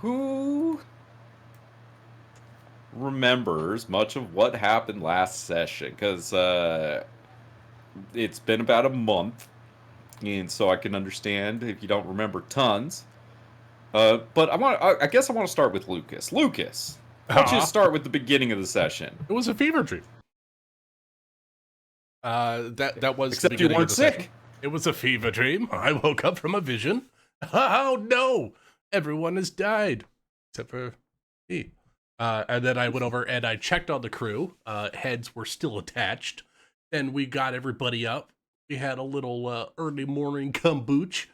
who remembers much of what happened last session? Because it's been about a month, and so I can understand if you don't remember tons. But I guess I want to start with Lucas. Lucas, I want you to start with the beginning of the session. It was a fever dream. That was Except the you beginning weren't of the sick. session. It was a fever dream. I woke up from a vision. Oh no! Everyone has died except for me. And then I went over and I checked on the crew. Heads were still attached. Then we got everybody up. We had a little early morning kombucha,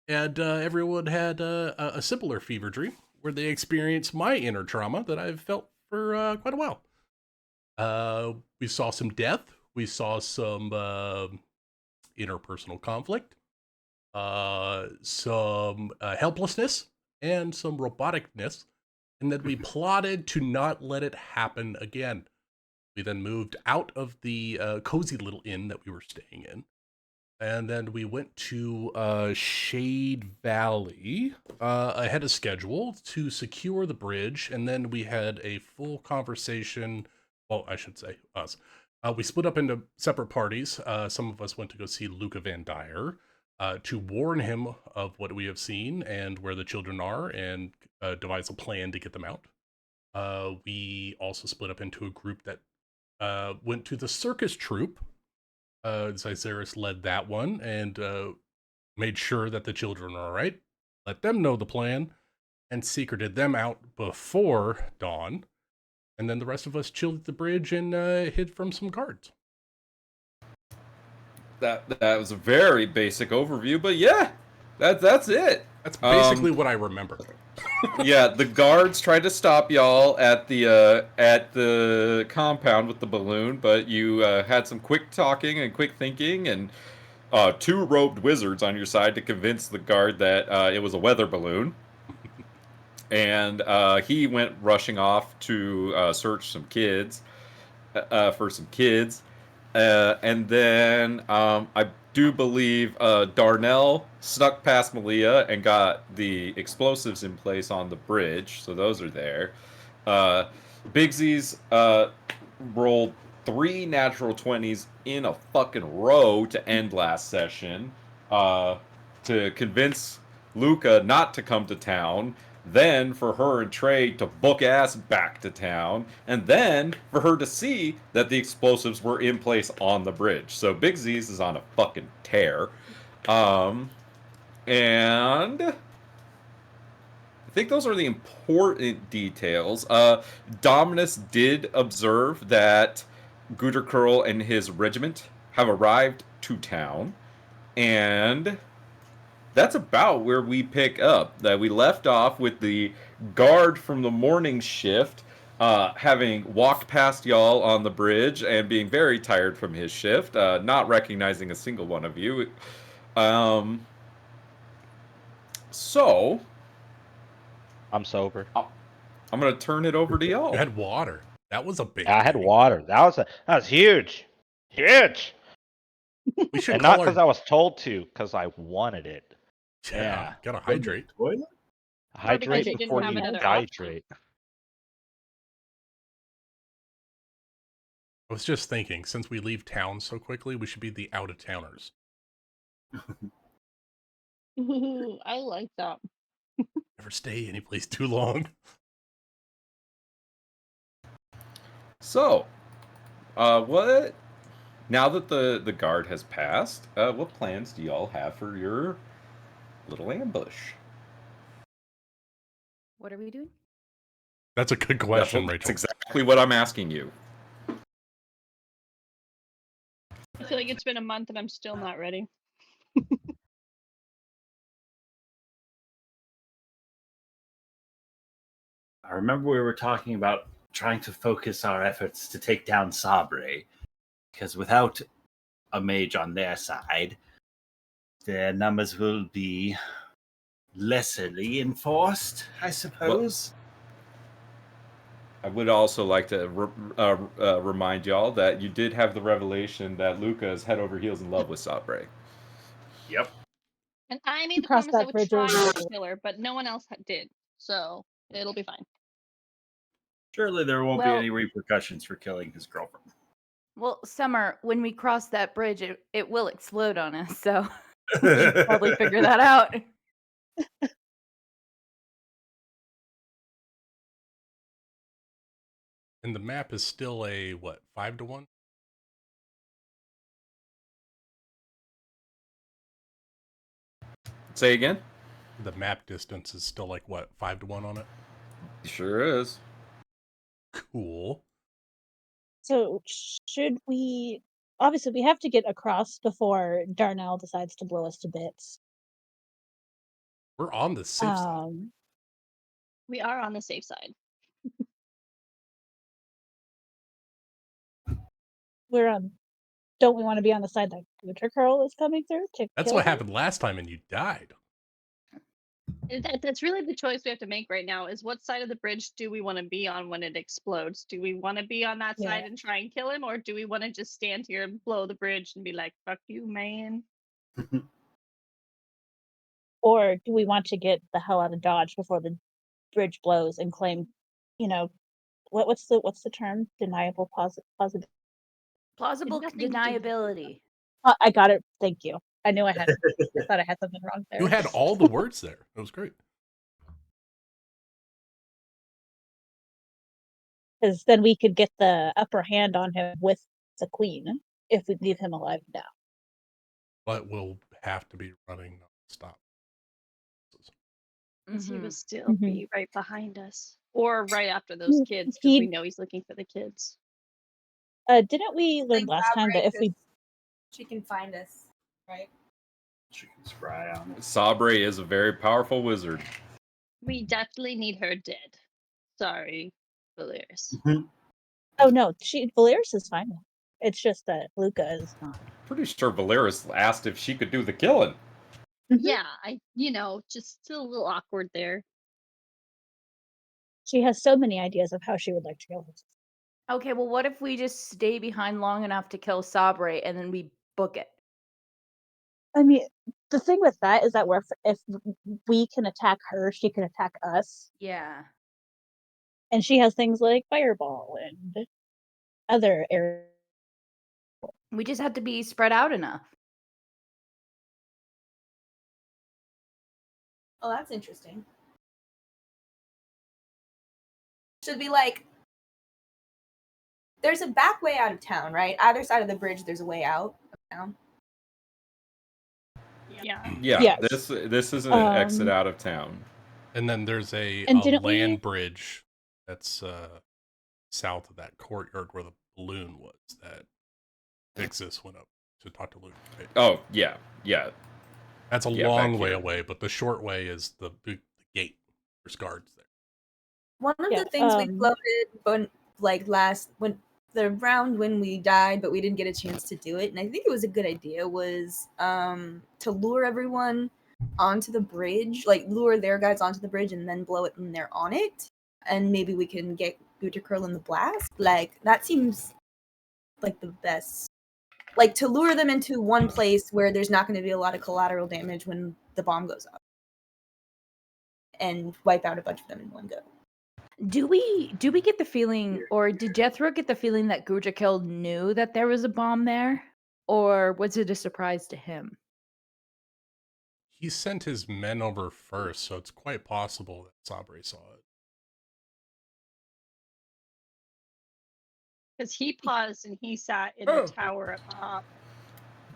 and everyone had a similar fever dream where they experienced my inner trauma that I've felt for quite a while. We saw some death. We saw some interpersonal conflict, some helplessness, and some roboticness. And then we plotted to not let it happen again. We then moved out of the cozy little inn that we were staying in. And then we went to Shade Valley ahead of schedule to secure the bridge. And then we had a full conversation. Well, I should say us. We split up into separate parties. Some of us went to go see Luca Van Dyer to warn him of what we have seen and where the children are and devise a plan to get them out. We also split up into a group that went to the circus troupe. Zyceris led that one and made sure that the children are all right, let them know the plan, and secreted them out before dawn. And then the rest of us chilled at the bridge and hid from some guards. That was a very basic overview, but yeah, that's it. That's basically what I remember. Yeah, the guards tried to stop y'all at the compound with the balloon, but you had some quick talking and quick thinking, and two robed wizards on your side to convince the guard that it was a weather balloon. And he went rushing off to search some kids for some kids. And then I do believe Darnell snuck past Malia and got the explosives in place on the bridge, so those are there. Bigsy's rolled 3 natural 20s in a fucking row to end last session to convince Luca not to come to town, then for her and Trey to book ass back to town, and then for her to see that the explosives were in place on the bridge. So Big Z's is on a fucking tear. And I think those are the important details. Dominus did observe that Guterkurl and his regiment have arrived to town, and that's about where we pick up. That we left off with the guard from the morning shift having walked past y'all on the bridge and being very tired from his shift, not recognizing a single one of you. So I'm sober. I'm gonna turn it over to y'all. You had water. That was a big. I had water. That was huge, huge. We should and call not because I was told to, because I wanted it. Yeah, gotta hydrate. Toilet? Hydrate you didn't before have you another hydrate. I was just thinking, since we leave town so quickly, we should be the out-of-towners. Ooh, I like that. Never stay anyplace too long. So, what? Now that the guard has passed, what plans do y'all have for your little ambush? What are we doing? That's a good question, Rachel. That's exactly what I'm asking you. I feel like it's been a month and I'm still not ready. I remember we were talking about trying to focus our efforts to take down Sabre, because without a mage on their side, their numbers will be lesserly enforced, I suppose. I would also like to remind y'all that you did have the revelation that Luca is head over heels in love with Sabre. Yep. And I made the Cross promise that I would bridge try over not later. to kill her, but no one else did. So It'll be fine. Surely there won't be Well- any repercussions for killing his girlfriend. Well, Summer, when we cross that bridge, it will explode on us, so we should probably figure that out. And the map is still a, what, 5-1? Say again? The map distance is still like, what, 5-1 on it? Sure is. Cool. So should we? Obviously, we have to get across before Darnell decides to blow us to bits. We're on the safe side. We are on the safe side. We're on. Don't we want to be on the side that Winter Curl is coming through to That's kill what him? happened last time, and you died. That's really the choice we have to make right now, is what side of the bridge do we want to be on when it explodes? Do we want to be on that side Yeah. and try and kill him, or do we want to just stand here and blow the bridge and be like, fuck you, man? Or do we want to get the hell out of Dodge before the bridge blows and claim, what's the term? Deniable positive. Plausible nothing to do- deniability. I got it. Thank you. I knew I had. I thought I had something wrong there. You had all the words there. It was great. Because then we could get the upper hand on him with the queen if we leave him alive now. But we'll have to be running nonstop. 'Cause he Mhm. will still Mhm. be right behind us, or right after those kids, because we know he's looking for the kids. Didn't we learn Like last time that if we? she can find us, right? She can spry on it. Sabre is a very powerful wizard. We definitely need her dead. Sorry, Valeris. Oh no, Valeris is fine. It's just that Luca is not. Pretty sure Valeris asked if she could do the killing. Yeah, just still a little awkward there. She has so many ideas of how she would like to kill him. Okay, well, what if we just stay behind long enough to kill Sabre and then we book it? I mean, the thing with that is that if we can attack her, she can attack us, Yeah. and she has things like fireball and other areas. We just have to be spread out enough. Oh, that's interesting. Should be like, there's a back way out of town, right? Either side of the bridge, there's a way out of town. Yeah. Yeah, Yes. this is an exit out of town. And then there's a And didn't we- land bridge that's south of that courtyard where the balloon was that Vixis went up to talk to Luke. Right? Oh, yeah. That's a Yeah, long back way here. away, but the short way is the gate. There's guards there. One of Yeah, the things we floated when the round when we died, but we didn't get a chance to do it, and I think it was a good idea, was to lure everyone onto the bridge, like lure their guys onto the bridge and then blow it when they're on it, and maybe we can get Curl in the blast. Like that seems like the best. Like to lure them into one place where there's not going to be a lot of collateral damage when the bomb goes off, and wipe out a bunch of them in one go. Do we get the feeling, or did Jethro get the feeling that Gujakil knew that there was a bomb there? Or was it a surprise to him? He sent his men over first, so it's quite possible that Sabre saw it. Because he paused and he sat in Oh. the tower up top.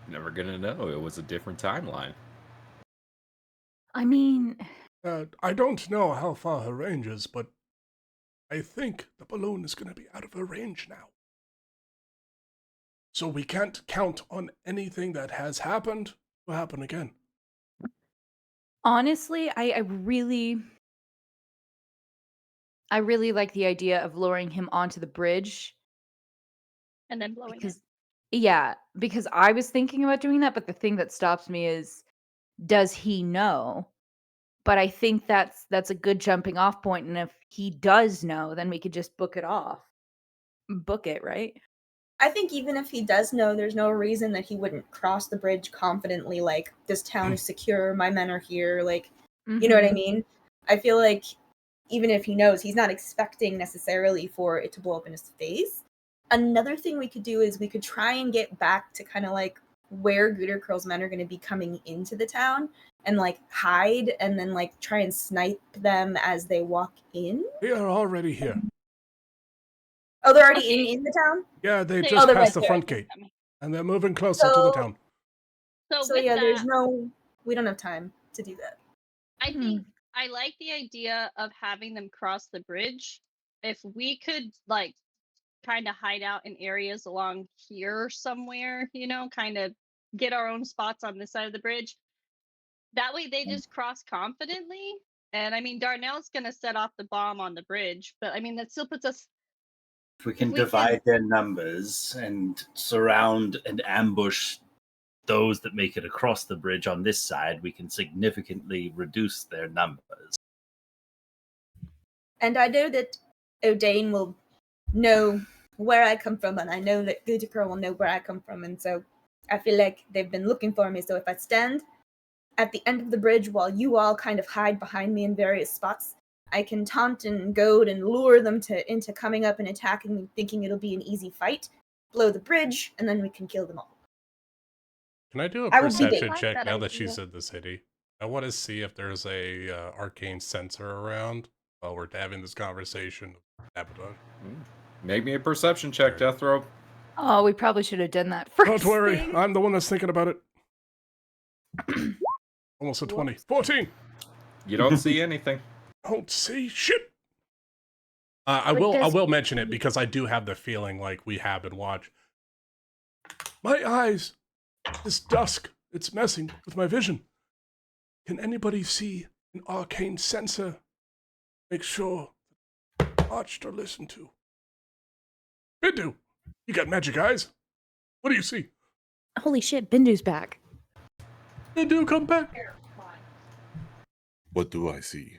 Never gonna know. It was a different timeline. I mean, I don't know how far her range is, but I think the balloon is going to be out of her range now. So we can't count on anything that has happened to happen again. honestly, I really like the idea of luring him onto the bridge And then blowing it. because I was thinking about doing that, but the thing that stops me is, does he know? But I think that's a good jumping off point, and if he does know, then we could just book it off. Book it, right? I think even if he does know, there's no reason that he wouldn't cross the bridge confidently, like, this town is secure, my men are here, like, you know what I mean? I feel like even if he knows, he's not expecting necessarily for it to blow up in his face. Another thing we could do is we could try and get back to kind of like where Gooter Curl's men are going to be coming into the town and like hide and then like try and snipe them as they walk in. They are already here. Oh, they're already in the town? Yeah, they They- just they're passed right the front there. gate, and they're moving closer to the town. So, So with yeah, that, we don't have time to do that. I think I like the idea of having them cross the bridge. If we could like kind of hide out in areas along here somewhere, kind of get our own spots on this side of the bridge. That way they just cross confidently. And I mean, Darnell's going to set off the bomb on the bridge, but I mean, that still puts us. If we can we divide their numbers and surround and ambush those that make it across the bridge on this side, we can significantly reduce their numbers. And I know that O'Dane will know where I come from, and I know that Gooter Curl will know where I come from, and so I feel like they've been looking for me. So if I stand at the end of the bridge while you all kind of hide behind me in various spots, I can taunt and goad and lure them into coming up and attacking me, thinking it'll be an easy fight, blow the bridge, and then we can kill them all. Can I do a I would be perception big. check Like that now that she idea. said the city? I want to see if there's a arcane sensor around while we're having this conversation. Abaddon. Make me a perception check, Deathrow. Oh, we probably should have done that first. Don't worry, thing. I'm the one that's thinking about it. Almost a 20. 14! You don't see anything. Don't see shit! I But will does- will mention it because I do have the feeling like we have been watched. My eyes! This dusk, it's messing with my vision. Can anybody see an arcane sensor? Make sure watched or listened to. Bindu! You got magic eyes? What do you see? Holy shit, Bindu's back. Bindu, come back! What do I see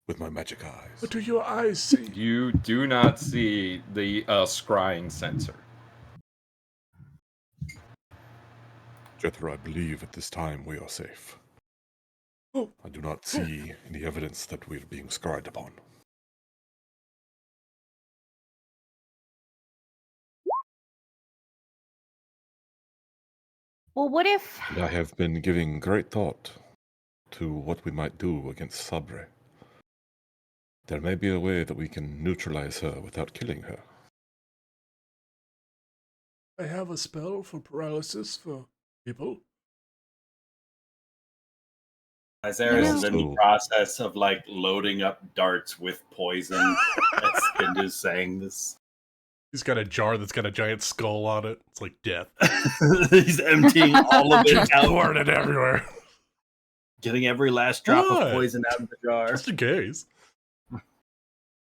with my magic eyes? What do your eyes see? You do not see the scrying sensor. Jethro, I believe at this time we are safe. Oh. I do not see any evidence that we are being scried upon. Well, what if... And I have been giving great thought to what we might do against Sabre. There may be a way that we can neutralize her without killing her. I have a spell for paralysis for people. Isaiah is in the Also- process of like loading up darts with poison. That's Bindu's saying this. He's got a jar that's got a giant skull on it. It's like death. He's emptying all of it Just out, pouring it everywhere. getting every last drop What? of poison out of the jar. Just in case.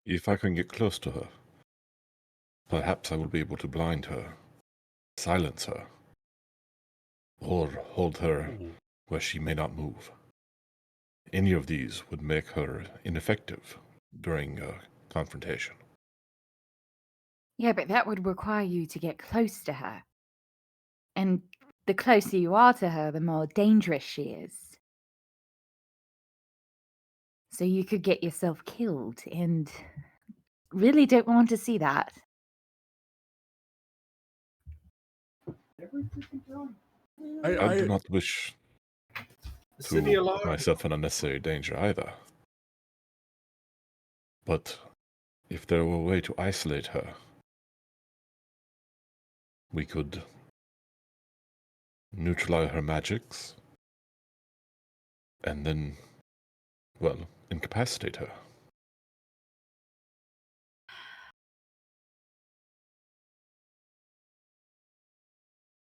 If I can get close to her, perhaps I will be able to blind her, silence her, or hold her Ooh. where she may not move. Any of these would make her ineffective during a confrontation. Yeah, but that would require you to get close to her. And the closer you are to her, the more dangerous she is. So you could get yourself killed, and really don't want to see that. I do not wish The to city put alarm. myself in unnecessary danger either. But if there were a way to isolate her, we could neutralize her magics and then, well, incapacitate her.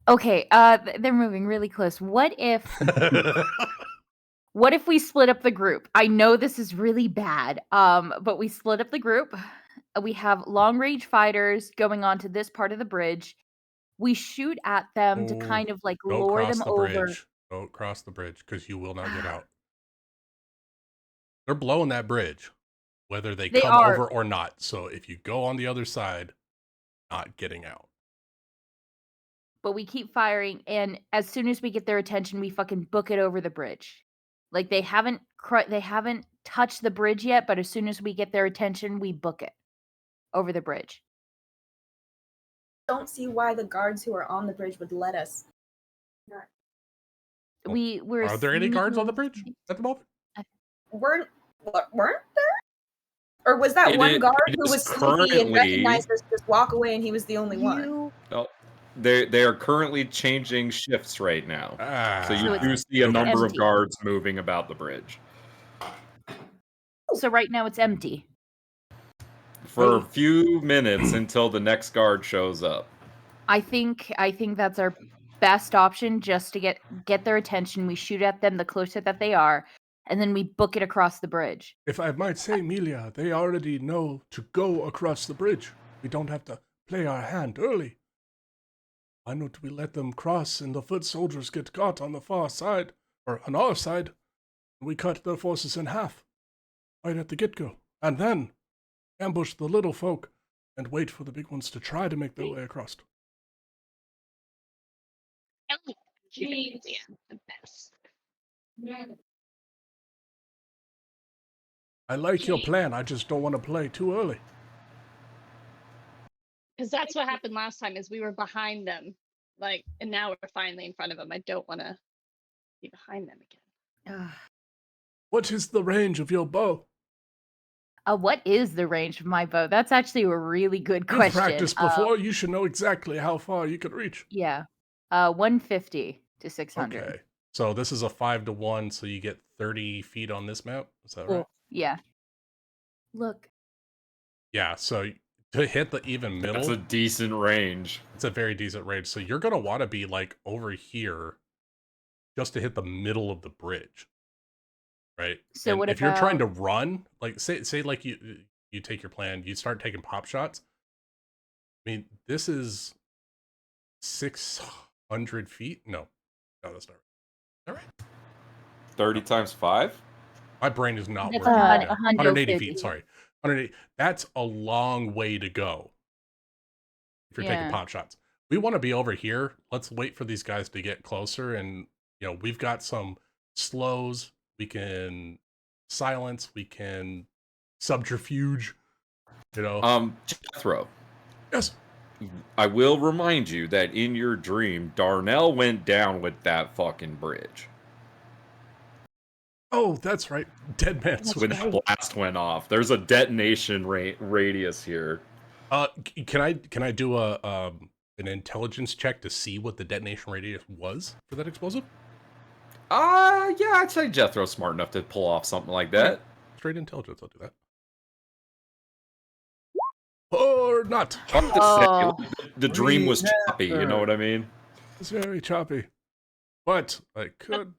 Okay, they're moving really close. What if we split up the group? I know this is really bad, but we split up the group. We have long range fighters going on to this part of the bridge. We shoot at them to Oh, kind of like Don't lure cross them the over. bridge. Don't cross the bridge because you will not get out. They're blowing that bridge, whether they come are. over or not. So if you go on the other side, not getting out. But we keep firing, and as soon as we get their attention, we fucking book it over the bridge. Like they haven't touch the bridge yet, but as soon as we get their attention, we book it over the bridge. Don't see why the guards who are on the bridge would let us. We're Are there any guards on the sneaking- bridge at the moment? Weren't there? Or was that one guard who was sneaky and recognized us just walk away and he was the only one? No, they are currently changing shifts right now. So you So do see a number of empty. guards moving about the bridge. So right now it's empty. For a few minutes until the next guard shows up. I think that's our best option, just to get their attention. We shoot at them the closer that they are, and then we book it across the bridge. If I might say, Melia, they already know to go across the bridge. We don't have to play our hand early. Why don't we let them cross and the foot soldiers get caught on the far side, or on our side, and we cut their forces in half, right at the get-go, and then ambush the little folk and wait for the big ones to try to make their way across. Yeah, the best. I like your plan, I just don't want to play too early. Because that's what happened last time, is we were behind them, like, and now we're finally in front of them. I don't want to be behind them again. What is the range of your bow? What is the range of my bow? That's actually a really good You've question. practiced before, you should know exactly how far you could reach. Yeah. 150 to 600. Okay. So this is a 5-to-1, so you get 30 feet on this map. Is that right? Cool. Yeah. Look. Yeah, so to hit the even middle, That's a decent range. it's a very decent range. So you're going to want to be like over here just to hit the middle of the bridge. Right? So and what if you're trying to about- run, like say like you take your plan, you start taking pop shots. I mean, this is 600 feet? No, that's not right. Is that right? 30 times 5? My brain is not That's working right now. 180 180 feet, sorry. 180. That's a long way to go if you're taking Yeah. pop shots. We want to be over here. Let's wait for these guys to get closer. And, we've got some slows. We can silence. We can subterfuge. Jethro. Yes. I will remind you that in your dream, Darnell went down with that fucking bridge. Oh, that's right. Dead man switch. When that blast went off. There's a detonation radius here. Can I do an intelligence check to see what the detonation radius was for that explosive? Yeah, I'd say Jethro's smart enough to pull off something like that. Straight intelligence, I'll do that. Or not. Hard to Oh. say. The dream was choppy, you know what I mean? It's very choppy. But I could.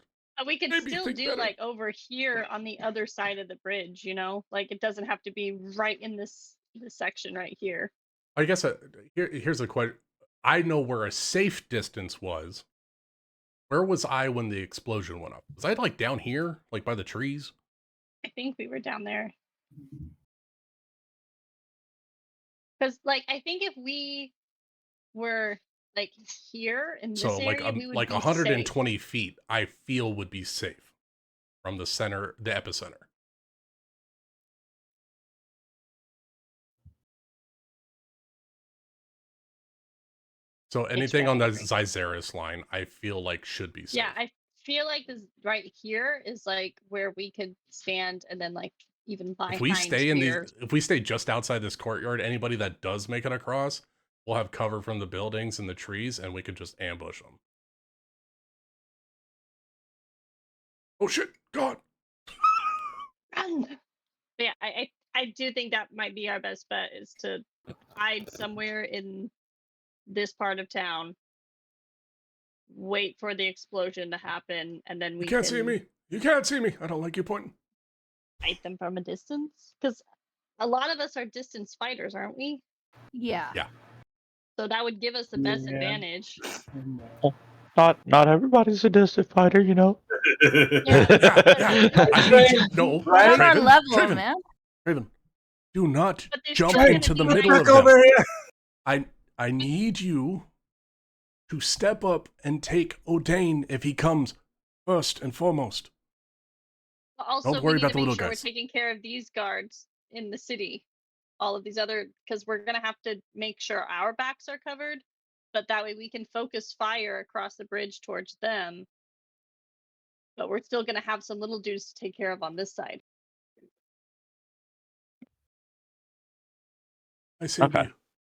We could Maybe still think do better. like over here on the other side of the bridge, like it doesn't have to be right in this section right here. I guess here's a question. I know where a safe distance was. Where was I when the explosion went up? Was I like down here, like by the trees? I think we were down there. Because I think if we were like here in this So area, we would like be 120 feet, I feel would be safe from the center, the epicenter. So anything on the Zyzeris line, I feel like should be safe. Yeah, I feel like this right here is like where we could stand, and then like even behind If we stay here. if we stay just outside this courtyard, anybody that does make it across will have cover from the buildings and the trees, and we could just ambush them. Oh shit! God. Yeah, I do think that might be our best bet, is to hide somewhere in this part of town, wait for the explosion to happen, and then we You can't see me. You can't see me. I don't like you pointing. fight them from a distance. Because a lot of us are distance fighters, aren't we? Yeah. Yeah. So that would give us the best advantage. Not everybody's a distant fighter, I need you, no, What our Raven, level, Raven, man? Raven, do not But there's jump still gonna into the be, middle like- of them. over here. I need you to step up and take O'Dane if he comes first and foremost. Also, Don't we worry need about to the make little sure guys. we're taking care of these guards in the city. All of these other, because we're gonna have to make sure our backs are covered, but that way we can focus fire across the bridge towards them. But we're still gonna have some little dudes to take care of on this side. I say Okay. we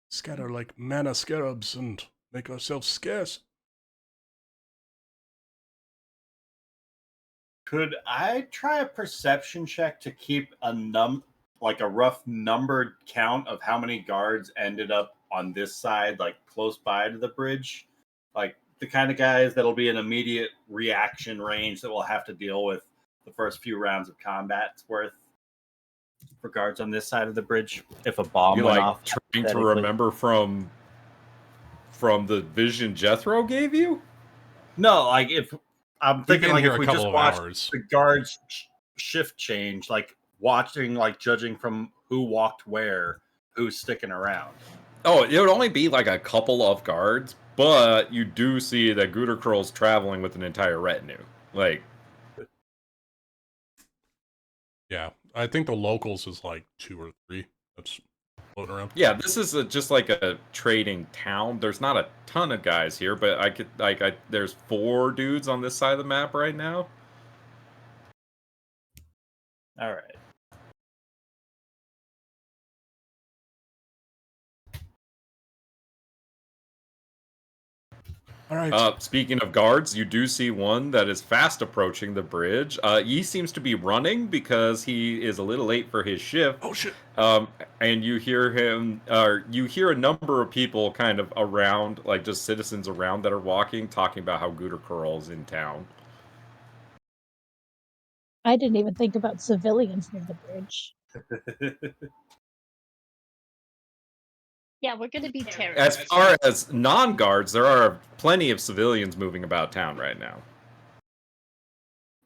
scatter like mana scarabs and make ourselves scarce. Could I try a perception check to keep a like a rough numbered count of how many guards ended up on this side, like close by to the bridge? Like the kind of guys that'll be an immediate reaction range that we'll have to deal with the first few rounds of combat's worth for guards on this side of the bridge. If a bomb You went like off, trying to hypothetically. remember from the vision Jethro gave you? No, like if I'm We've thinking been like here if a we couple just of watched hours. the guards shift change, like watching, like judging from who walked where, who's sticking around. Oh, it would only be like a couple of guards, but you do see that Goodercurl's traveling with an entire retinue. Like, Yeah, I think the locals is like 2 or 3 that's floating around. yeah, this is just like a trading town. There's not a ton of guys here, but I could there's 4 dudes on this side of the map right now. All right. All right. Speaking of guards, you do see one that is fast approaching the bridge. He seems to be running because he is a little late for his shift. Oh shit! And you hear him, you hear a number of people kind of around, like just citizens around that are walking, talking about how Goodercurl's in town. I didn't even think about civilians near the bridge. Yeah, we're gonna be As terrorists. far as non-guards, there are plenty of civilians moving about town right now.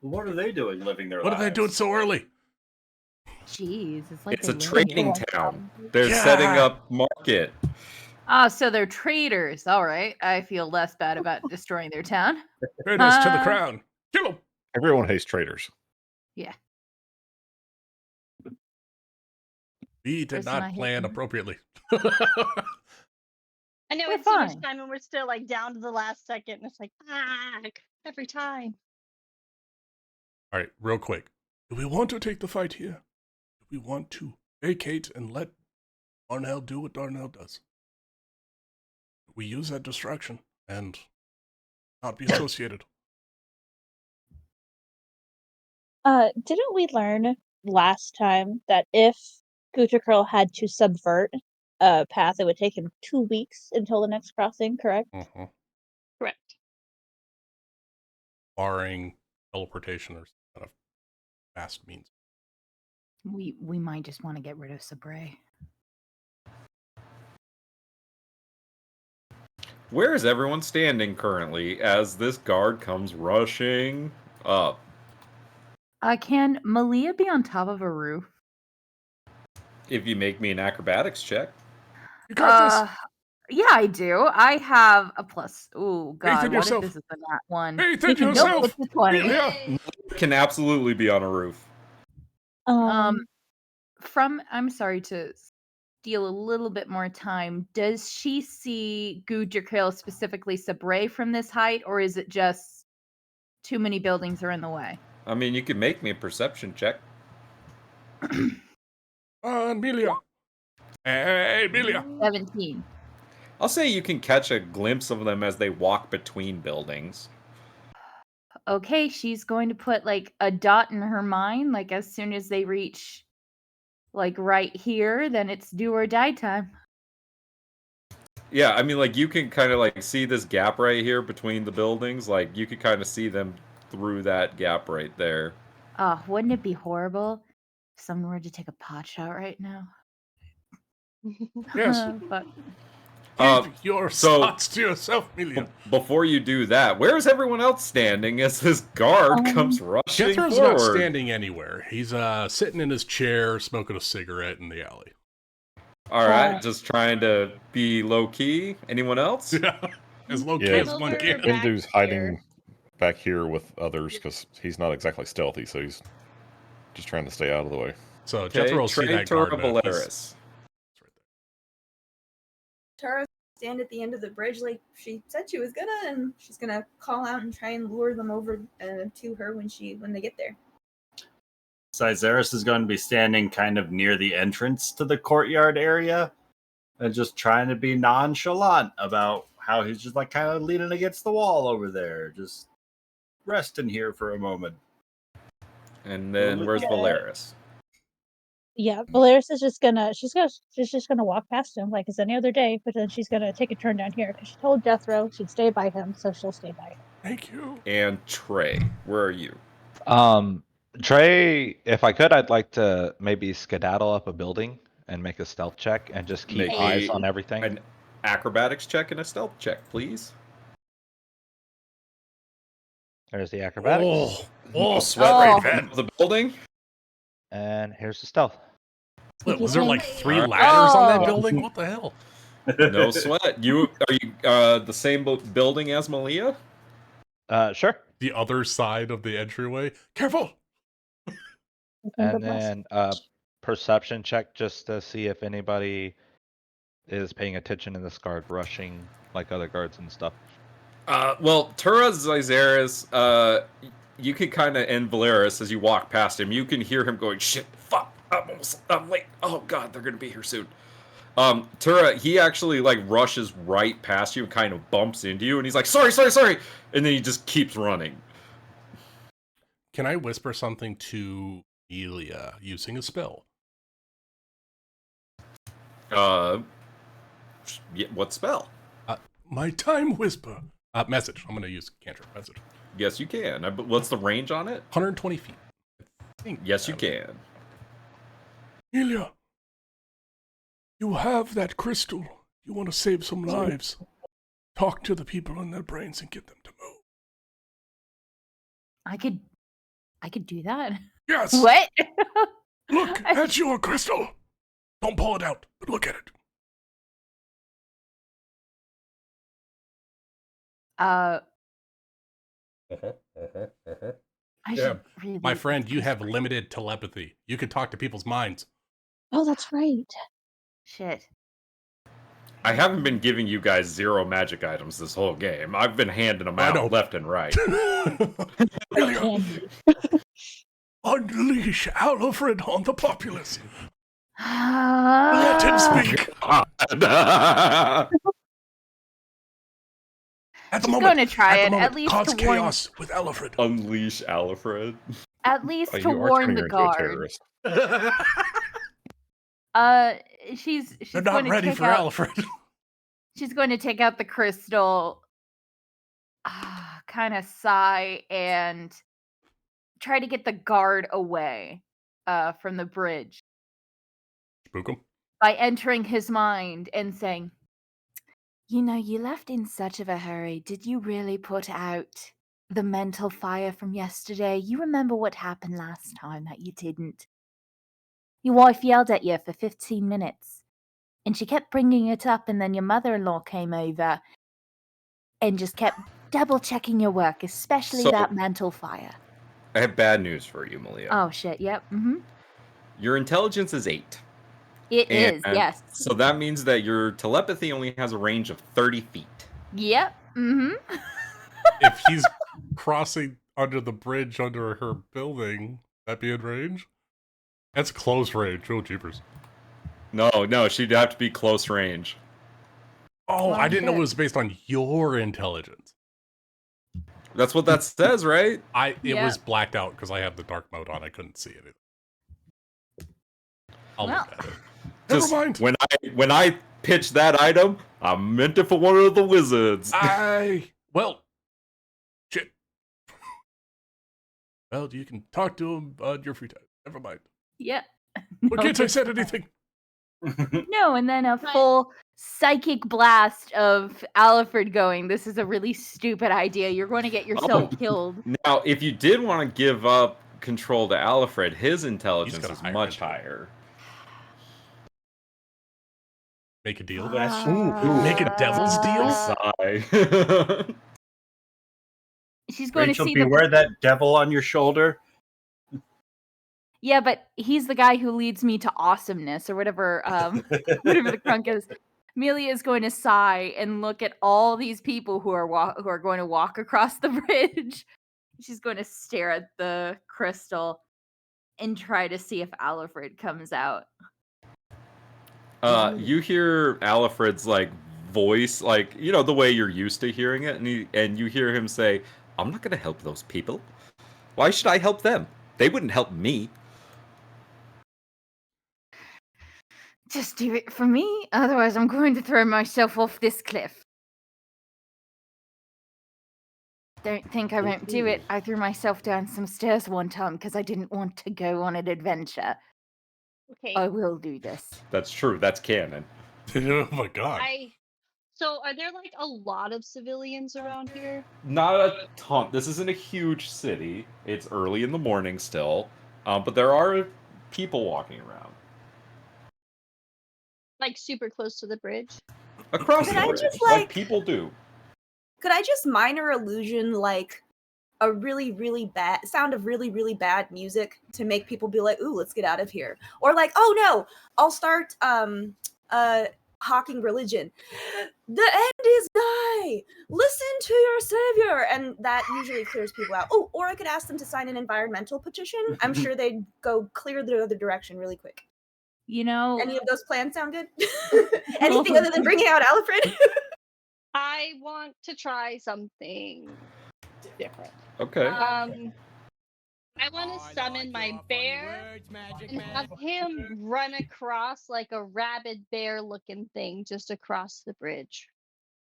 What are they doing living their What lives? are they doing so early? Jeez, it's like It's they a live trading here. town. They're Yeah. setting up market. Ah, so they're traitors. All right, I feel less bad about destroying their town. Traitors to the crown. Kill them. Everyone hates traitors. Yeah. We did Person I not hate plan them. appropriately. I know We're it's so much fine. time, and we're still like down to the last second, and it's like every time. All right, real quick. Do we want to take the fight here? Do we want to vacate and let Darnell do what Darnell does? We use that distraction and not be associated. Didn't we learn last time that if Gootercurl had to subvert a path, it would take him 2 weeks until the next crossing, correct? Mm-hmm. Correct. Barring teleportation or some kind of fast means. We might just want to get rid of Sabre. Where is everyone standing currently as this guard comes rushing up? Can Malia be on top of a roof? If you make me an acrobatics check. You got this. Yeah, I do. I have a plus. Oh God, in what yourself. if this is a nat 1? Hey, think Nope, yourself. It's a 20. Yeah. Can absolutely be on a roof. I'm sorry to steal a little bit more time. Does she see Goodercurl, specifically Sabre, from this height, or is it just too many buildings are in the way? I mean, you can make me a perception check. Amelia. Hey, Amelia. 17. I'll say you can catch a glimpse of them as they walk between buildings. Okay, she's going to put like a dot in her mind, like as soon as they reach like right here, then it's do or die time. Yeah, I mean, like, you can kind of like see this gap right here between the buildings. Like, you can kind of see them through that gap right there. Oh, wouldn't it be horrible if someone were to take a pot shot right now? Yes. But Keep your thoughts to yourself, Amelia. Before you do that, where is everyone else standing as this guard comes rushing Jethro's forward? not standing anywhere. He's sitting in his chair, smoking a cigarette in the alley. All right, just trying to be low key. Anyone else? Yeah, as low key Yeah. as one can. Bendu's hiding back here with others because he's not exactly stealthy, so he's Just trying to stay out of the way. So Okay, Jethro will see that guard. Traitor move. He's- Valeris. Tara stand at the end of the bridge like she said she was gonna, and she's gonna call out and try and lure them over to her when they get there. Cyzeris is going to be standing kind of near the entrance to the courtyard area and just trying to be nonchalant about how he's just like kind of leaning against the wall over there, just resting here for a moment. And then where's Yeah. Valeris? Yeah, Valeris is just gonna walk past him like it's any other day, but then she's gonna take a turn down here because she told Jethro she'd stay by him, so she'll stay by him. Thank you. And Trey, where are you? Trey, if I could, I'd like to maybe skedaddle up a building and make a stealth check and just keep Make eyes a- on everything. An acrobatics check and a stealth check, please. There's the acrobatics. No sweat Oh. right in front of the building. And here's the stealth. What, was there like 3 Alright. ladders on that Oh. building? What the hell? No sweat. You the same building as Malia? Sure. The other side of the entryway. Careful! And then perception check just to see if anybody is paying attention in this guard rushing like other guards and stuff. Well, Tura Zyzeris, you can kind of, and Valeris, as you walk past him, you can hear him going, shit, fuck, I'm late. Oh god, they're gonna be here soon. Tura, he actually like rushes right past you and kind of bumps into you, and he's like, sorry, and then he just keeps running. Can I whisper something to Elia using a spell? Yeah, what spell? My time whisper. Message. I'm going to use cantrip message. Yes, you can. What's the range on it? 120 feet. I think. Yes, you can. Elia, you have that crystal. You want to save some lives. Talk to the people in their brains and get them to move. I could do that. Yes. What? Look at your crystal. Don't pull it out, but look at it. I Yeah, should really My friend, you have limited telepathy. You can talk to people's minds. Oh, that's right. Shit. I haven't been giving you guys 0 magic items this whole game. I've been handing them I know. out left and right. Elia, Candy. unleash Alfred on the populace. Let Let him speak. At the She's moment, going to try at the it, moment, at least cause to warn, chaos with Alfred. Unleash Alfred. at least Oh, to you are warn turning the her into a guard. terrorist. She's They're going not to ready take for out, Alfred. She's going to take out the crystal, kind of sigh, and try to get the guard away from the bridge Spook him. by entering his mind and saying, "You know, you left in such of a hurry. Did you really put out the mental fire from yesterday? You remember what happened last time that you didn't. Your wife yelled at you for 15 minutes, and she kept bringing it up, and then your mother-in-law came over and just kept double-checking your work, especially So- that mental fire." I have bad news for you, Malia. Oh, shit, yep, mm-hmm. Your intelligence is 8. It is, And yes. So that means that your telepathy only has a range of 30 feet. Yep, mm-hmm. If he's crossing under the bridge under her building, that be in range? That's close range. Oh, jeepers. No, she'd have to be close range. Oh, I didn't know it shit. was based on your intelligence. That's what that says, right? It Yeah. was blacked out because I have the dark mode on. I couldn't see it. I'll Well. look at it. Just Never mind. when I pitched that item, I meant it for one of the wizards. Well, shit. Well, you can talk to him on your free time. Never mind. Yep. What can't I said anything? No, and then a full psychic blast of Alfred going, "This is a really stupid idea. You're going to get yourself killed." Now, if you did want to give up control to Alfred, his intelligence got a is higher much intelligence. higher. Make a deal? Ooh. Make a devil's deal? Sigh. She's going Rachel, to see beware that devil on your shoulder. Yeah, but he's the guy who leads me to awesomeness or whatever, whatever the crunk is. Amelia is going to sigh and look at all these people who are going to walk across the bridge. She's going to stare at the crystal and try to see if Alfred comes out. You hear Alfred's like voice, like the way you're used to hearing it, and you hear him say, "I'm not going to help those people. Why should I help them? They wouldn't help me." Just do it for me, otherwise I'm going to throw myself off this cliff. Don't think I won't do it. I threw myself down some stairs one time because I didn't want to go on an adventure. Okay. I will do this. That's true. That's canon. Oh my god. So are there like a lot of civilians around here? Not a ton. This isn't a huge city. It's early in the morning still, but there are people walking around Like super close to the bridge? across Could the I bridge, just, like like- people do. Could I just minor illusion like a really, really bad sound of really, really bad music to make people be like, ooh, let's get out of here. Or like, oh no, I'll start hawking religion. The end is nigh. Listen to your savior. And that usually clears people out. Oh, or I could ask them to sign an environmental petition. I'm sure they'd go clear the other direction really quick. Any of those plans sound good? Anything other than bringing out Alfred? I want to try something different. Okay. I want to summon my bear and have him run across like a rabid bear-looking thing just across the bridge.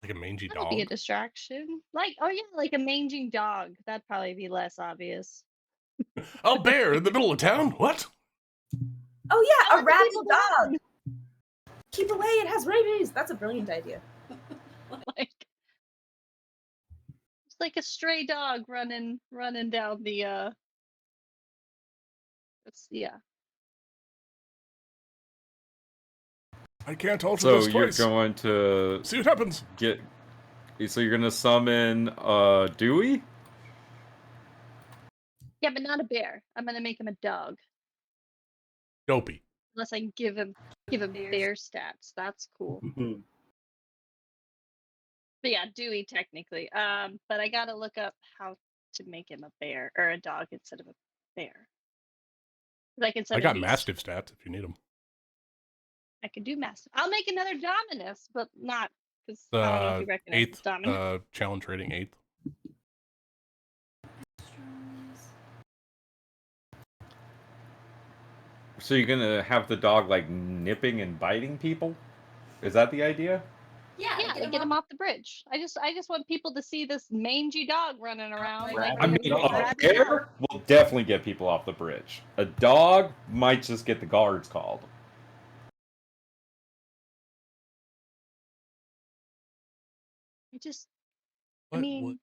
Like a mangy That'll dog. be a distraction. Like, oh yeah, like a mangy dog. That'd probably be less obvious. Oh, bear in the middle of town? What? Oh yeah, I a want the rabid people dog. run. Keep away, it has rabies. That's a brilliant idea. Like, it's like a stray dog running down the yeah. I can't alter So this you're place. going to See what happens. So you're gonna summon Dewey? Yeah, but not a bear. I'm gonna make him a dog. Dopey. Unless I give him bear stats. That's cool. But yeah, Dewey technically. But I gotta look up how to make him a bear or a dog instead of a bear. Like instead I got of mastiff stats if you need them. I could do mastiff. I'll make another Dominus, but not because I don't know if you recognize Eighth Dominus. challenge rating 8th. So you're gonna have the dog like nipping and biting people? Is that the idea? Yeah, get him off the bridge. I just want people to see this mangy dog running around. I mean, a bear will definitely get people off the bridge. A dog might just get the guards called. I mean,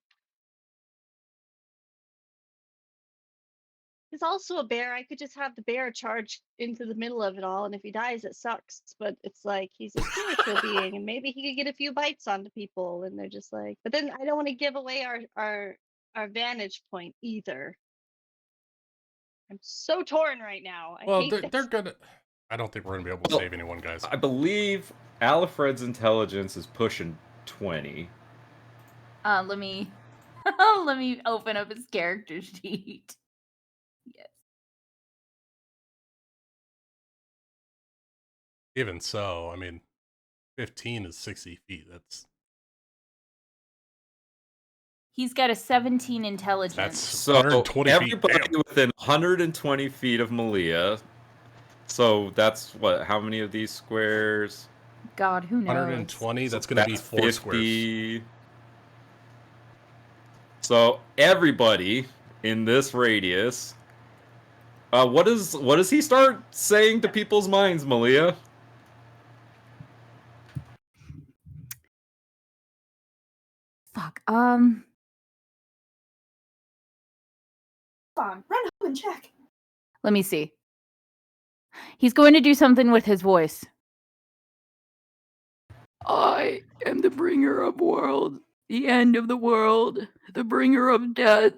he's also a bear. I could just have the bear charge into the middle of it all, and if he dies, it sucks. But it's like he's a spiritual being, and maybe he could get a few bites onto people, and they're just like. But then I don't want to give away our vantage point either. I'm so torn right now. Well, they're gonna. I don't think we're gonna be able to save anyone, guys. I believe Alfred's intelligence is pushing 20. Let me open up his character sheet. Yes. Even so, I mean, 15 is 60 feet. That's He's got a 17 intelligence. That's So 120 feet. everybody Damn. within 120 feet of Malia. So that's what? How many of these squares? God, who knows? 120. That's going to be 4 squares. So everybody in this radius. What does he start saying to people's minds, Malia? Fuck. Come on, run home and check. Let me see. He's going to do something with his voice. I am the bringer of worlds, the end of the world, the bringer of death.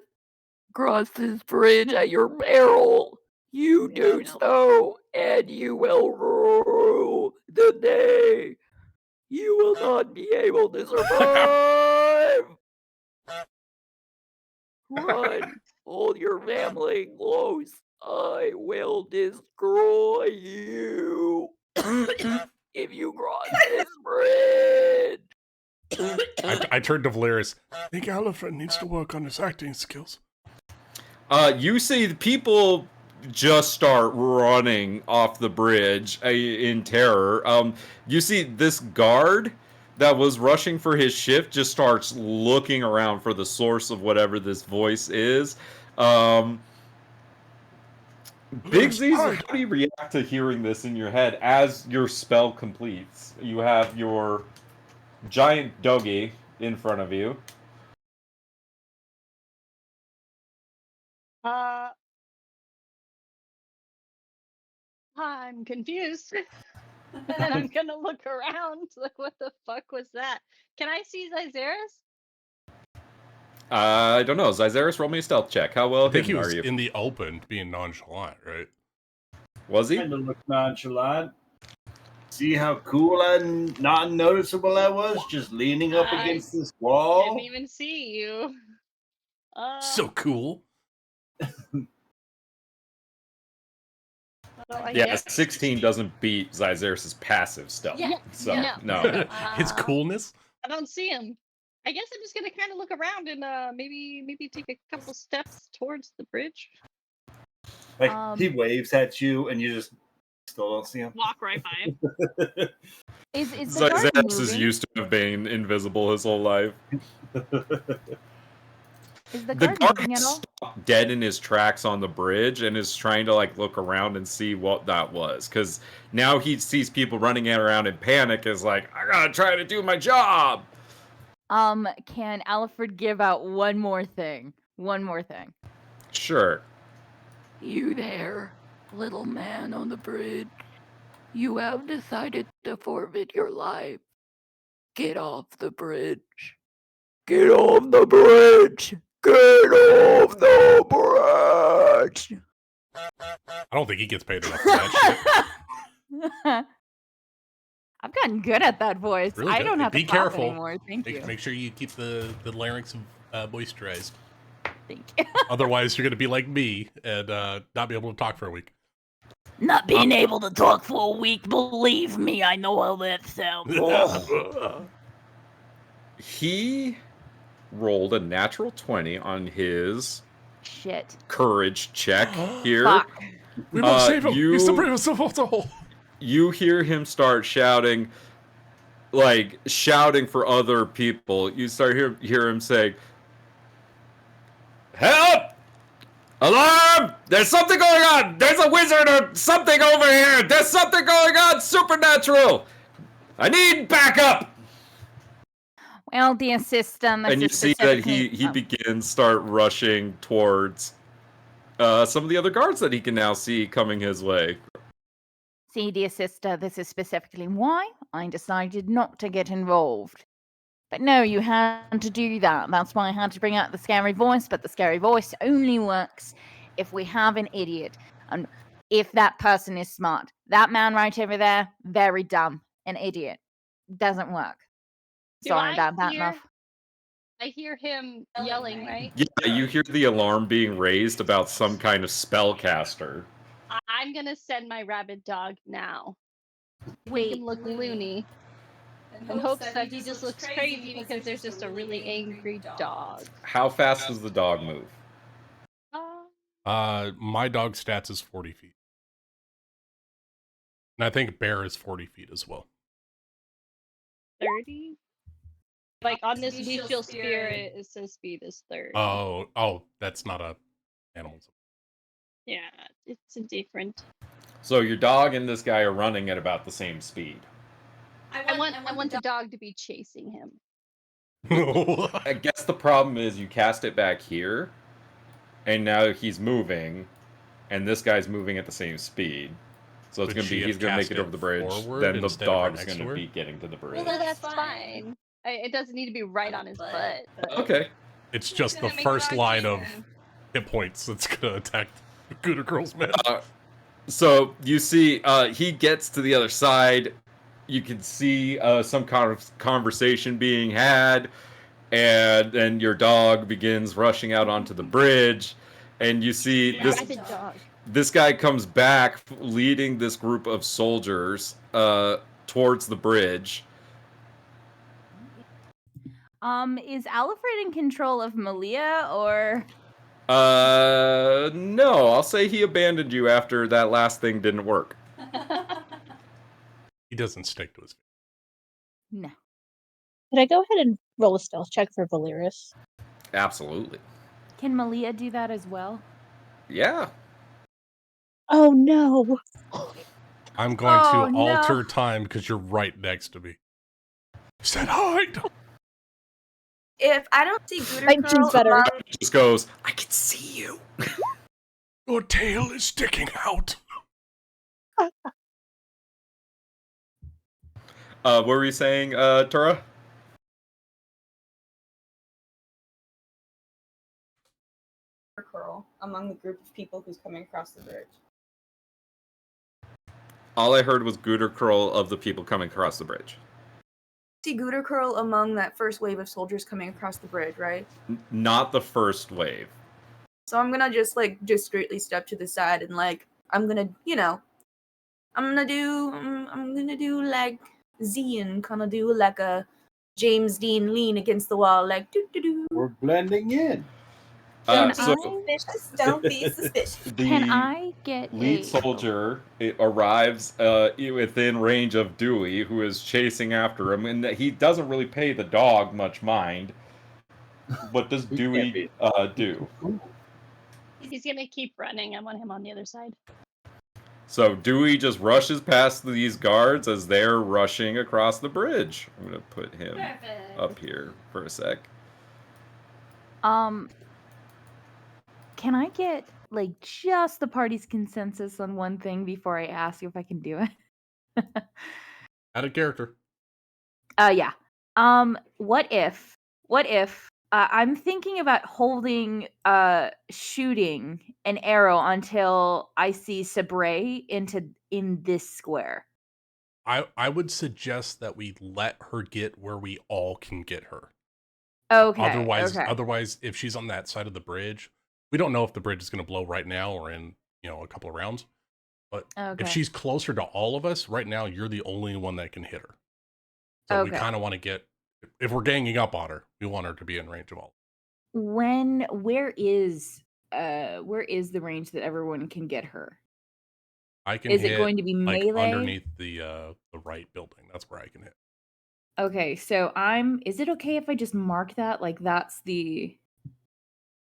Cross this bridge at your peril. You do so, and you will rue the day you will not be able to survive. Run, hold your family close. I will destroy you if you cross this bridge. I turned to Valeris. I think Elephant needs to work on his acting skills. You see the people just start running off the bridge in terror. You see this guard that was rushing for his shift just starts looking around for the source of whatever this voice is. Big Caesar, how do you react to hearing this in your head as your spell completes? You have your giant doggy in front of you. I'm confused. And I'm gonna look around. Like, what the fuck was that? Can I see Zyzeris? I don't know. Zyzeris, roll me a stealth check. How well I think he hidden was are you? in the open, being nonchalant, right? Was he? Kind of look nonchalant. See how cool and not noticeable I was, just leaning up against this wall. Didn't even see you. So cool. Well, I Yeah, guess. 16 doesn't beat Zyzeris' passive stealth. Yeah, So, no. His coolness? I don't see him. I guess I'm just gonna kind of look around and maybe take a couple steps towards the bridge. Like he waves at you, and you just still don't see him. Walk right by him. Is the guard Zyzeris is moving? used to being invisible his whole life. Is the The guard guard moving at all? stopped dead in his tracks on the bridge and is trying to like look around and see what that was. Because now he sees people running around in panic, is like, I gotta try to do my job. Can Alfred give out one more thing? One more thing. Sure. You there, little man on the bridge. You have decided to forfeit your life. Get off the bridge. Get off the bridge. Get off the bridge. I don't think he gets paid enough for that shit. I've gotten good at that voice. Really I good. don't have Be to talk careful. anymore. Thank you. Make sure you keep the larynx moisturized. Thank you. Otherwise, you're going to be like me and not be able to talk for a week. Not being able to talk for a week, believe me, I know how that sounds. He rolled a natural 20 on his Shit. courage check here. Fuck. We must save him. He's the bravest of us all. You hear him start shouting, like shouting for other people. You start hear him say, "Help! Alarm! There's something going on! There's a wizard or something over here! There's something going on! Supernatural! I need backup!" Well, dear sister, And you see that he begins start rushing towards some of the other guards that he can now see coming his way. See, dear sister, this is specifically why I decided not to get involved. But no, you had to do that. That's why I had to bring out the scary voice, but the scary voice only works if we have an idiot. And if that person is smart. That man right over there, very dumb. An idiot. Doesn't work. Sorry about that, Muff. I hear him yelling, right? Yeah, you hear the alarm being raised about some kind of spellcaster. I'm gonna send my rabid dog now. Wait. Make him look loony. In hopes that he just looks crazy because there's just a really angry dog. How fast does the dog move? My dog stats is 40 feet. And I think bear is 40 feet as well. 30? Like on this bestial spirit, it says speed is 30. Oh, that's not a animal. Yeah, it's a different. So your dog and this guy are running at about the same speed. I want the dog to be chasing him. I guess the problem is you cast it back here, and now he's moving, and this guy's moving at the same speed. So it's gonna be he's gonna make it over the bridge. Then the dog's gonna be getting to the bridge. Well, that's fine. It doesn't need to be right on his butt. But... Okay. It's just the first line of hit points that's gonna attack Gooder Girl's men. So you see, he gets to the other side. You can see some kind of conversation being had, and then your dog begins rushing out onto the bridge, and you see Rabid dog. this guy comes back leading this group of soldiers towards the bridge. Is Alfred in control of Malia or? No, I'll say he abandoned you after that last thing didn't work. He doesn't stick to his. No. Could I go ahead and roll a stealth check for Valeris? Absolutely. Can Malia do that as well? Yeah. Oh no! I'm going Oh, to no. alter time because you're right next to me. Said hide. If I don't see Gooder 19's Curl better. among, Just goes, I can see you. Your tail is sticking out. What were you saying, Tura? Curl among the group of people who's coming across the bridge. All I heard was Gooder Curl of the people coming across the bridge. See Gooder Curl among that first wave of soldiers coming across the bridge, right? Not the first wave. So I'm gonna just like discreetly step to the side and like I'm gonna do like Zian kind of do like a James Dean lean against the wall like doo doo doo. We're blending in. Can So Suspicious, don't be suspicious. Can the I get lead a soldier arrives within range of Dewey, who is chasing after him, and he doesn't really pay the dog much mind. What does Dewey do? He's gonna keep running. I want him on the other side. So Dewey just rushes past these guards as they're rushing across the bridge. I'm gonna put him up here for a sec. Can I get like just the party's consensus on one thing before I ask if I can do it? Out of character. Yeah. What if I'm thinking about holding shooting an arrow until I see Sabre in this square. I would suggest that we let her get where we all can get her. Okay. Otherwise, if she's on that side of the bridge, we don't know if the bridge is going to blow right now or in a couple of rounds. But if she's closer to all of us right now, you're the only one that can hit her. So we kind of want to get, if we're ganging up on her, we want her to be in range of all. Where is the range that everyone can get her? I can Is hit it going to be like melee? underneath the right building. That's where I can hit. Okay, so is it okay if I just mark that? Like that's the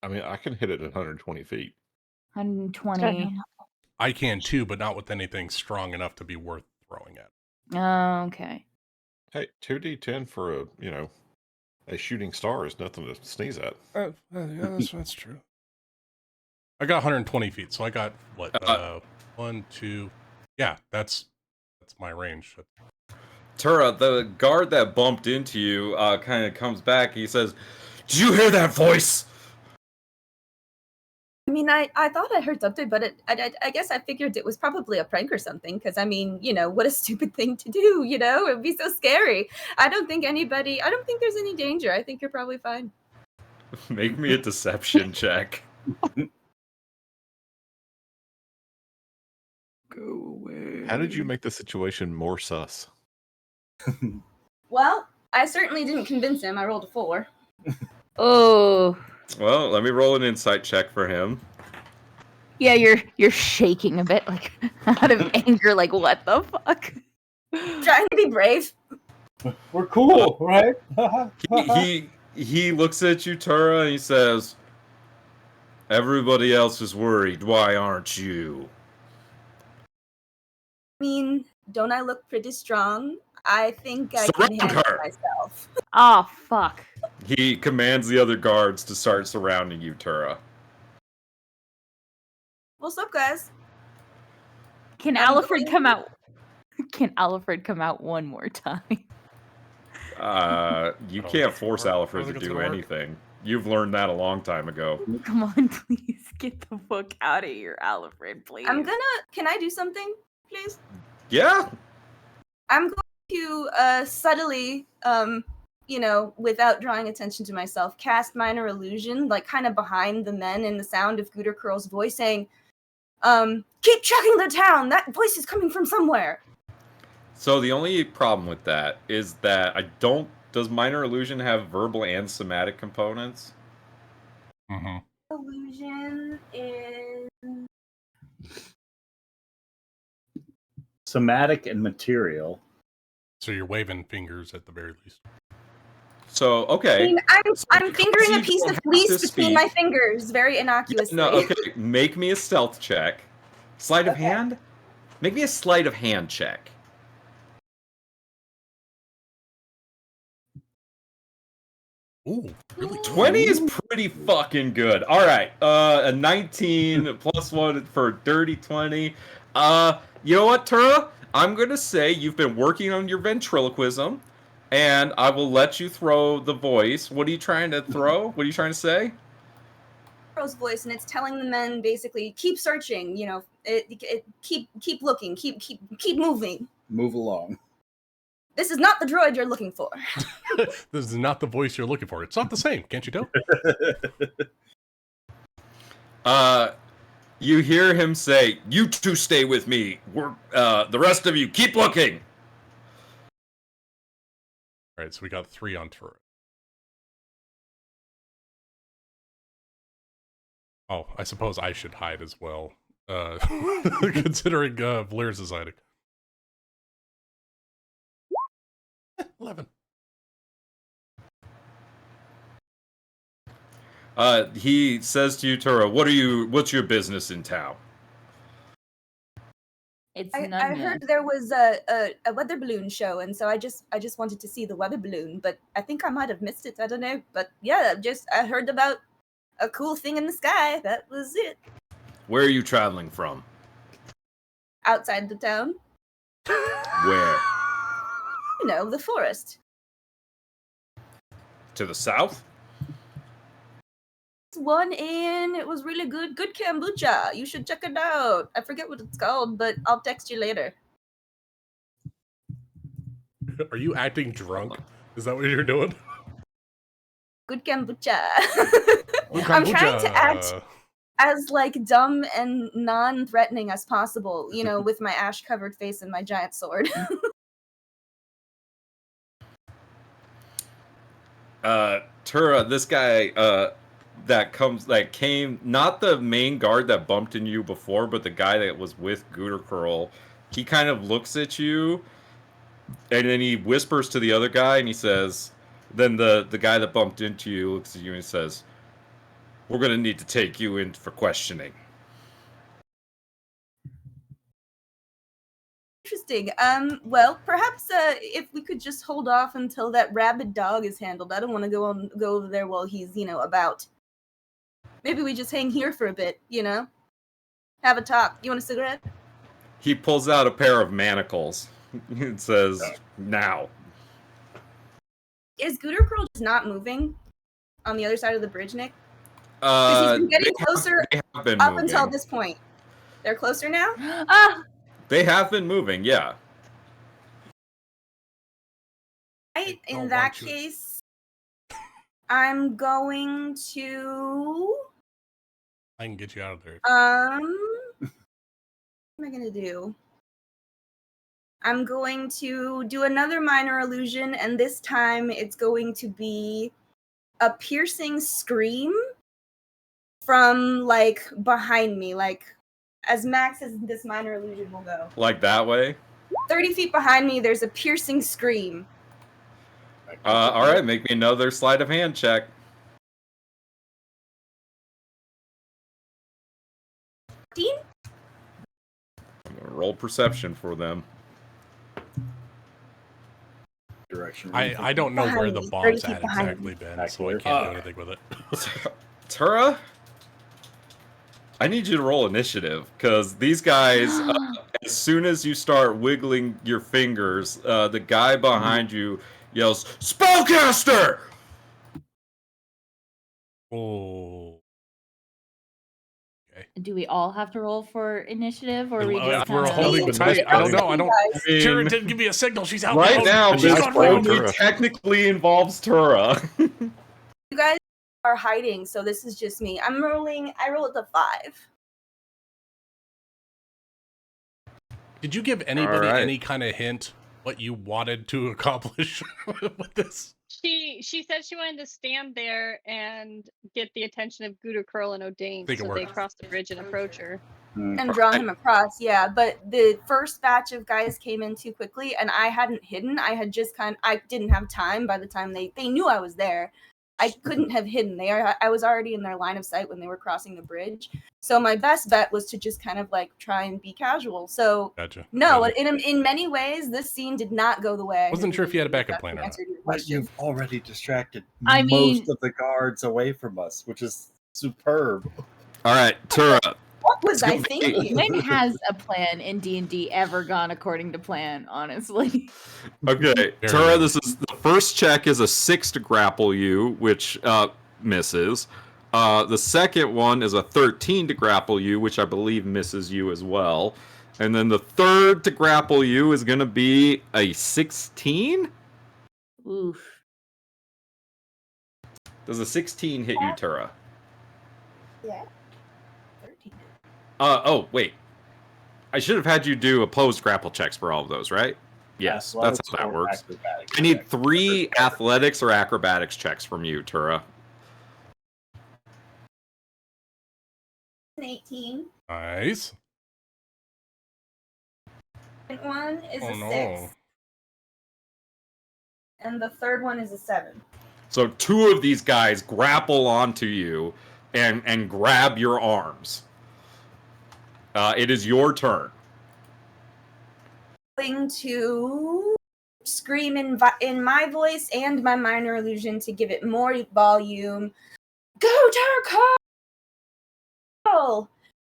I mean, I can hit it at 120 feet. 120. I can too, but not with anything strong enough to be worth throwing at. Oh, okay. Hey, 2d10 for a shooting star is nothing to sneeze at. Yeah, that's true. I got 120 feet, so I got what? 1, 2. Yeah, that's my range. Tura, the guard that bumped into you, kind of comes back. He says, "Did you hear that voice?" I mean, I thought I heard something, but I guess I figured it was probably a prank or something. Because I mean, what a stupid thing to do. It'd be so scary. I don't think there's any danger. I think you're probably fine. Make me a deception check. Go away. How did you make the situation more sus? Well, I certainly didn't convince him. I rolled a 4. Oh. Well, let me roll an insight check for him. Yeah, you're shaking a bit, like out of anger, like what the fuck? Trying to be brave. We're cool, right? He looks at you, Tura, and he says, "Everybody else is worried. Why aren't you?" I mean, don't I look pretty strong? I think I Surround can handle her. myself. Oh fuck. He commands the other guards to start surrounding you, Tura. What's up, guys? Can Alfred come out? Can Alfred come out one more time? You can't force Alfred to do work. anything. You've learned that a long time ago. Come on, please. Get the fuck out of here, Alfred, please. Can I do something, please? Yeah. I'm going to subtly, without drawing attention to myself, cast minor illusion, like kind of behind the men, and the sound of Gooter Curl's voice saying, keep checking the town. That voice is coming from somewhere. So the only problem with that is that does minor illusion have verbal and somatic components? Mm-hmm. Illusion is Somatic and material. So you're waving fingers at the very least. So okay. I mean, I'm fingering you a piece don't of have fleece to between speak. my fingers, very innocuously. No, okay. Make me a stealth check. Sleight of hand? Make me a sleight of hand check. Ooh, really? 20 is pretty fucking good. All right, a 19 plus 1 for dirty 20. You know what, Tura? I'm gonna say you've been working on your ventriloquism, and I will let you throw the voice. What are you trying to throw? What are you trying to say? Girl's voice, and it's telling the men basically keep searching. Keep looking, keep moving. Move along. This is not the droid you're looking for. This is not the voice you're looking for. It's not the same. Can't you tell? You hear him say, "You two stay with me. The rest of you keep looking." All right, so we got 3 on turret. Oh, I suppose I should hide as well, considering Valerius is hiding. 11. He says to you, Tura, what's your business in town? It's I none heard there was a weather balloon show, and so I just wanted to see the weather balloon, but I think I might have missed it. I don't know, but yeah, I heard about a cool thing in the sky. That was it. Where are you traveling from? Outside the town. Where? You know, the forest. To the south? One in, it was really good kombucha. You should check it out. I forget what it's called, but I'll text you later. Are you acting drunk? Is that what you're doing? Good kombucha. Good I'm trying to act kombucha. as like dumb and non-threatening as possible, with my ash-covered face and my giant sword. Tura, this guy that came, not the main guard that bumped into you before, but the guy that was with Gooter Curl, he kind of looks at you, and then he whispers to the other guy, and he says, then the guy that bumped into you looks at you and he says, "We're gonna need to take you in for questioning." Interesting. Well, perhaps if we could just hold off until that rabid dog is handled. I don't want to go over there while he's, about. Maybe we just hang here for a bit, have a talk. You want a cigarette? He pulls out a pair of manacles. It says, "Now." Is Gooter Curl just not moving on the other side of the bridge, Nick? Because he's been getting closer up until this point. They're closer now? They have been moving, yeah. Right, in that case, I'm going to... I can get you out of there. What am I going to do? I'm going to do another minor illusion, and this time it's going to be a piercing scream from, behind me, as max as this minor illusion will go. Like that way? 30 feet behind me, there's a piercing scream. Alright, make me another sleight of hand check. 15? I'm gonna roll perception for them. Direction. I don't know where the bomb's at exactly, Ben, so I can't do anything with it. Tura, I need you to roll initiative, because these guys, as soon as you start wiggling your fingers, the guy behind you yells, "Spellcaster!" Oh. Do we all have to roll for initiative, or we just We're kinda... holding tight. I don't know. I don't. Guys. Tara didn't give me a signal. She's out. Right now, She's this gone for only Tura. technically involves Tura. You guys are hiding, so this is just me. I rolled a 5. Did you give anybody Alright. any kind of hint what you wanted to accomplish with this? She said she wanted to stand there and get the attention of Gooter Curl and O'Dane, Think it so they worked. cross the bridge and approach her. And draw him across, yeah. But the first batch of guys came in too quickly, and I hadn't hidden. I had just I didn't have time by the time they knew I was there. I couldn't have hidden. I was already in their line of sight when they were crossing the bridge. So my best bet was to just kind of like try and be casual. So Gotcha. no, Gotcha. in many ways, this scene did not go the way. I Wasn't sure if you had a backup That's plan the or not. answer to your But question. you've already distracted I most mean- of the guards away from us, which is superb. All right, Tura. What was I It's gonna thinking? When has a plan in D&D ever gone according to plan, honestly? Okay, Very Tura, good. this is the first check is a 6 to grapple you, which misses. The second one is a 13 to grapple you, which I believe misses you as well. And then the third to grapple you is going to be a 16? Oof. Does a 16 hit you, Tura? Yeah. 13. Oh, wait. I should have had you do opposed grapple checks for all of those, right? Yes, that's how that works. I need 3 athletics or acrobatics checks from you, Tura. An 18. Nice. Second one is Oh a no. 6. And the third one is a 7. So 2 of these guys grapple onto you and grab your arms. It is your turn. Going to scream in my voice and my minor illusion to give it more volume. Go, Turco!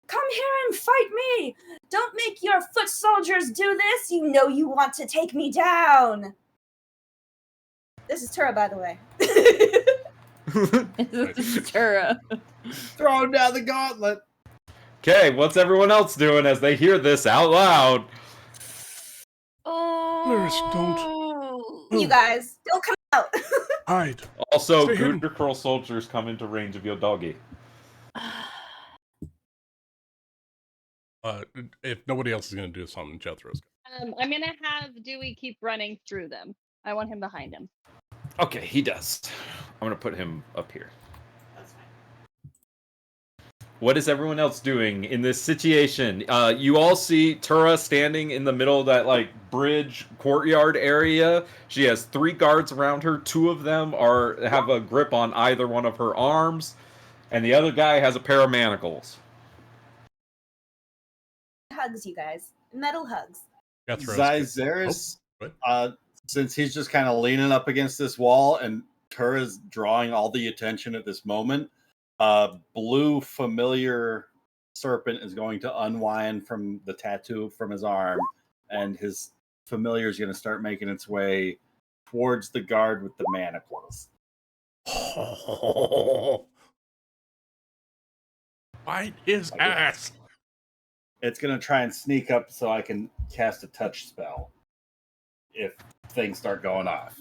Come here and fight me! Don't make your foot soldiers do this! You know you want to take me down! This is Tura, by the way. This is Tura. Throwing down the gauntlet. Okay, what's everyone else doing as they hear this out loud? Oh. You guys, don't come out! Hide. Also, Stay hidden. Gooter Curl soldiers come into range of your doggy. If nobody else is gonna do something, Jethro's. I'm gonna have Dewey keep running through them. I want him behind him. Okay, he does. I'm gonna put him up here. What is everyone else doing in this situation? You all see Tura standing in the middle of that like bridge courtyard area. She has 3 guards around her. 2 of them have a grip on either one of her arms, and the other guy has a pair of manacles. Hugs, you guys. Metal hugs. Jethro's. Zyzeris, Oh, what? since he's just kind of leaning up against this wall and Tura's drawing all the attention at this moment, blue familiar serpent is going to unwind from the tattoo from his arm, and his familiar is going to start making its way towards the guard with the manacles. Bite his ass. It's going to try and sneak up so I can cast a touch spell if things start going off.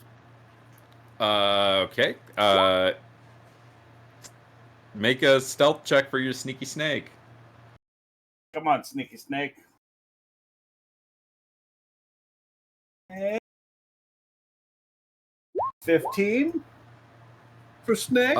Okay. Make a stealth check for your sneaky snake. Come on, sneaky snake. Okay. 15 for snake.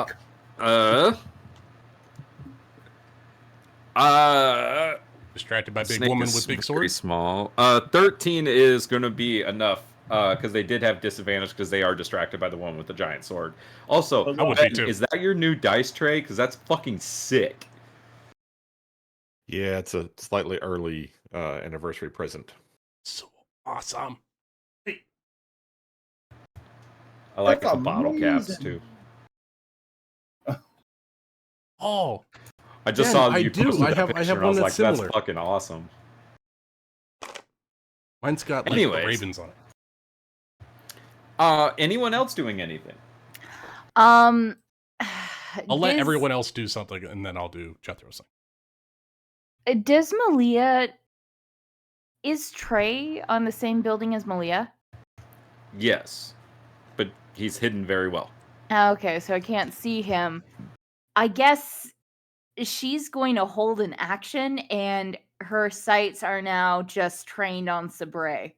Distracted by big Snake woman is with big very swords. small. 13 is going to be enough because they did have disadvantage because they are distracted by the one with the giant sword. Also, I would be Ben, too. is that your new dice tray? Because that's fucking sick. Yeah, it's a slightly early anniversary present. So awesome. I like That's the bottle caps amazing. too. Oh, I just Ben, saw I you do. posted I that have picture, and I one was that's like, similar. that's fucking awesome. mine's got like Anyways. ravens on it. Anyone else doing anything? I'll let this- everyone else do something, and then I'll do Jethro's thing. Does Malia... Is Trey on the same building as Malia? Yes, but he's hidden very well. Okay, so I can't see him. I guess she's going to hold an action, and her sights are now just trained on Sabre.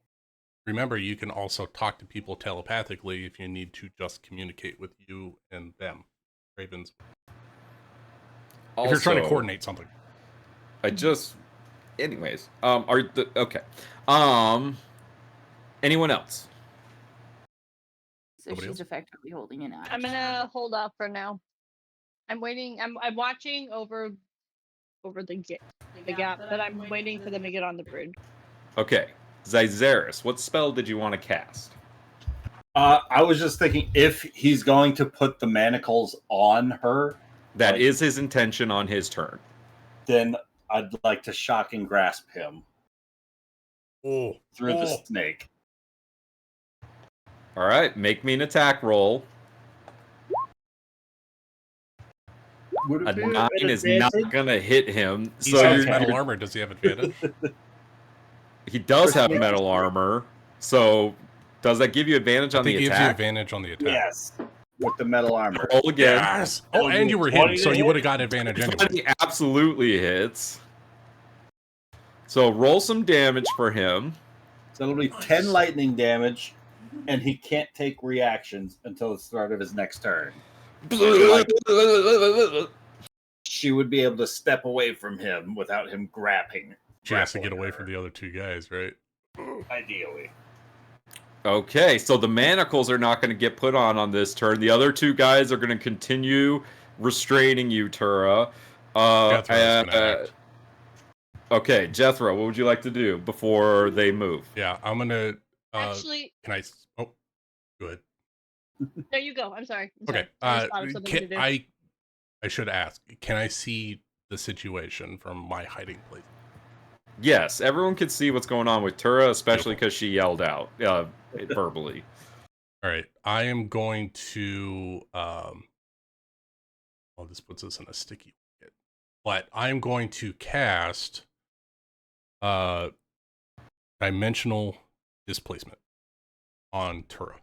Remember, you can also talk to people telepathically if you need to just communicate with you and them. Ravens. Also, if you're trying to coordinate something. Anyways, okay. Anyone else? So Nobody she's else? effectively holding an action. I'm gonna hold off for now. I'm waiting. I'm watching over the gap, but I'm waiting for them to get on the bridge. Okay, Zyzeris, what spell did you want to cast? I was just thinking if he's going to put the manacles on her. That is his intention on his turn. Then I'd like to shock and grasp him through the snake. All right, make me an attack roll. A 9 is not going to hit him. He's got metal armor. Does he have advantage? He does have metal armor. So does that give you advantage on the attack? It gives you advantage on the attack. Yes, with the metal armor. Roll again. Yes. Oh, and you were hidden, so you would have got advantage anyway. He absolutely hits. So roll some damage for him. So it'll be 10 lightning damage, and he can't take reactions until the start of his next turn. She would be able to step away from him without him grabbing. She has to get away from the other two guys, right? Ideally. Okay, so the manacles are not going to get put on this turn. The other two guys are going to continue restraining you, Tura. Okay, Jethro, what would you like to do before they move? Yeah, I'm going to... Actually... Can I... Oh, go ahead. There you go. I'm sorry. Okay. I should ask, can I see the situation from my hiding place? Yes, everyone can see what's going on with Tura, especially because she yelled out verbally. All right, I am going to... this puts us in a sticky wicket. But I am going to cast dimensional displacement on Tura.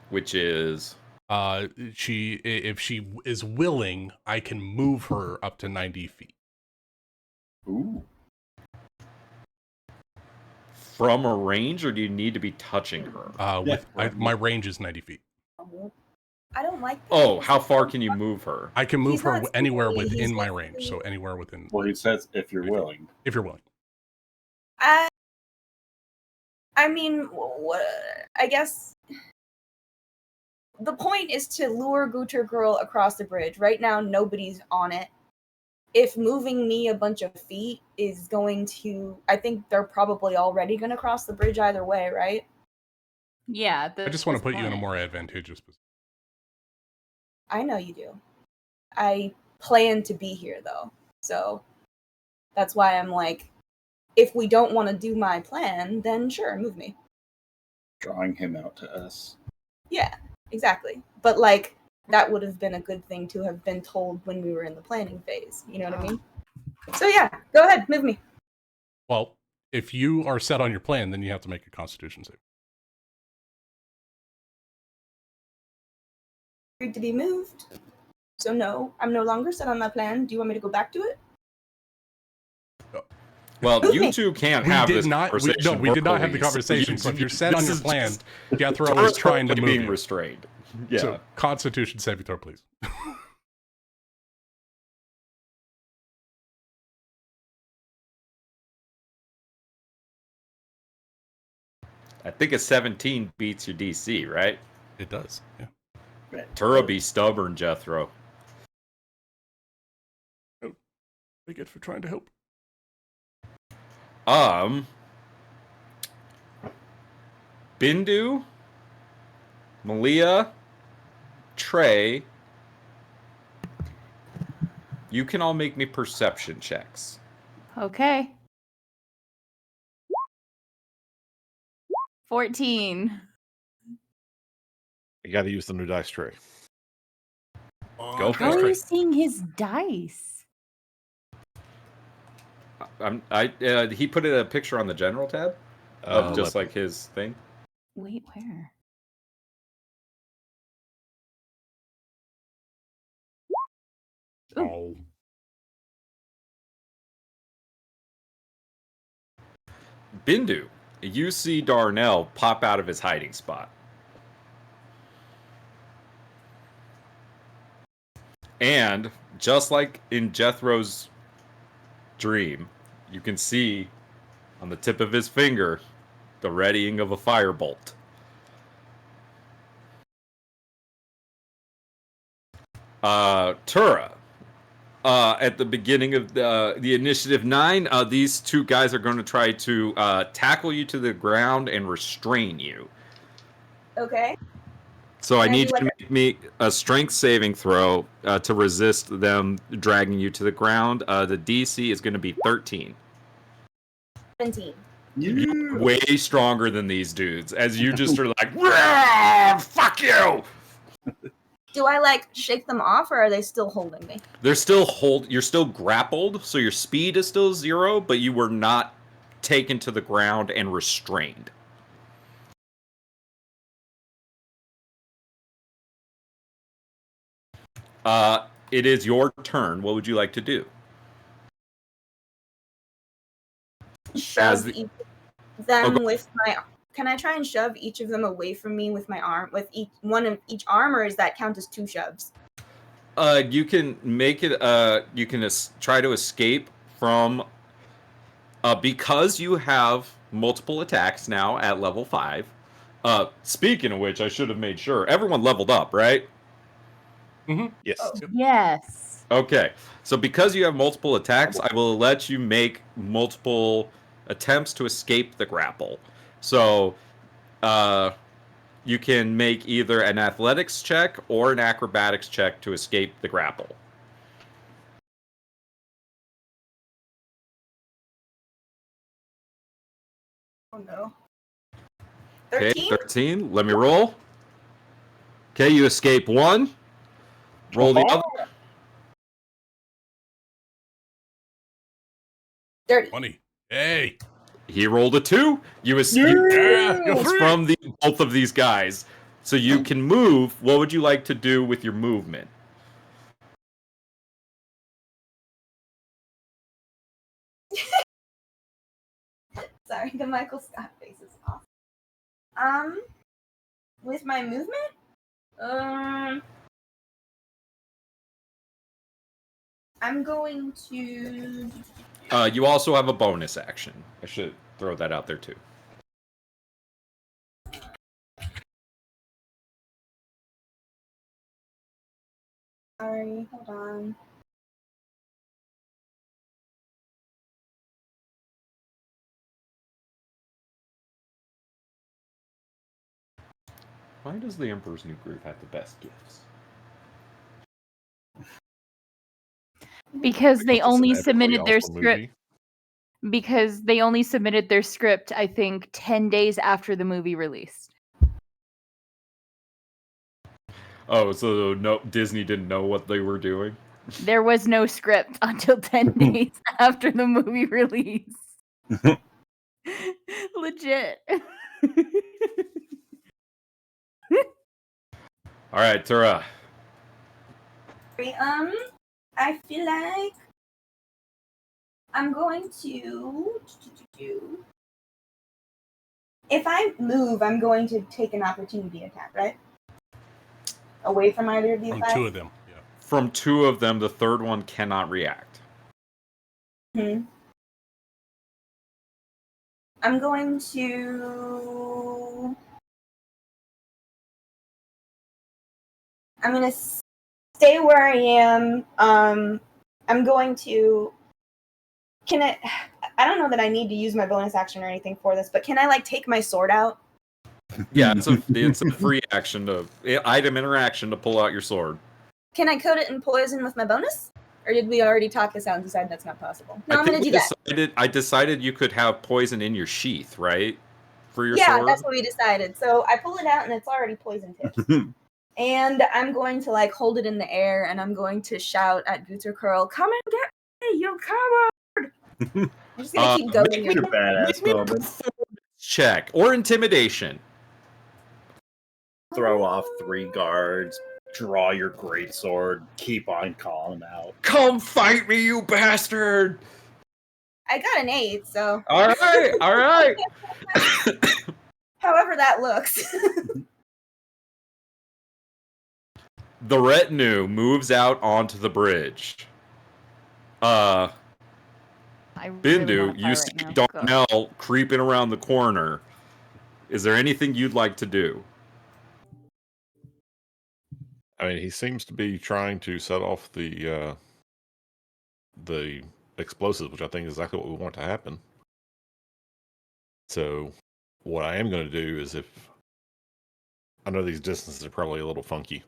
Which is... if she is willing, I can move her up to 90 feet. Ooh. From a range, or do you need to be touching her? My range is 90 feet. I don't like that. Oh, how far can you move her? I can move her anywhere within my range, so anywhere within... Well, he says if you're willing. If you're willing. I mean, I guess... The point is to lure Guter Girl across the bridge. Right now, nobody's on it. If moving me a bunch of feet is going to... I think they're probably already going to cross the bridge either way, right? Yeah. I just want to put you in a more advantageous position. I know you do. I plan to be here, though. So that's why I'm like, if we don't want to do my plan, then sure, move me. Drawing him out to us. Yeah. Exactly. But, like, that would have been a good thing to have been told when we were in the planning phase. You know what I mean? So, yeah, go ahead, move me. Well, if you are set on your plan, then you have to make a Constitution save. Agreed to be moved. So, no, I'm no longer set on my plan. Do you want me to go back to it? Well, you two can't have this conversation. We did not have the conversation. So if you're set on your plan, Jethro is trying to move being you. restrained. Yeah. So, Constitution saving throw, please. I think a 17 beats your DC, right? It does. Yeah. Tura be stubborn, Jethro. Oh, very good for trying to help. Bindu, Malia, Trey, you can all make me perception checks. Okay. 14. You got to use the new dice tray. Go for How it. are you seeing his dice? he put a picture on the general tab of just like his thing. Wait, where? Oh. Bindu, you see Darnell pop out of his hiding spot. And just like in Jethro's dream, you can see on the tip of his finger the readying of a firebolt. Tura, at the beginning of the initiative 9, these two guys are going to try to tackle you to the ground and restrain you. Okay. So I Can I need do you to like make me a strength saving throw to resist them dragging you to the ground. The DC is going to be 13. 17. You're way stronger than these dudes, as you just are like, "Rah, fuck you!" Do I like shake them off, or are they still holding me? You're still grappled, so your speed is still 0, but you were not taken to the ground and restrained. It is your turn. What would you like to do? Shove them Oh, with my. Can I try and shove each of them away from me with my arm, with one of each arm, or does that count as 2 shoves? You can make it. You can try to escape from. Because you have multiple attacks now at level 5. Speaking of which, I should have made sure everyone leveled up, right? Mm-hmm. Yes. Oh. Yes. Okay, so because you have multiple attacks, I will let you make multiple attempts to escape the grapple. So, you can make either an athletics check or an acrobatics check to escape the grapple. Oh no. Okay, 13? 13. Let me roll. Okay, you escape 1. Roll the other. 30. 20. Hey. He rolled a 2. You escape Yeah. Go for it. from both of these guys. So you can move. What would you like to do with your movement? Sorry, the Michael Scott face is awesome. With my movement? I'm going to. You also have a bonus action. I should throw that out there too. Sorry, hold on. Why does the Emperor's New Groove have the best gifts? Because they Because it's an only epically submitted their awesome script. movie. Because they only submitted their script, I think, 10 days after the movie released. Oh, so no, Disney didn't know what they were doing? There was no script until 10 days after the movie release. Legit. All right, Tura. I feel like I'm going to. If I move, I'm going to take an opportunity attack, right? Away from either of these From guys? 2 of them. Yeah. From 2 of them, the third one cannot react. I'm going to. I'm going to stay where I am. I'm going to. I don't know that I need to use my bonus action or anything for this, but can I take my sword out? Yeah, it's a free action item interaction to pull out your sword. Can I coat it in poison with my bonus? Or did we already talk this out and decide that's not possible? No, I'm going to do that. I decided you could have poison in your sheath, right? For your Yeah, sword? that's what we decided. So I pull it out and it's already poison tipped. And I'm going to hold it in the air and I'm going to shout at Guter Curl, "Come and get me, you coward!" I'm just gonna keep going. Make me, make me a performance check or intimidation. Throw off 3 guards, draw your greatsword, keep on calling them out. Come fight me, you bastard! I got an 8, so. All right, all right. However that looks. The retinue moves out onto the bridge. I really Bindu, wanna you fight see right now. Go. Darnell creeping around the corner. Is there anything you'd like to do? I mean, he seems to be trying to set off the explosives, which I think is exactly what we want to happen. So, what I am going to do is, if I know these distances are probably a little funky,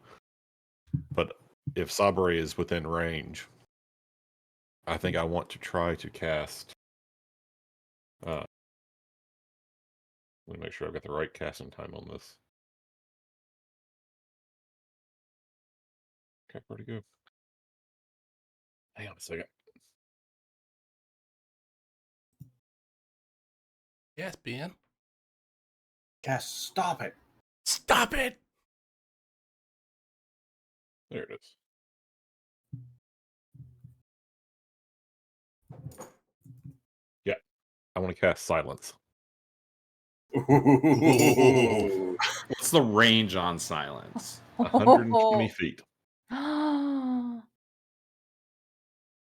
but if Sabre is within range, I think I want to try to cast. Let me make sure I've got the right casting time on this. Okay, where'd it go? Hang on a second. Yes, Ben. Cass, stop it. Stop it! There it is. Yeah, I want to cast silence. What's the range on silence? 120 feet.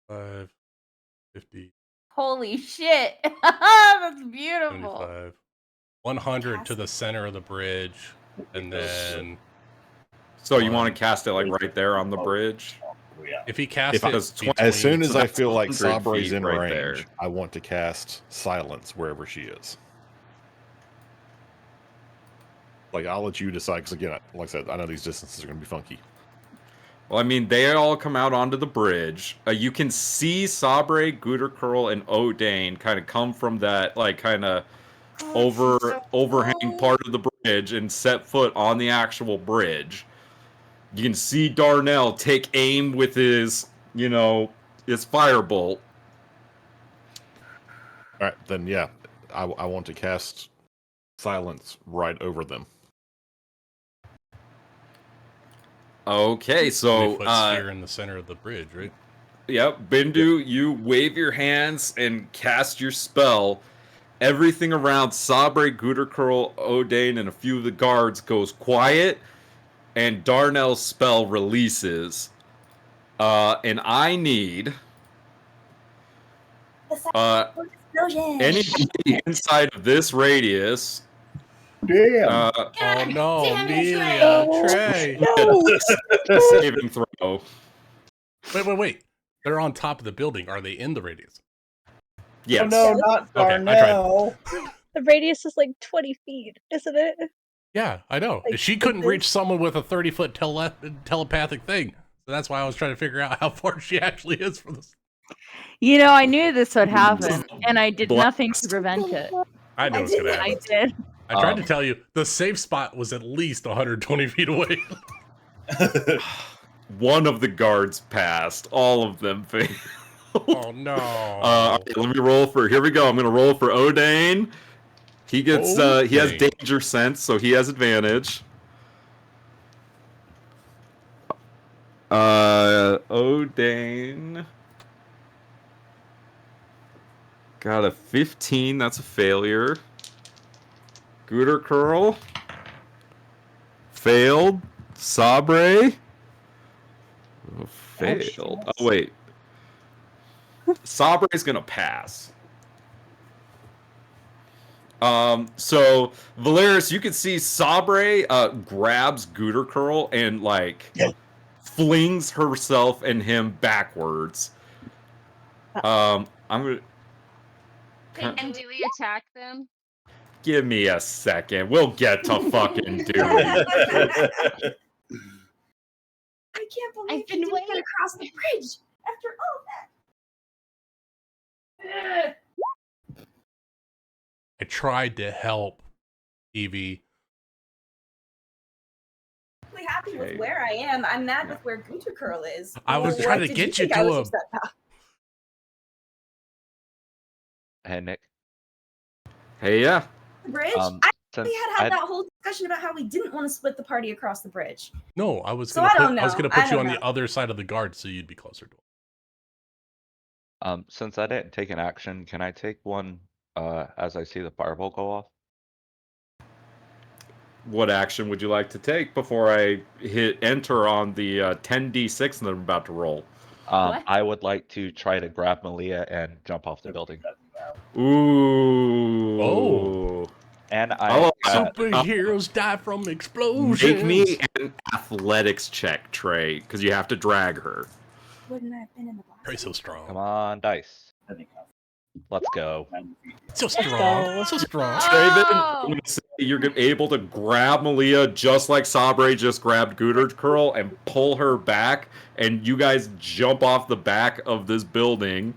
5, 50, Holy shit. That's beautiful. 75, 100 to the center of the bridge, and then So you want to cast it like right there on the bridge? if he casts As soon as I feel like 100 Sabre's feet in right range, there. I want to cast silence wherever she is. Like, I'll let you decide, because again, like I said, I know these distances are going to be funky. Well, I mean, they all come out onto the bridge. You can see Sabre, Goodercurl, and O'Dane kind of come from that, like, kind of overhang part of the bridge and set foot on the actual bridge. You can see Darnell take aim with his, his firebolt. All right, then, yeah, I want to cast silence right over them. Okay, so 20-foot sphere in the center of the bridge, right? Yep, Bindu, you wave your hands and cast your spell. Everything around Sabre, Goodercurl, O'Dane, and a few of the guards goes quiet, and Darnell's spell releases. And I need anybody inside of this radius. Damn. Oh no, Amelia, Trey. Saving throw. Wait. They're on top of the building. Are they in the radius? Yes. Oh, no, not Okay, I tried. Darnell. The radius is like 20 feet, isn't it? Yeah, I know. Like, She couldn't this? reach someone with a 30-foot telepathic thing. So that's why I was trying to figure out how far she actually is from this. I knew this would happen, and I did nothing to prevent it. I know it's gonna happen. I did. I tried to tell you, the safe spot was at least 120 feet away. One of the guards passed. All of them failed. Oh no. Okay, let me roll for. Here we go. I'm gonna roll for O'Dane. He gets. He has danger sense, so he has advantage. O'Dane got a 15. That's a failure. Goodercurl failed. Sabre failed. Oh wait. Sabre's gonna pass. So Valeris, you can see Sabre grabs Goodercurl and flings herself and him backwards. I'm gonna. And do we attack them? Give me a second. We'll get to fucking do it. I can't believe I've been you didn't waiting. get across the bridge after all that. I tried to help, Evie. I'm really happy with where I am. I'm mad with where Goodercurl is. I was What trying to did get you you think I to was him. upset about? Hey, Nick. Hey, yeah. The bridge? Um, We had that whole discussion about how we didn't want to split the party across the bridge. No, I was So gonna I don't put know. you on the other side of the guard so you'd be closer to him. Since I didn't take an action, can I take one as I see the fireball go off? What action would you like to take before I hit enter on the 10d6 that I'm about to roll? What? I would like to try to grab Malia and jump off the building. Ooh. Oh. And Superheroes die from explosions. Make me an athletics check, Trey, because you have to drag her. Wouldn't I have been in the box? Trey's so strong. Come on, dice. Let's go. So strong. So strong. Traven, I'm gonna say you're able to grab Malia just like Sabre just grabbed Gooter Curl and pull her back, and you guys jump off the back of this building.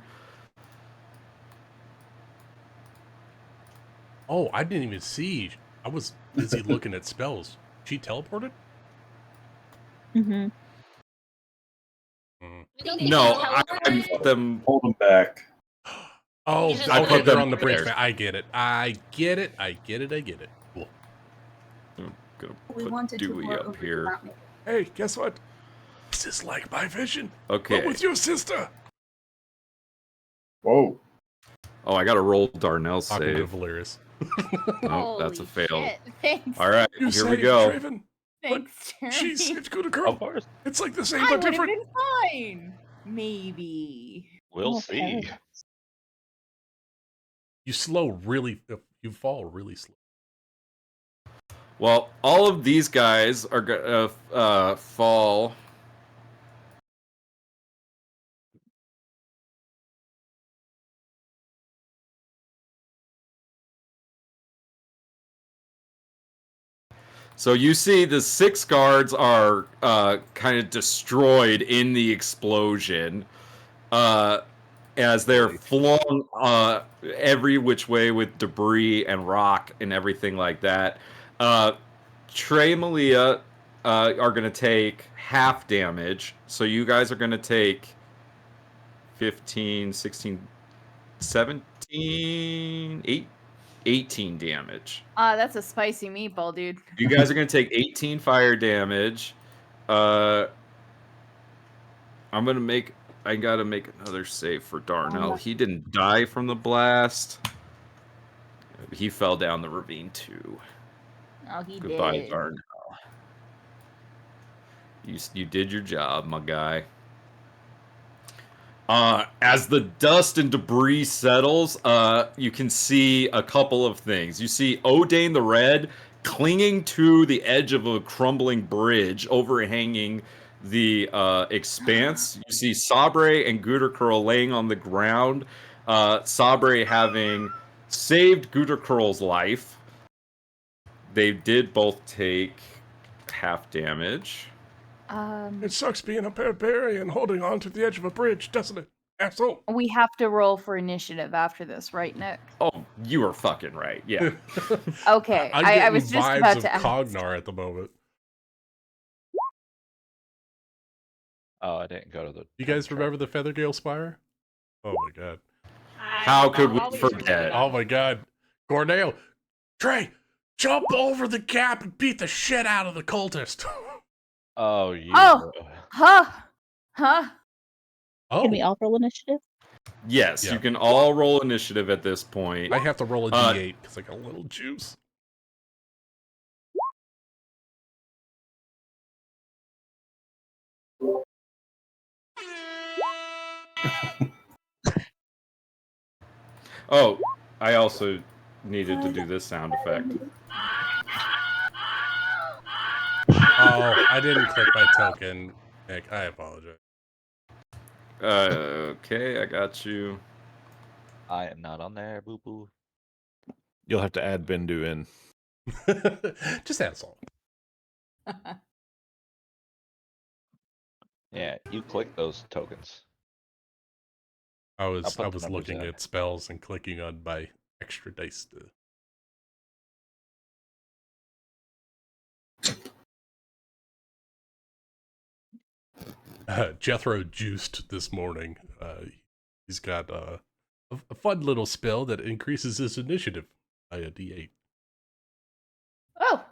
Oh, I didn't even see. I was busy looking at spells. She teleported? Mm-hmm. No, I put them. Hold them back. Oh, I okay, put they're them on the bridge. there. I get it. I get it. I get it. I get it. Cool. I'm gonna We put wanted to Dewey pour up over here. without me. Hey, guess what? This is like my vision. Okay. But with your sister. Whoa. Oh, I gotta roll Darnell's Talking to save. Valeris. Oh, that's a fail. Shit. Thanks. All right, You here we saved go. Traven. Thanks, She Jeremy. saved Good Girl. Of course. It's like the same I but would have different. been fine. Maybe. We'll Oh, see. paradox. You you fall really slow. Well, all of these guys are gonna fall. So you see the 6 guards are kind of destroyed in the explosion as they're flung every which way with debris and rock and everything like that. Trey and Malia are going to take half damage. So you guys are going to take 15, 16, 17, 18 damage. That's a spicy meatball, dude. You guys are going to take 18 fire damage. I gotta make another save for Darnell. He didn't die from the blast. He fell down the ravine too. Oh, he Goodbye, did. Darnell. You did your job, my guy. As the dust and debris settles, you can see a couple of things. You see Odane the Red clinging to the edge of a crumbling bridge overhanging the expanse. You see Sabre and Gooter laying on the ground. Sabre having saved Gooter life. They did both take half damage. It sucks being a barbarian holding on to the edge of a bridge, doesn't it, asshole? We have to roll for initiative after this, right, Nick? Oh, you are fucking right. Yeah. Okay, I'm I getting was just vibes about of to ask. Cognar at the moment. Oh, I didn't go to the. You guys remember the Feathergale Spire? Oh my god. How could we forget? Oh my god. Corneo, Trey, jump over the gap and beat the shit out of the cultist. Oh, you. Oh, huh? Oh, Can we all roll initiative? Yes, Yeah. you can all roll initiative at this point. I have to roll a d8 because I got a little juice. Oh, I also needed to do this sound effect. Oh, I didn't click my token, Nick. I apologize. Okay, I got you. I am not on there, boo boo. You'll have to add Bendu in. Just add salt. Yeah, you click those tokens. I I'll was put the numbers looking in. at spells and clicking on my extra dice. Jethro juiced this morning. He's got a fun little spell that increases his initiative by a d8. Oh,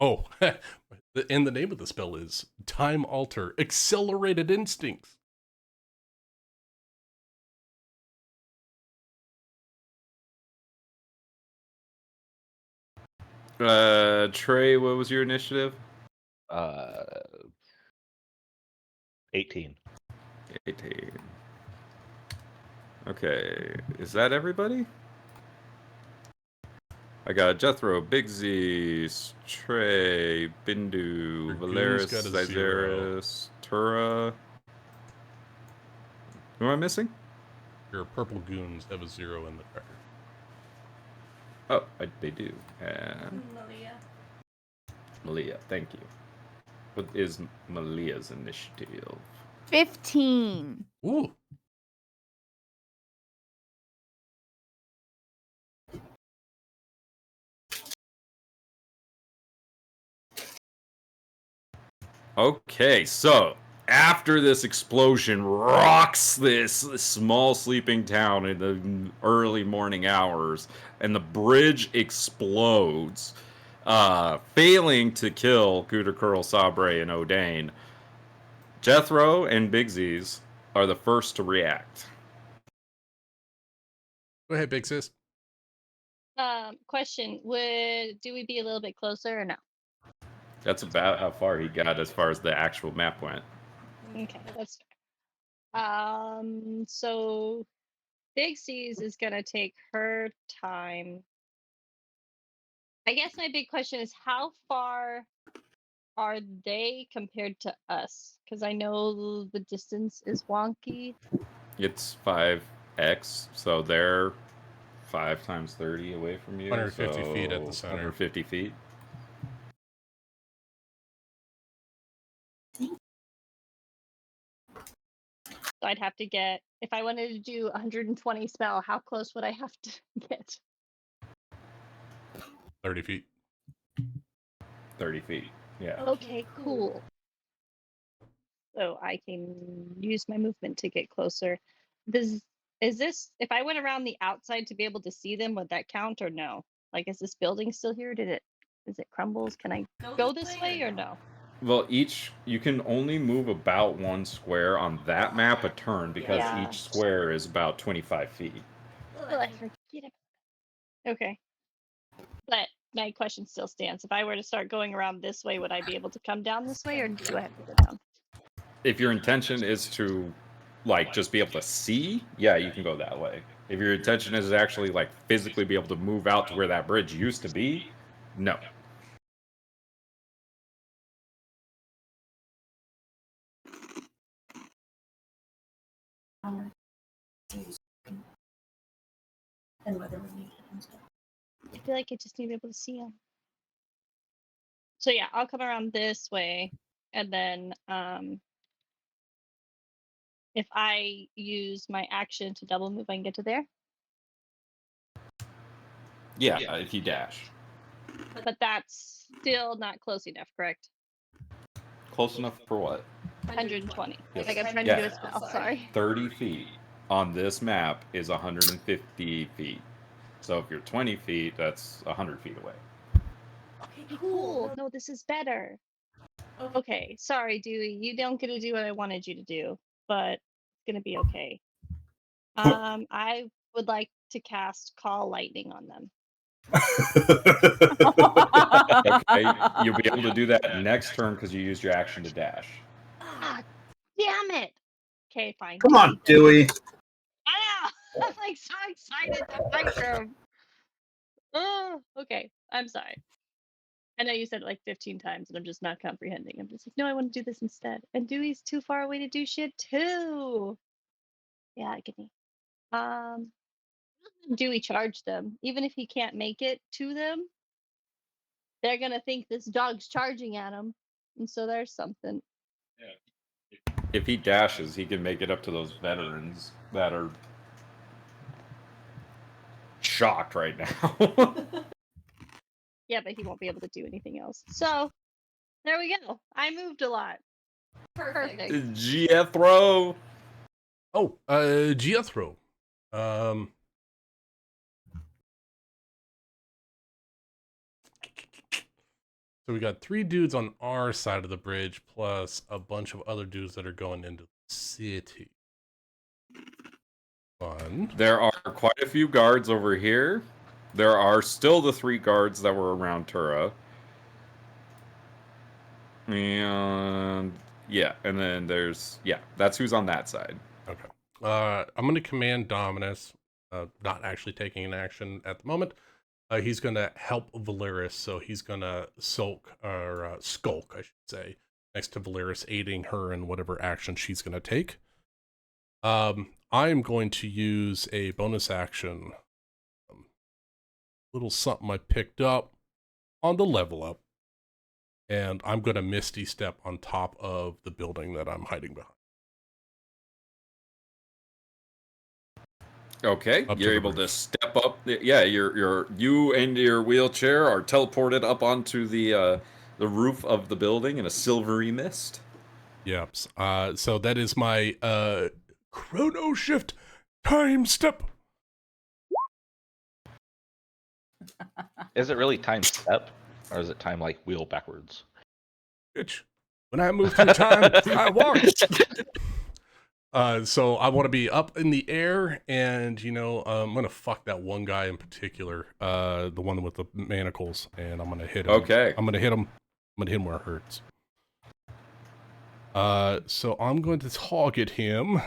Oh, and the name of the spell is Time Alter Accelerated Instincts. Trey, what was your initiative? 18. 18. Okay, is that everybody? I got Jethro, Big Z, Trey, Bindu, Dragoon's Valeris, got a 0. Zyzeris, Tura. Who am I missing? Your purple goons have a 0 in the tracker. Oh, they do. And Malia, thank you. What is Malia's initiative? 15. Ooh. Okay, so after this explosion rocks this small sleeping town in the early morning hours, and the bridge explodes, failing to kill Gooter Curl, Sabre, and O'Dane, Jethro and Big Z's are the first to react. Go ahead, Big Sis. Question: Would Dewey be a little bit closer or no? That's about how far he got as far as the actual map went. Okay, that's fair. So Big C's is gonna take her time. I guess my big question is how far are they compared to us? Because I know the distance is wonky. It's 5x, so they're 5 times 30 away from you. 150 so feet at the center. 150 feet. So I'd have to get, if I wanted to do 120 spell, how close would I have to get? 30 feet. 30 feet. Yeah. Okay, cool. So I can use my movement to get closer. Is this, if I went around the outside to be able to see them, would that count or no? Like, is this building still here? Is it crumbles? Can I go this way or no? Well, you can only move about 1 square on that map a turn because Yeah. each square is about 25 feet. Well, I forget about that. Okay. But my question still stands. If I were to start going around this way, would I be able to come down this way or do I have to go down? If your intention is to, like, just be able to see, yeah, you can go that way. If your intention is to actually, like, physically be able to move out to where that bridge used to be, no. And whether we need it and stuff. I feel like I just need to be able to see them. So yeah, I'll come around this way, and then if I use my action to double move, I can get to there. Yeah, if you dash. But that's still not close enough, correct? Close enough for what? 120. Yes. Like I'm trying Yeah. to do a spell. Sorry. 30 feet on this map is 150 feet. So if you're 20 feet, that's 100 feet away. Okay, cool. No, this is better. Okay, sorry, Dewey. You don't get to do what I wanted you to do, but it's gonna be okay. I would like to cast Call Lightning on them. Okay, you'll be able to do that next turn because you used your action to dash. Ah, damn it. Okay, fine. Come on, Dewey. Ah, I'm like so excited to fight them. Oh, okay. I'm sorry. I know you said it like 15 times and I'm just not comprehending. I'm just like, no, I want to do this instead. And Dewey's too far away to do shit too. Yeah, give me. Dewey charge them. Even if he can't make it to them, they're gonna think this dog's charging at him. And so there's something. If he dashes, he can make it up to those veterans that are shocked right now. Yeah, but he won't be able to do anything else. So There we go. I moved a lot. Perfect. Jethro. Oh, Jethro. So we got 3 dudes on our side of the bridge, plus a bunch of other dudes that are going into the city. Fun. There are quite a few guards over here. There are still the 3 guards that were around Tura. And yeah, and then there's that's who's on that side. Okay. I'm going to command Dominus, not actually taking an action at the moment. He's going to help Valeris, so he's going to skulk, I should say, next to Valeris, aiding her in whatever action she's going to take. I'm going to use a bonus action, little something I picked up on the level up, and I'm going to Misty Step on top of the building that I'm hiding behind. Okay, Up to you're the able to roof. step up. Yeah, you and your wheelchair are teleported up onto the roof of the building in a silvery mist. Yep. So that is my chrono shift time step. Is it really time step, or is it time like wheel backwards? Bitch. When I move through time, I walk. So I want to be up in the air, and I'm gonna fuck that one guy in particular, the one with the manacles, and I'm gonna hit him. Okay. I'm gonna hit him where it hurts. So I'm going to target him,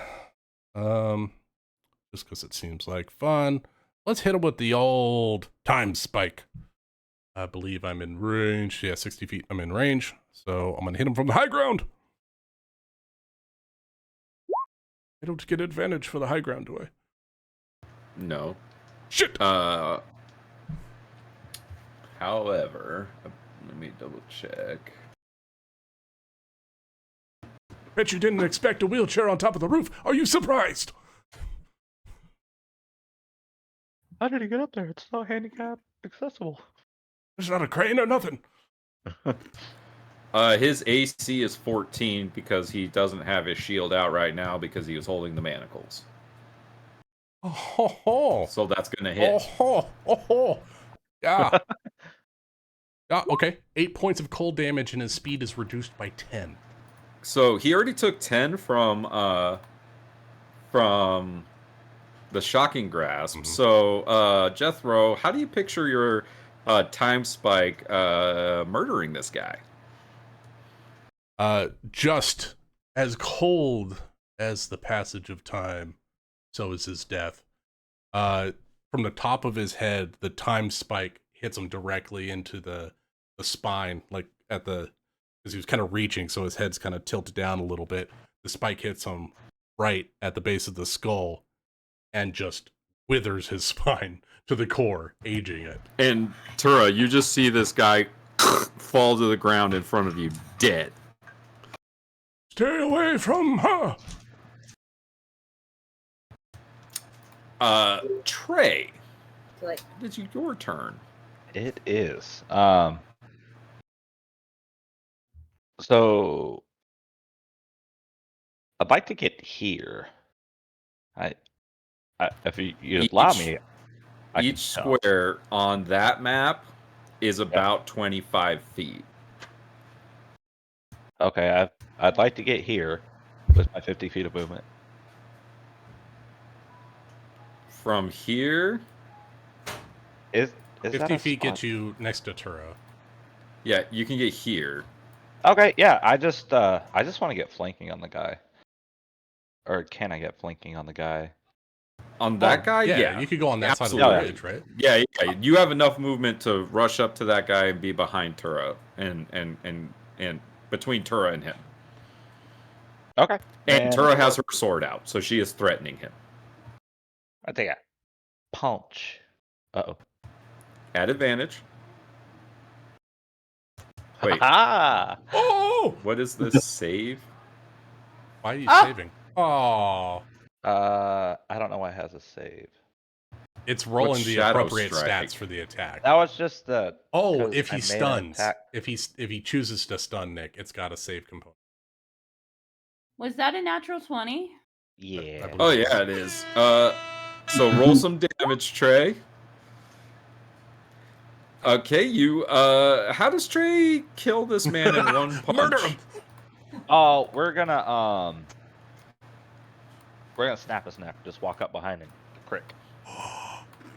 just because it seems like fun. Let's hit him with the old time spike. I believe I'm in range. Yeah, 60 feet. I'm in range, so I'm gonna hit him from the high ground. I don't get advantage for the high ground, do I? No. Shit! However, let me double check. Bet you didn't expect a wheelchair on top of the roof. Are you surprised? How did he get up there? It's not handicap accessible. There's not a crane or nothing. His AC is 14 because he doesn't have his shield out right now because he was holding the manacles. Oh, so that's gonna hit. Yeah. Yeah, okay. 8 points of cold damage and his speed is reduced by 10. So he already took 10 from the shocking grasp. Mhm. So Jethro, how do you picture your time spike murdering this guy? Just as cold as the passage of time, so is his death. From the top of his head, the time spike hits him directly into the spine, like because he was kind of reaching, so his head's kind of tilted down a little bit. The spike hits him right at the base of the skull and just withers his spine to the core, aging it. And Tura, you just see this guy fall to the ground in front of you, dead. Stay away from her! Trey, Like, it's your turn. It is. So I'd like to get here. If you allow me, I can Each jump. square on that map is about 25 feet. Okay, I'd like to get here with my 50 feet of movement. From here, Is that 50 a feet spot? gets you next to Tura. yeah, you can get here. Okay, yeah. I just want to get flanking on the guy. Or can I get flanking on the guy? On that guy, yeah. You could go on that Absolutely. side of the ridge, right? Yeah. You have enough movement to rush up to that guy and be behind Tura and between Tura and him. Okay. And Tura has her sword out, so she is threatening him. I think I punch. Uh-oh. At advantage. Wait. Ah! Oh! What is this save? Why are you saving? Oh. I don't know why it has a save. It's rolling the Shadow appropriate Strike? stats for the attack. That was just the. Oh, 'cause if I he made an stuns. attack. If he chooses to stun Nick, it's got a save component. Was that a natural 20? Yeah. Oh yeah, it is. So roll some damage, Trey. Okay, you. How does Trey kill this man in one punch? Murder him. Oh, we're gonna snap his neck. Just walk up behind him. Crick.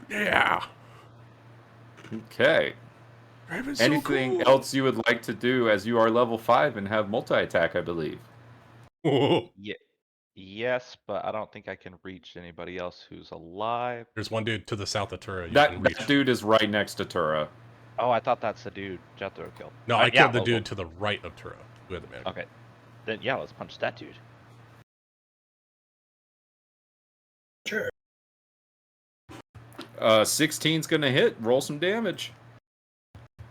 Yeah. Okay. Draven's so Anything cool. else you would like to do as you are level 5 and have multi-attack, I believe? Yeah. Yes, but I don't think I can reach anybody else who's alive. There's one dude to the south of Tura. That dude is right next to Tura. Oh, I thought that's the dude Jethro killed. No, I yeah, killed the dude to the right of Tura. Who had the magic. Okay. Then yeah, let's punch that dude. Sure. 16's gonna hit. Roll some damage.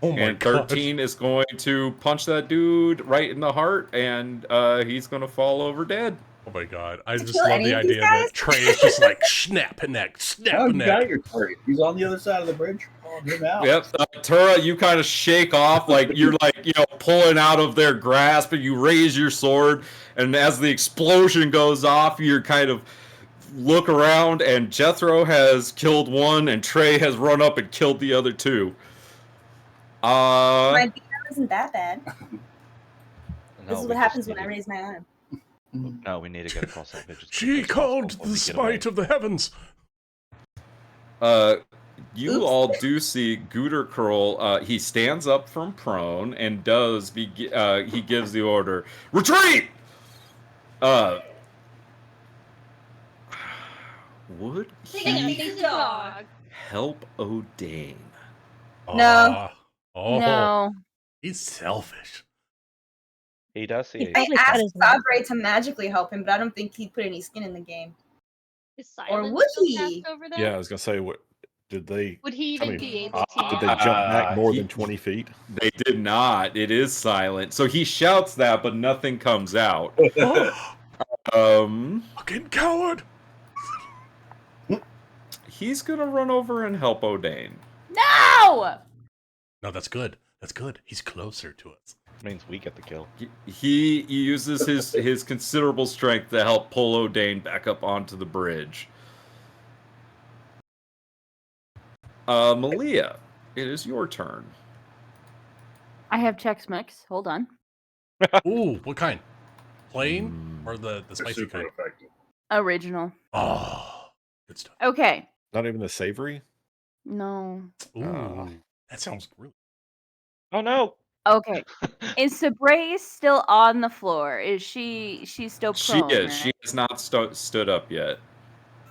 Oh my And 13 is going to punch that dude right in the heart, and he's gonna fall over dead. Oh my god! I just kill love any the of these idea guys? that Trey is just like snap a neck, snap Oh, a you neck. got your target. He's on the other side of the bridge. Calling him out. Yep, Tura, you kind of shake off, like you're like, pulling out of their grasp, and you raise your sword, and as the explosion goes off, you're kind of look around, and Jethro has killed one, and Trey has run up and killed the other two. My beat isn't that bad. No, This is we what just happens when need I to- raise my arm. No, we need to get across that bridge. as She quickly as called possible the before we get away. spite of the heavens. You Oops. all do see Gooter Curl. He stands up from prone and he gives the order, retreat! Would he dog. help O'Dane? No. Oh, No. he's selfish. He does see. He it. I probably cut asked his neck. Sabre to magically help him, but I don't think he put any skin in the game. Is Or silence would still he? cast over there? Yeah, I was gonna say, what did they? Would he I even mean, be able to? did they jump back more he- than 20 feet? They did not. It is silent. So he shouts that, but nothing comes out. Fucking coward! He's gonna run over and help O'Dane. No! No, that's good. That's good. He's closer to us. Means we get the kill. He uses his considerable strength to help pull O'Dane back up onto the bridge. Malia, it is your turn. I have Chex Mix. Hold on. Ooh, what kind? Plain or the spicy Super kind? effective. Original. Oh, good stuff. Okay. Not even the savory? No. Ooh, that sounds really. Oh no! Okay. Is Sabre still on the floor? Is she's still She prone? is. right? She has not stood up yet.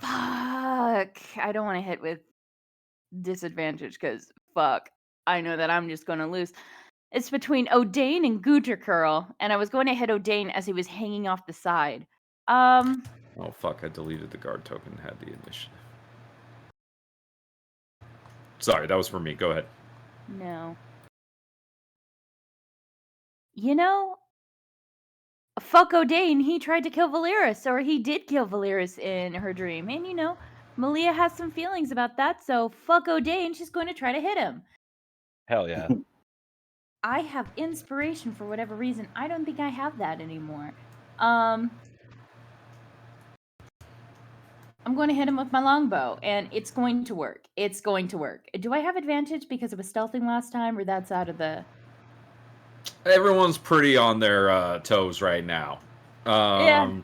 Fuck. I don't want to hit with disadvantage because fuck. I know that I'm just going to lose. It's between O'Dane and Gooter Curl, and I was going to hit O'Dane as he was hanging off the side. Oh fuck! I deleted the guard token and had the initiative. Sorry, that was for me. Go ahead. No. You know, fuck O'Dane, he tried to kill Valeris, or he did kill Valeris in her dream. And Malia has some feelings about that, so fuck O'Dane, she's going to try to hit him. Hell yeah! I have inspiration for whatever reason. I don't think I have that anymore. I'm going to hit him with my longbow, and it's going to work. It's going to work. Do I have advantage because it was stealthing last time, or that's out of the... Everyone's pretty on their toes right now. Yeah.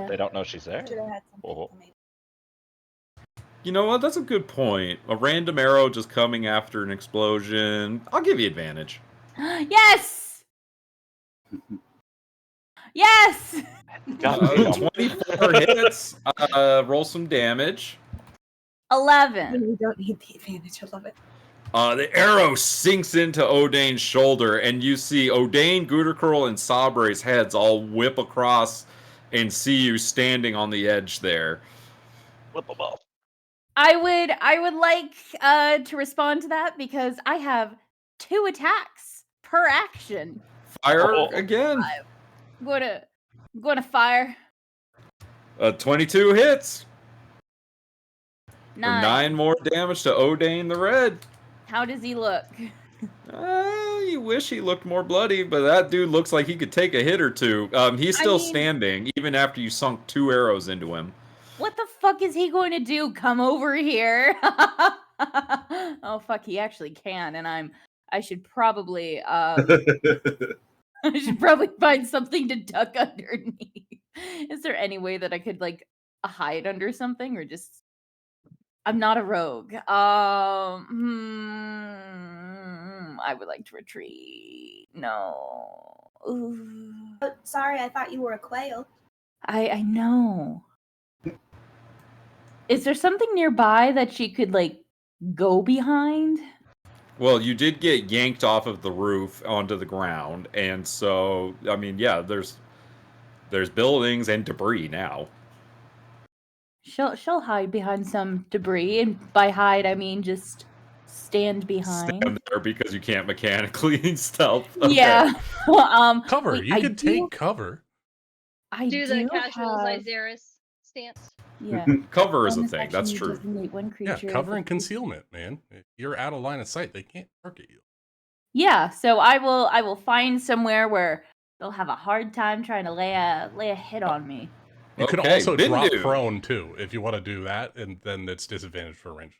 They don't know she's there. Should have had something Oh. to make- You know what? That's a good point. A random arrow just coming after an explosion. I'll give you advantage. Yes! Yes! God damn. 24 hits. Roll some damage. 11. We don't need the advantage. I love it. The arrow sinks into O'Dane's shoulder, and you see O'Dane, Gootercurl, and Sabre's heads all whip across and see you standing on the edge there. Flip them off. I would like to respond to that because I have 2 attacks per action. Fire Oh. again. I'm gonna fire. 22 hits. For 9 more damage to Odane the Red. How does he look? You wish he looked more bloody, but that dude looks like he could take a hit or two. He's still standing, even after you sunk 2 arrows into him. What the fuck is he going to do? Come over here. Oh fuck, he actually can, and I should probably I should probably find something to duck underneath. Is there any way that I could like hide under something or just I'm not a rogue. I would like to retreat. No. Ooh. Oh, sorry, I thought you were a quail. I know. Is there something nearby that she could like go behind? Well, you did get yanked off of the roof onto the ground, and so I mean, yeah, there's buildings and debris now. She'll hide behind some debris, and by hide I mean just stand behind. Stand there because you can't mechanically stealth. Okay. Yeah. Well, cover. wait, You could take cover. I Do the casual have... Izaris stance. Yeah. Cover is a Bonus thing. action, That's you true. designate one Yeah, creature cover as and a- concealment, man. If you're out of line of sight, they can't target you. Yeah, so I will find somewhere where they'll have a hard time trying to lay a hit on me. You could Okay, also drop Bindu. prone too, if you want to do that, and then it's disadvantage for range.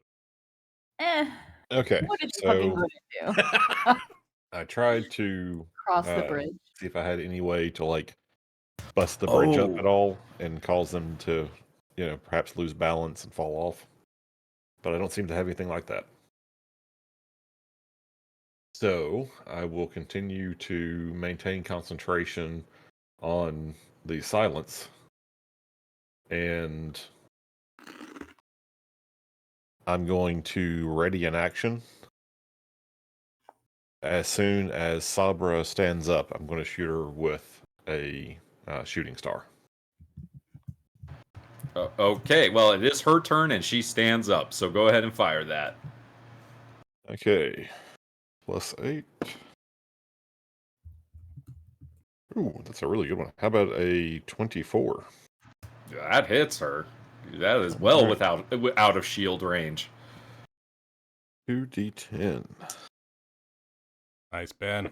Okay, What did you fucking so want to do? I tried to Cross the bridge. see if I had any way to like bust the bridge up Oh. at all and cause them to, perhaps lose balance and fall off. But I don't seem to have anything like that. So I will continue to maintain concentration on the silence. And I'm going to ready an action. As soon as Sabra stands up, I'm going to shoot her with a shooting star. Okay, well, it is her turn, and she stands up, so go ahead and fire that. Okay. +8. Ooh, that's a really good one. How about a 24? That hits her. That is well Alright. out of shield range. 2d10. Nice, Ben.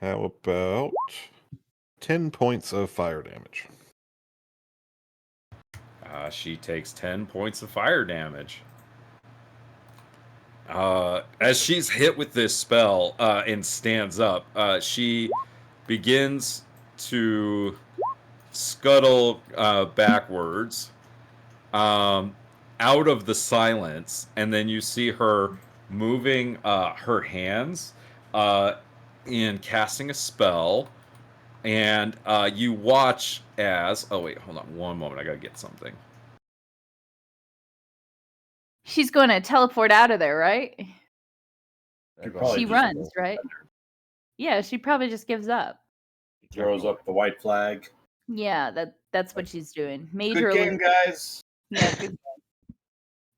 How about 10 points of fire damage? She takes 10 points of fire damage. As she's hit with this spell and stands up, she begins to scuttle backwards out of the silence, and then you see her moving her hands in casting a spell, and you watch as... Oh, wait, hold on one moment. I gotta get something. She's going to teleport out of there, right? probably She just runs, right? Yeah, she probably just gives up. Throws up the white flag. Yeah, that's what she's doing. Major Good game, alert. guys. Yeah, good game.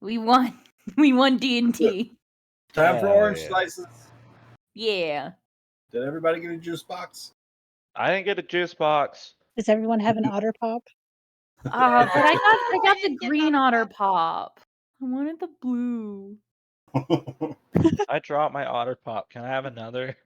We won. We won D&T. Time for orange yeah. slices. Yeah. Did everybody get a juice box? I didn't get a juice box. Does everyone have an otter pop? But I got the didn't get green Otter otter pop. I wanted the blue. I dropped my otter pop. Can I have another?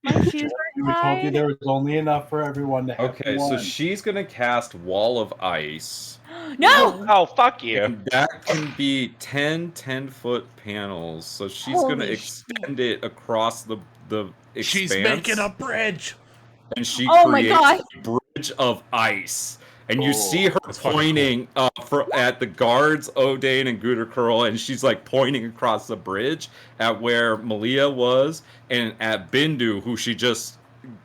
My shoes We are told you tied. there was only enough for everyone to have Okay, so she's gonna cast Wall of Ice. No! Oh, fuck you. And that can be 10-foot panels. So she's Holy gonna extend it across the expanse. She's making a bridge. And she Oh my creates God. a bridge of ice. And you see her That's fucking pointing at the guards, Odane and Gooter Curl, and she's like pointing across the bridge at where Malia was, and at Bindu, who she just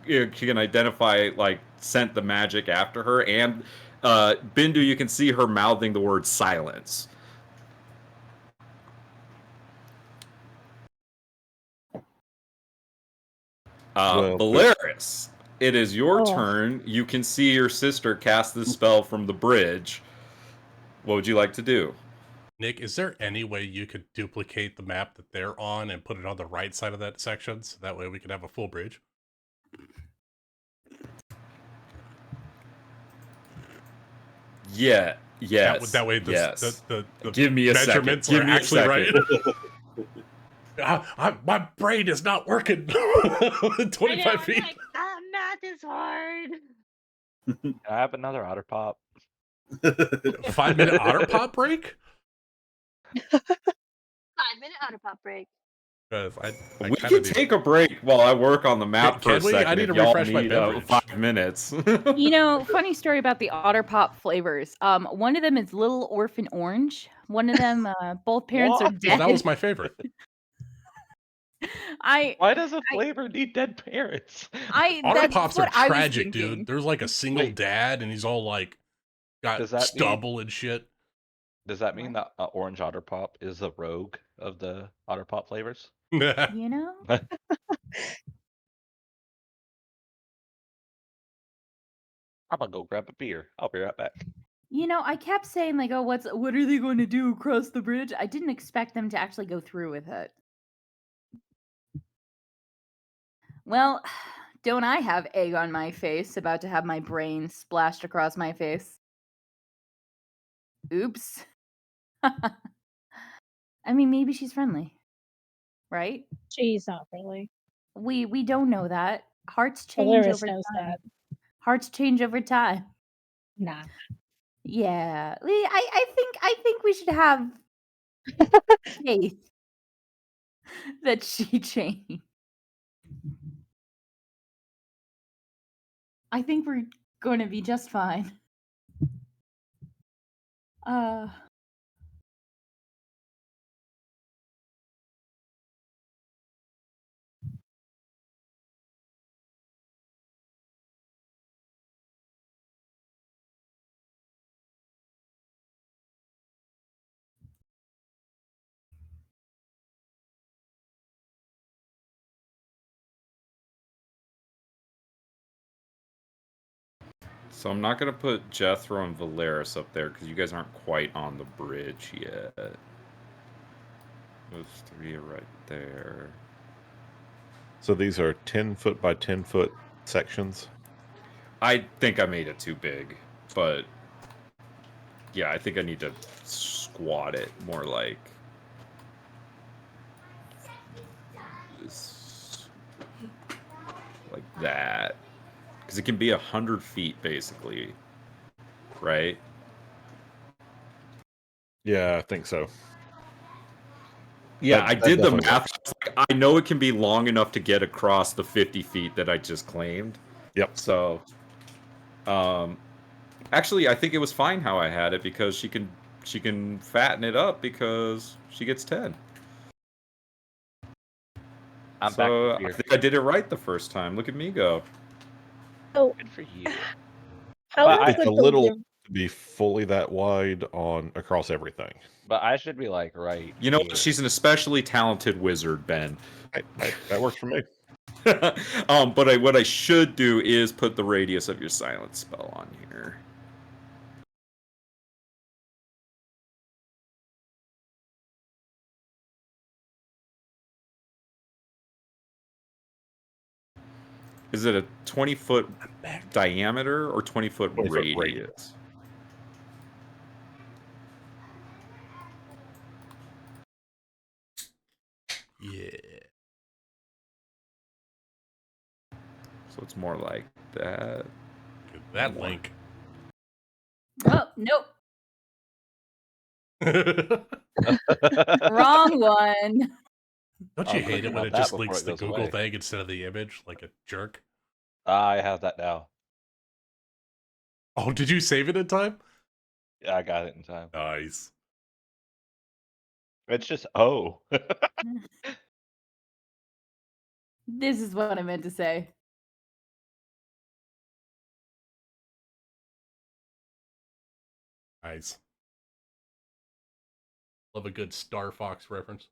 can identify, like, sent the magic after her. And Bindu, you can see her mouthing the word silence. Well, Valeris, it is your Oh. turn. You can see your sister cast this spell from the bridge. What would you like to do? Nick, is there any way you could duplicate the map that they're on and put it on the right side of that section, so that way we could have a full bridge? Yeah, Yes. That way, yes. the Give me a second. measurements Give are me a actually right. second. My brain is not working. 25 feet. Like, math is hard. Can I have another otter pop? 5-minute otter pop break? 5-minute auto pop break. We can take a break while I work on the map for a second. I need to if y'all refresh my need, beverage. 5 minutes. You know, funny story about the Otter Pop flavors. One of them is Little Orphan Orange. One of them, both parents are What? dead. That was my favorite. Why does a flavor need dead parents? Otter that's Pops are what I was tragic, thinking. dude. There's like a single Wait. dad, and he's all like got Does that stubble and shit. Does that mean that orange otter pop is the rogue of the otter pop flavors? You know? I'm gonna go grab a beer. I'll be right back. You know, I kept saying like, "Oh, what are they going to do across the bridge?" I didn't expect them to actually go through with it. Well, don't I have egg on my face, about to have my brain splashed across my face? Oops. I mean, maybe she's friendly, right? She's not really. We don't know that. Hearts change Polaris over knows time. that. Hearts change over time. Nah. Yeah, I think we should have faith that she changed. I think we're going to be just fine. So I'm not gonna put Jethro and Valeris up there because you guys aren't quite on the bridge yet. Those 3 are right there. So these are 10-foot by 10-foot sections. I think I made it too big, but yeah, I think I need to squat it more like this, like that, because it can be 100 feet basically, right? Yeah, I think so. Yeah, That- I that did the definitely math. works. Like, I know it can be long enough to get across the 50 feet that I just claimed. Yep. So, actually, I think it was fine how I had it because she can fatten it up because she gets 10. I'm So back with I beer. think I did it right the first time. Look at me go. So Good for you. how But does It's the a little deliv- to be fully that wide across everything. But I should be like right. You know, here. she's an especially talented wizard, Ben. That works for me. But what I should do is put the radius of your silence spell on here. Is it a 20-foot diameter or 20-foot 20-foot radius? radius. Yeah. So it's more like that. That link. Oh, nope. Wrong one. Don't I'll you hate click it when about it that just before links it the goes Google away. thing instead of the image, like a jerk? I have that now. Oh, did you save it in time? Yeah, I got it in time. Nice. It's just This is what I meant to say. Nice. Love a good Star Fox reference.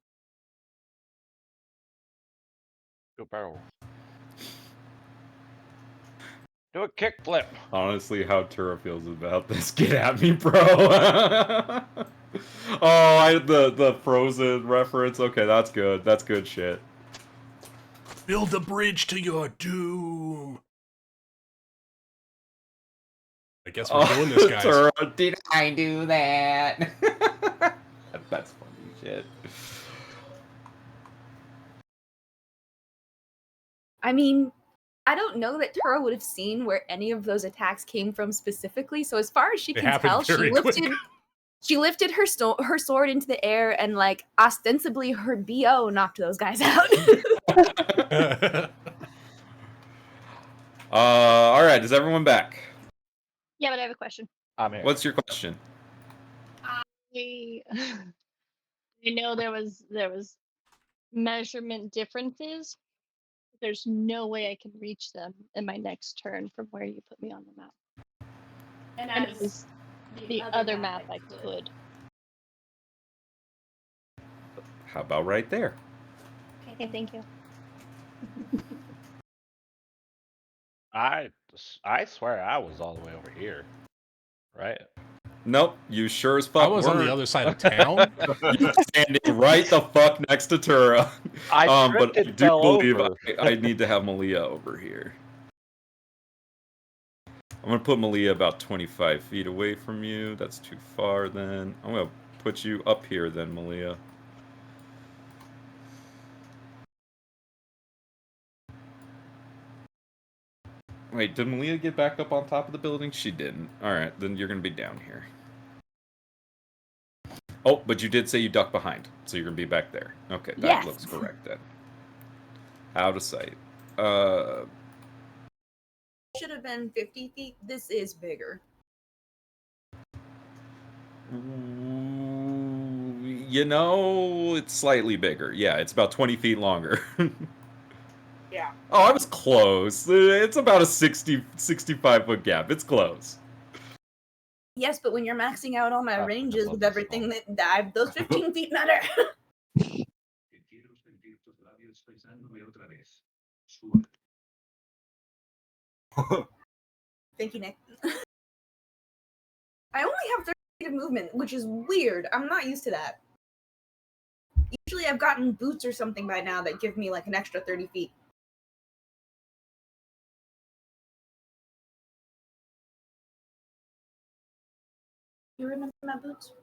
Go barrel. Do a kickflip. Honestly, how Tura feels about this. Get at me, bro. Oh, the Frozen reference. Okay, that's good. That's good shit. Build a bridge to your doom. I guess we're doing this, guys. Tura, did I do that? That's funny shit. I mean, I don't know that Tura would have seen where any of those attacks came from specifically. So as far as she They can happened tell, very quick. she lifted her sword into the air and like ostensibly her BO knocked those guys out. All right, is everyone back? Yeah, but I have a question. I'm here. What's your question? I know there was measurement differences. There's no way I can reach them in my next turn from where you put me on the map. And it was the other map I could. How about right there? Okay, thank you. I swear I was all the way over here, right? Nope, you sure as fuck I was on the weren't. other side of town. You're standing right the fuck next to Tura. I But tripped I and do fell believe over. I need to have Malia over here. I'm gonna put Malia about 25 feet away from you. That's too far then. I'm gonna put you up here then, Malia. Wait, did Malia get back up on top of the building? She didn't. Alright, then you're gonna be down here. Oh, but you did say you ducked behind, so you're gonna be back there. Okay, that Yes. looks correct then. Out of sight. Should have been 50 feet. This is bigger. You know, it's slightly bigger. Yeah, it's about 20 feet longer. Yeah. Oh, I was close. It's about a 65 foot gap. It's close. Yes, but when you're maxing out all my Ah, ranges that's with everything that dive, those 15 feet matter. Thank you, Nick. I only have 30 feet of movement, which is weird. I'm not used to that. Usually I've gotten boots or something by now that give me like an extra 30 feet. You remember my boots?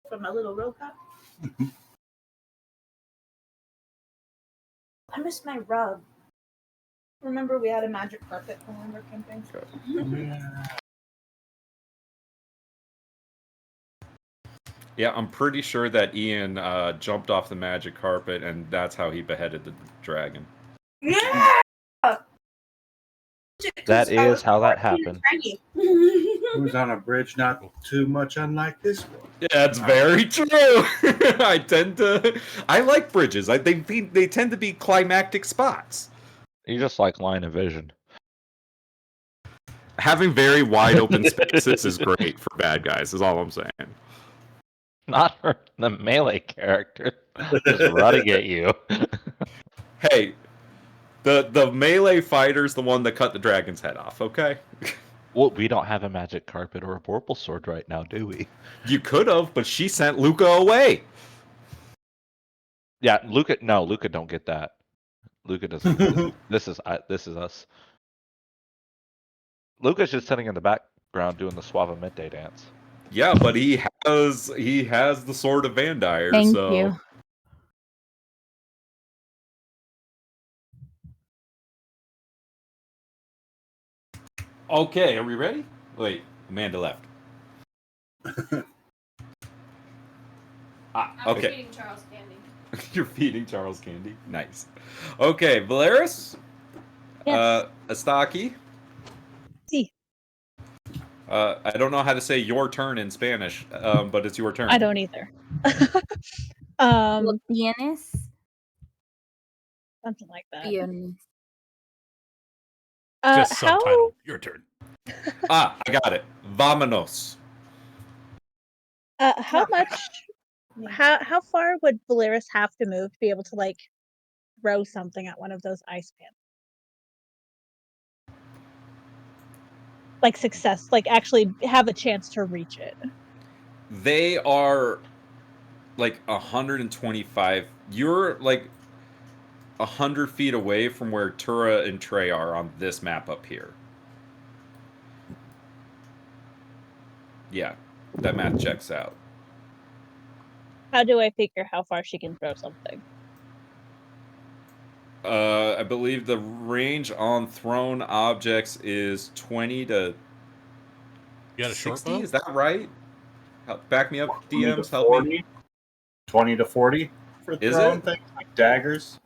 From my little row cop? I miss my rug. Remember we had a magic carpet when we were camping? Yeah, I'm pretty sure that Ian jumped off the magic carpet, and that's how he beheaded the dragon. Yeah! That is how that happened. Who's on a bridge not too much unlike this one. Yeah, it's very true. I like bridges. They tend to be climactic spots. You just like line of vision. Having very wide open spaces is great for bad guys, is all I'm saying. Not for the melee character. Just running at you. Hey, the melee fighter's the one that cut the dragon's head off, okay? Well, we don't have a magic carpet or a vorpal sword right now, do we? You could have, but she sent Luca away. Yeah, Luca. No, Luca don't get that. Luca doesn't. This is us. Luca's just sitting in the background doing the Suavemente dance. Yeah, but he has the sword of Vandire. Thank so. you. Okay, are we ready? Wait, Amanda left. Okay. feeding Charles candy. You're feeding Charles candy. Nice. Okay, Valeris. Yes. Astaki. Si. I don't know how to say your turn in Spanish, but it's your turn. I don't either. Lo tienes. Something like that. Bien. Just How subtitle. Your turn. I got it. Vámonos. how much how far would Valeris have to move to be able to like throw something at one of those ice pans? Like success, like actually have a chance to reach it. They are like 125. You're like 100 feet away from where Tura and Trey are on this map up here. Yeah, that math checks out. How do I figure how far she can throw something? I believe the range on thrown objects is 20 to You got a short 60. bow? Is that right? Back me up, 20 to DMs. Help me. 40? 20 to 40 for Is throwing it? things like daggers.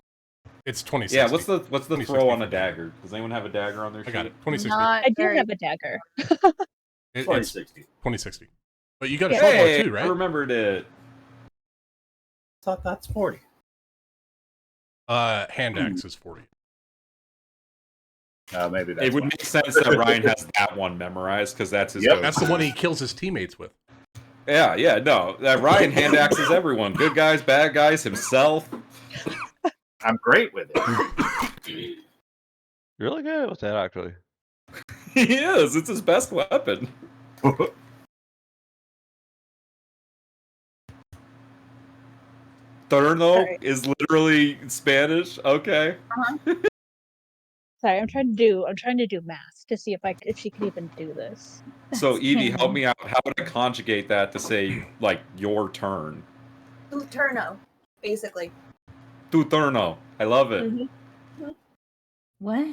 It's 2060. Yeah. What's the 2060 throw on a for dagger. dagger? Does anyone have a dagger on their I sheet? got it. 2060. Not I do very. have a dagger. It's 2060. 2060. But you got a Yeah. short bow Hey, too, I right? remembered it. Thought that's 40. Hand axe is 40. Maybe that's It would why. make sense that Ryan has that one memorized because that's his Yep. go-to. That's the one he kills his teammates with. Yeah, no. That Ryan hand axes everyone. Good guys, bad guys, himself. I'm great with it. You're really good with that, actually. He is. It's his best weapon. Turno Sorry. is literally Spanish. Okay. Sorry, I'm trying to do math to see if she can even do this. So That's Evie, help canon. me out. How would I conjugate that to say like your turn? Turno, basically. Tu turno. I love it. What?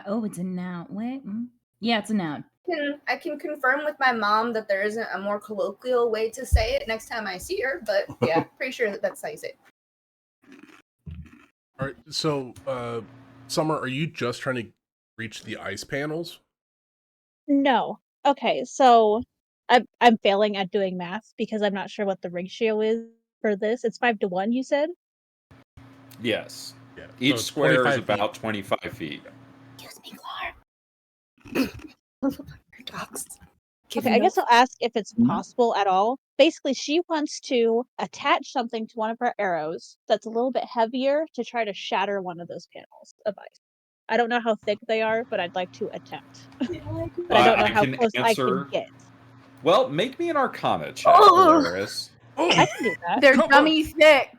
Oh, it's a noun. What? Yeah, it's a noun. I can confirm with my mom that there isn't a more colloquial way to say it next time I see her, but yeah, pretty sure that's how you say it. All right, so Summer, are you just trying to reach the ice panels? No. Okay, so I'm failing at doing math because I'm not sure what the ratio is for this. It's 5-1, you said? Yes. Yeah. Each so square is 25 feet. about 25 feet. Excuse me, Clark. Your dogs. Okay, I guess I'll ask if it's possible at all. Basically, she wants to attach something to one of her arrows that's a little bit heavier to try to shatter one of those panels of ice. I don't know how thick they are, but I'd like to attempt. But I don't know I how can close I can answer. get. Well, make me an Arcana check, Oh! Polaris. I can do that. They're Come dummy thick.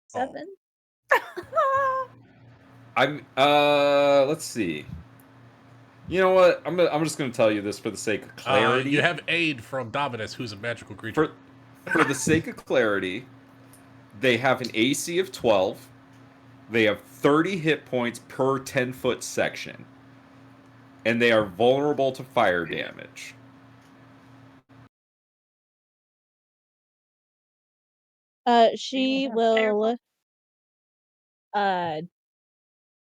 7. I'm. Let's see. You know what? I'm just gonna tell you this for the sake of clarity. You have aid from Davidas, who's a magical creature. For the sake of clarity, they have an AC of 12. They have 30 hit points per 10-foot section. And they are vulnerable to fire damage. She will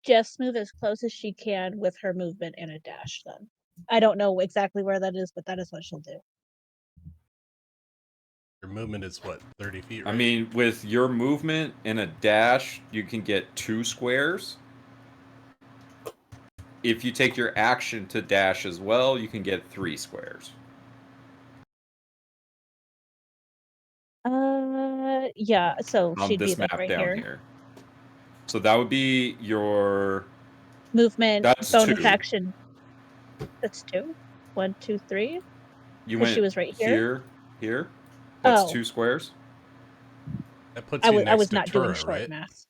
just move as close as she can with her movement and a dash then. I don't know exactly where that is, but that is what she'll do. Your movement is what, 30 feet, right? I mean, with your movement and a dash, you can get 2 squares. If you take your action to dash as well, you can get 3 squares. Yeah, so On she'd be this like map right down here. So that would be your Movement, That's bonus 2. action. That's 2. 1, 2, 3. You 'Cause went she was right here? here. That's Oh. 2 squares. That puts I you was next to not doing Tura, short right? math.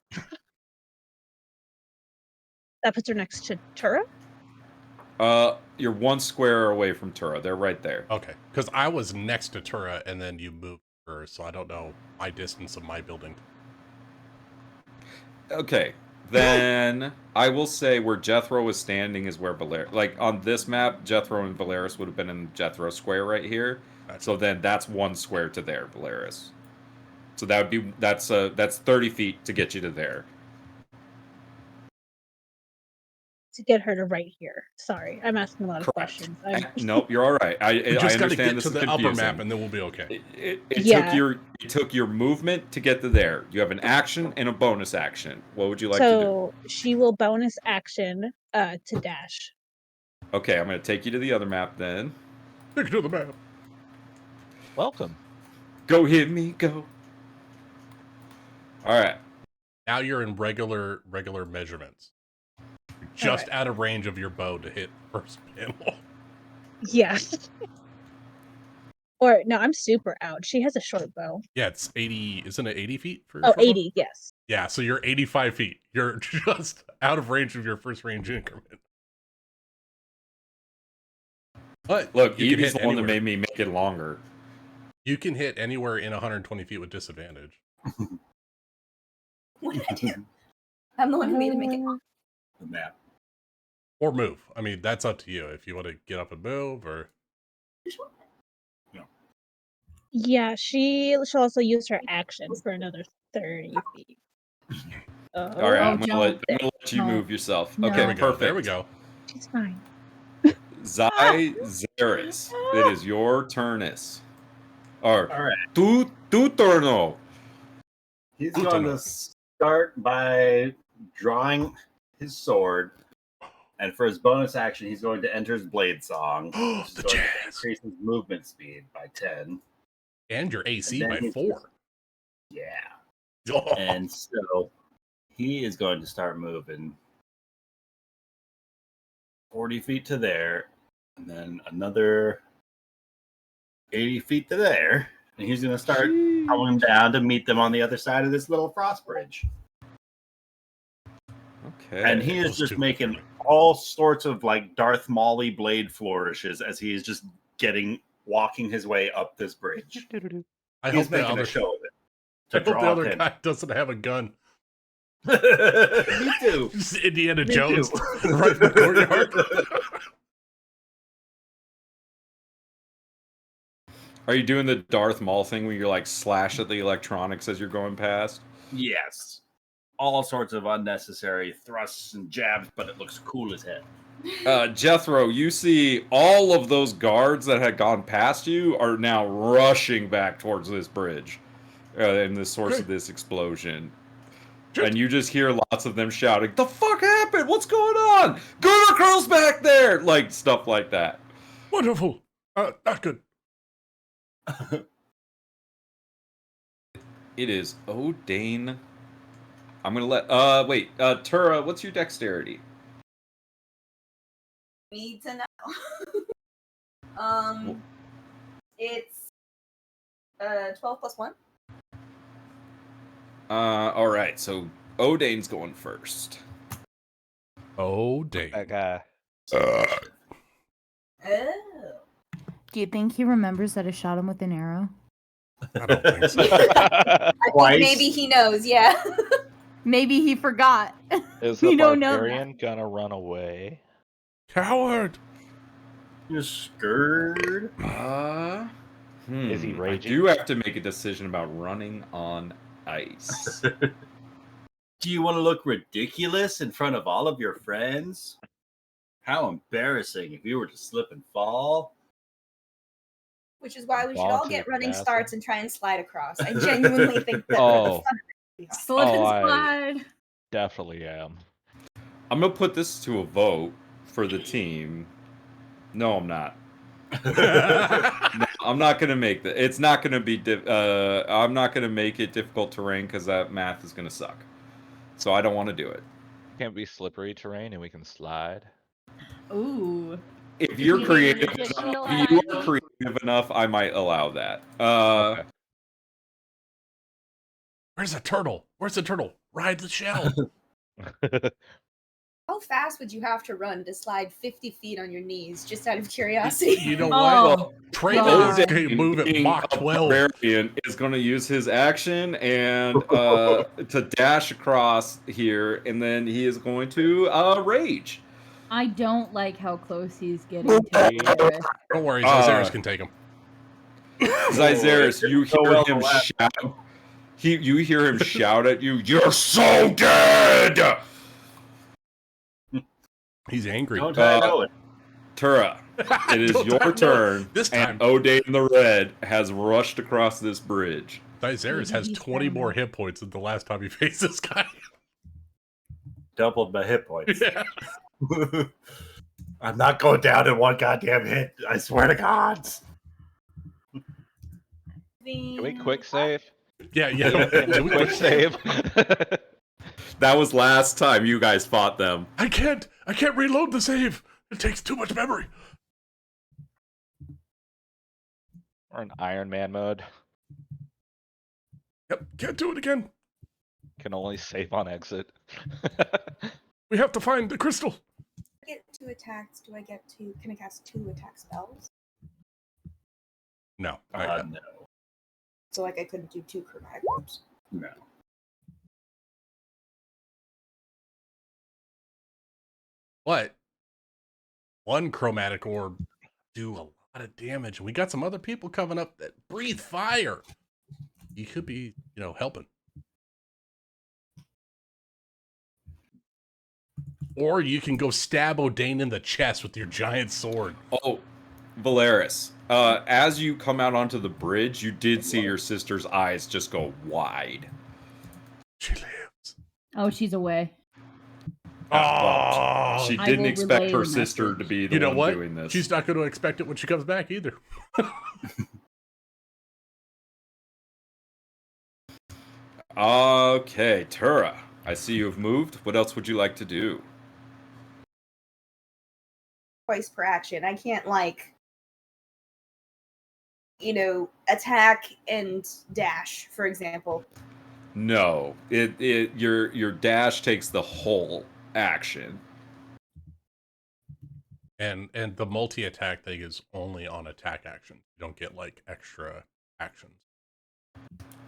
That puts her next to Tura? You're 1 square away from Tura. They're right there. Okay, because I was next to Tura, and then you moved her, so I don't know my distance of my building. Okay, then I will say where Jethro was standing is where Valeris. Like on this map, Jethro and Valeris would have been in Jethro square right here. Gotcha. So then that's 1 square to there, Valeris. So that would be that's 30 feet to get you to there. To get her to right here. Sorry, I'm asking a lot of Correct. questions. Nope, you're all right. I just got to understand get this to is the confusing. upper map, and then we'll be okay. It Yeah. took your movement to get to there. You have an action and a bonus action. What would you like to do? So she will bonus action to dash. Okay, I'm going to take you to the other map then. Take you to the map. Welcome. Go hit me, go. All right. Now you're in regular measurements. You're just out of range of your bow to hit first panel. Yeah. Or no, I'm super out. She has a short bow. Yeah, it's 80. Isn't it 80 feet for? Oh, short bow? 80, yes. Yeah, so you're 85 feet. You're just out of range of your first range increment. But Look, you can Evie's hit the one that anywhere. made me make it longer. You can hit anywhere in 120 feet with disadvantage. What did I do? I'm the one who made it make it. The map. Or move. I mean, that's up to you if you want to get up and move or. Yeah, she'll also use her action for another 30 feet. All right, I'm don't. gonna let you move yourself. No. Okay, There we go. perfect. There we go. She's fine. Zeris, it is your turnus. Or All right. tu turno. He's Good to going know. to start by drawing his sword. And for his bonus action, he's going to enter his blade song. Which is The going to jazz. increase his movement speed by 10. And your AC And by then he's 4. Yeah. Oh. And so he is going to start moving 40 feet to there, and then another 80 feet to there. And he's going to start coming down to meet them on the other side of this little frost bridge. Okay. And he is just making all sorts of like Darth Maul blade flourishes as he is just walking his way up this bridge. I He's hope the making other a show of it. I To hope the draw other attention. guy doesn't have a gun. Me too. Just Indiana Me Jones too. right in the courtyard. Are you doing the Darth Maul thing where you're like slash at the electronics as you're going past? Yes. All sorts of unnecessary thrusts and jabs, but it looks cool as hell. Jethro, you see all of those guards that had gone past you are now rushing back towards this bridge and the source of this explosion. And you just hear lots of them shouting, "The fuck happened? What's going on? Gunner Girl's back there!" Like, stuff like that. Wonderful. Not good. It is O'Dane. I'm gonna let, Tura, what's your dexterity? Need to know. It's 12 plus 1. Alright, so O'Dane's going first. Oh, dang. That guy. Oh. Do you think he remembers that I shot him with an arrow? I don't think so. I think maybe he knows, yeah. Maybe he forgot. Is We the don't know barbarian gonna run away? Coward. You're scared. Is he I raging? do have to make a decision about running on ice. Do you want to look ridiculous in front of all of your friends? How embarrassing if you were to slip and fall. Which is why we should Fall all to get the running castle. starts and try and slide across. I genuinely think that. Oh. Slip and I slide. definitely am. I'm gonna put this to a vote for the team. No, I'm not. No, I'm not gonna make that. It's not gonna be. I'm not gonna make it difficult terrain because that math is gonna suck. So I don't want to do it. Can't be slippery terrain and we can slide. Ooh. If you're You creative, need an additional if you 5 are feet. creative enough, I might allow that. Okay. Where's the turtle? Where's the turtle? Ride the shell. How fast would you have to run to slide 50 feet on your knees, just out of curiosity? You know Oh, what? Train God. is going to move at being Mach a 12. barbarian is going to use his action and to dash across here, and then he is going to rage. I don't like how close he's getting to Iris. Don't worry, Zazerus can take him. Zyzeris, you so hear well him the last shout. You hear him shout at you. You're so dead. He's angry. Don't I know it? Tura, it is Don't I your know turn. this time. And O'Dane the Red has rushed across this bridge. Zazerus has 20 more hit points than the last time he faced this guy. Doubled my hit points. Yeah. I'm not going down in one goddamn hit. I swear to God. Can we quick save? Yeah. Can we quick save? That was last time you guys fought them. I can't reload the save. It takes too much memory. Or in Iron Man mode. Yep, can't do it again. Can only save on exit. We have to find the crystal. get 2 attacks, do I get to? Can I cast 2 attack spells? No. No. So like I couldn't do 2 chromatic orbs. No. But one chromatic orb do a lot of damage. We got some other people coming up that breathe fire. You could be, helping. Or you can go stab O'Dane in the chest with your giant sword. Oh, Valeris, as you come out onto the bridge, you did see your sister's eyes just go wide. She lives. Oh, she's away. Oh, she I didn't will expect relay her the sister message. to be the You know one what? doing this. She's not going to expect it when she comes back either. Okay, Tura, I see you've moved. What else would you like to do? Twice per action. I can't attack and dash, for example. No, your dash takes the whole action. And the multi-attack thing is only on attack actions. You don't get extra actions.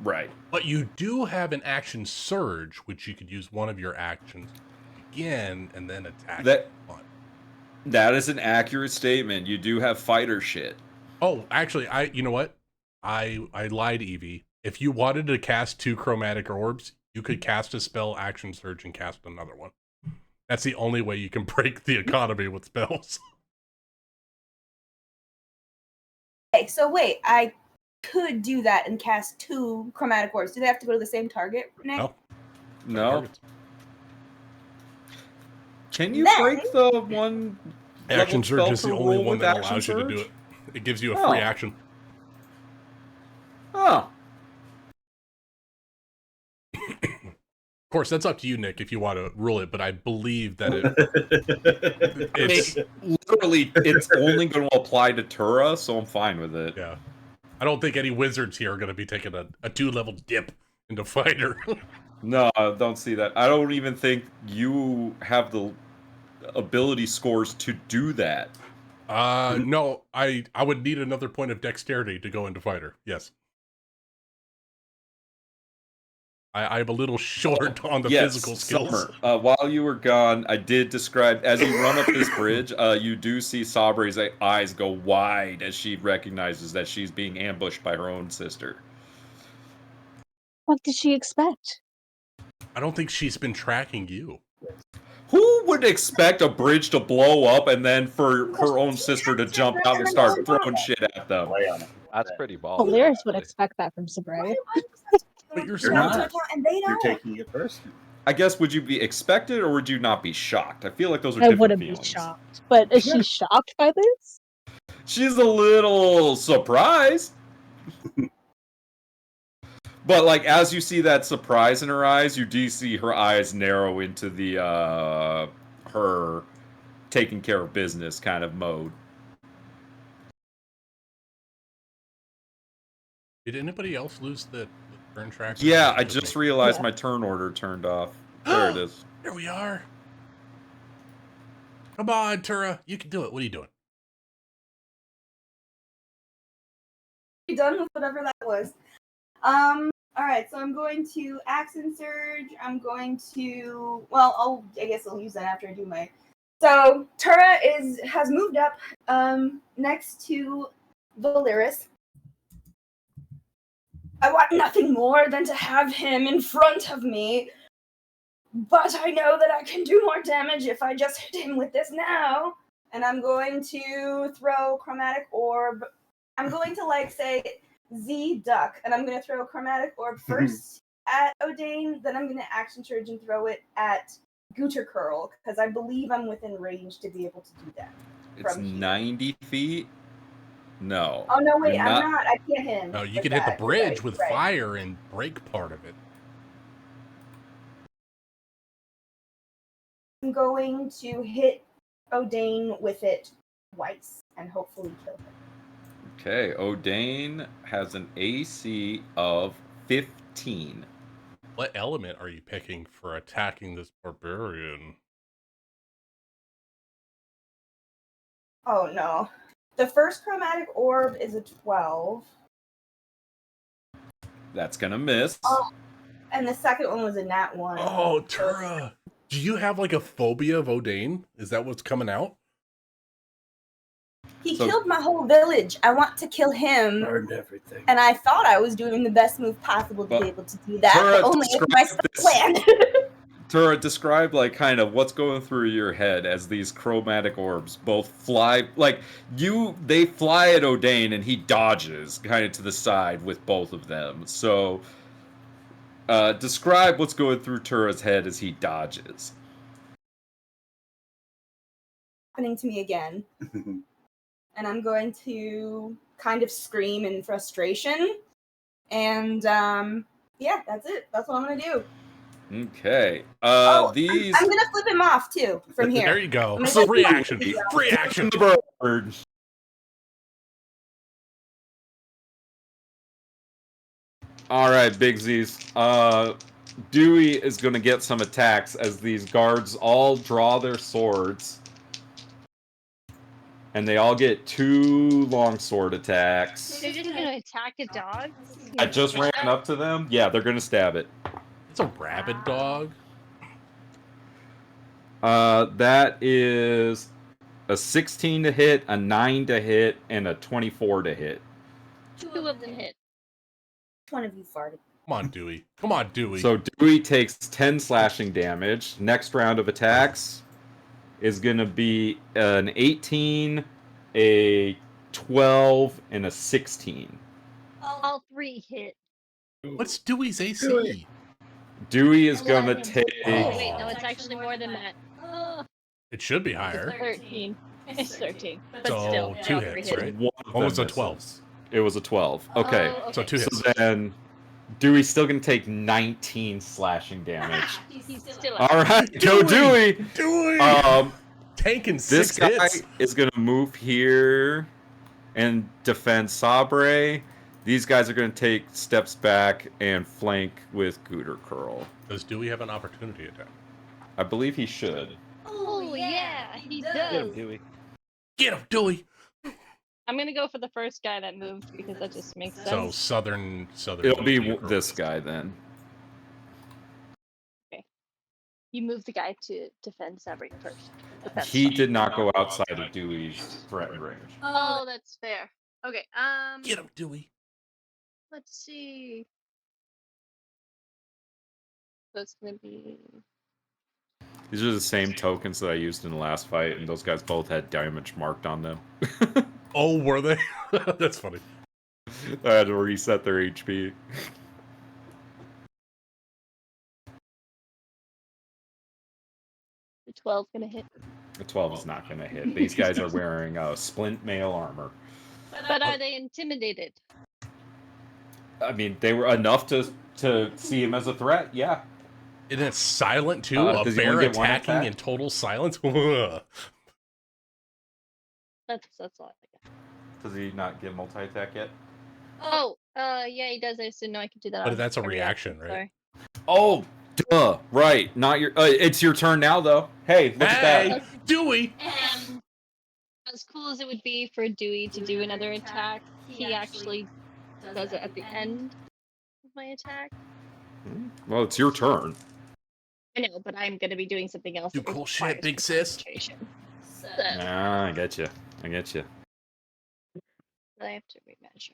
Right. But you do have an action surge, which you could use one of your actions again and then attack. That is an accurate statement. You do have fighter shit. Oh, actually, you know what? I lied, Evie. If you wanted to cast 2 chromatic orbs, you could cast a spell, action surge, and cast another one. That's the only way you can break the economy with spells. Okay, so wait, I could do that and cast 2 chromatic orbs. Do they have to go to the same target, Nick? No. Can you Then- break the one Action level surge spell is the per only roll one with that action allows you to surge? do it. It gives you a free action. Oh. Of course, that's up to you, Nick, if you want to rule it, but I believe that it's only going to apply to Tura, so I'm fine with it. Yeah. I don't think any wizards here are going to be taking a 2-level dip into fighter. No, I don't see that. I don't even think you have the ability scores to do that. No, I would need another point of dexterity to go into fighter. Yes. I'm a little short on the physical skills. Summer, while you were gone, I did describe, as you run up this bridge, you do see Sabre's eyes go wide as she recognizes that she's being ambushed by her own sister. What did she expect? I don't think she's been tracking you. Who would expect a bridge to blow up and then for her own sister to jump out and start throwing shit at them? That's pretty ballsy. Valeris would expect that from Sabre. But you're not. And they You're don't. taking it personally. I guess, would you be expected or would you not be shocked? I feel like those are I different wouldn't feelings. be shocked. But is she shocked by this? She's a little surprised. But as you see that surprise in her eyes, you do see her eyes narrow into the her taking care of business kind of mode. Did anybody else lose the turn tracker? Yeah, I just realized my turn order turned off. There it is. There we are. Come on, Tura. You can do it. What are you doing? Be done with whatever that was. Alright, so I'm going to Action Surge. I'm going to I guess I'll use that after I do my. So Tura has moved up next to Valeris. I want nothing more than to have him in front of me. But I know that I can do more damage if I just hit him with this now. And I'm going to throw Chromatic Orb. I'm going to say Z Duck, and I'm going to throw Chromatic Orb first at O'Dane, then I'm going to Action Surge and throw it at Gooter Curl, because I believe I'm within range to be able to do that. It's 90 feet? No. Oh, no, wait, You're I'm not. I can't hit him. No, you with can hit the that. bridge with Right. fire and break part of it. I'm going to hit O'Dane with it twice and hopefully kill him. Okay, O'Dane has an AC of 15. What element are you picking for attacking this barbarian? Oh no. The first chromatic orb is a 12. That's gonna miss. Oh, and the second one was a nat 1. Oh, Tura. Do you have like a phobia of Odane? Is that what's coming out? He So- killed my whole village. I want to kill him. Burned everything. And I thought I was doing the best move possible to Well, be able to do that, Tura, but only if my describe this. plan. Tura, describe like kind of what's going through your head as these chromatic orbs both fly they fly at Odane and he dodges kind of to the side with both of them. So describe what's going through Tura's head as he dodges. Happening to me again. And I'm going to kind of scream in frustration. And yeah, that's it. That's what I'm gonna do. Okay. These. I'm gonna flip him off too from here. There you go. I'm gonna So flip free him off. action. Free action. The bird. All right, Big Z's. Dewey is going to get some attacks as these guards all draw their swords. And they all get 2 longsword attacks. They're just gonna attack a dog? I just ran up to them. Yeah, they're going to stab it. It's a rabid dog. That is a 16 to hit, a 9 to hit, and a 24 to hit. 2 of them hit. One of you farted. Come on, Dewey. Come on, Dewey. So Dewey takes 10 slashing damage. Next round of attacks is going to be an 18, a 12, and a 16. All 3 hit. What's Dewey's AC? Dewey is going to 11. take... Oh, wait, no, it's actually more than that. Oh, It should be it's higher. 13. It's 13. But So still, 2 all 3 hits, hit. right? One of Almost them a 12. misses. It was a 12. Okay. Oh, So 2 So hits. then Dewey's still going to take 19 slashing damage. He's still All right, go Dewey! Dewey! Tanking This 6 guy hits. is going to move here and defend Sabre. These guys are going to take steps back and flank with Gooter Curl. Does Dewey have an opportunity attack? I believe he should. Oh, yeah, he Get does. him, Dewey. Get him, Dewey! I'm gonna go for the first guy that moved because that just makes sense. So southern. It'll be Dewey Curl. this guy then. You move the guy to defend Sabre first. But that's He fine. did not go outside of Dewey's threatened range. Oh, that's fair. Okay, Get him, Dewey. let's see. So it's gonna be These are the same tokens that I used in the last fight, and those guys both had damage marked on them. Oh, were they? That's funny. I had to reset their HP. the 12 gonna hit. The 12 is not going to hit. These guys are wearing splint mail armor. But are they intimidated? I mean, they were enough to see him as a threat. Yeah. And it's silent too. A does he bear only get one attacking attack? in total silence. That's all I got. Does he not get multi-attack yet? Oh, yeah, he does. I just didn't know I could do that. But on that's a a reaction, right? Sorry. Oh, duh. Right. Not your. It's your turn now, though. Hey, look at Hey, that. Dewey. As cool as it would be for Dewey to do another attack, he actually does it at the end of my attack. Well, it's your turn. I know, but I'm gonna be doing something else. Do that cool requires shit, big my sis. concentration. So Ah, I get you. I get you. I have to remeasure.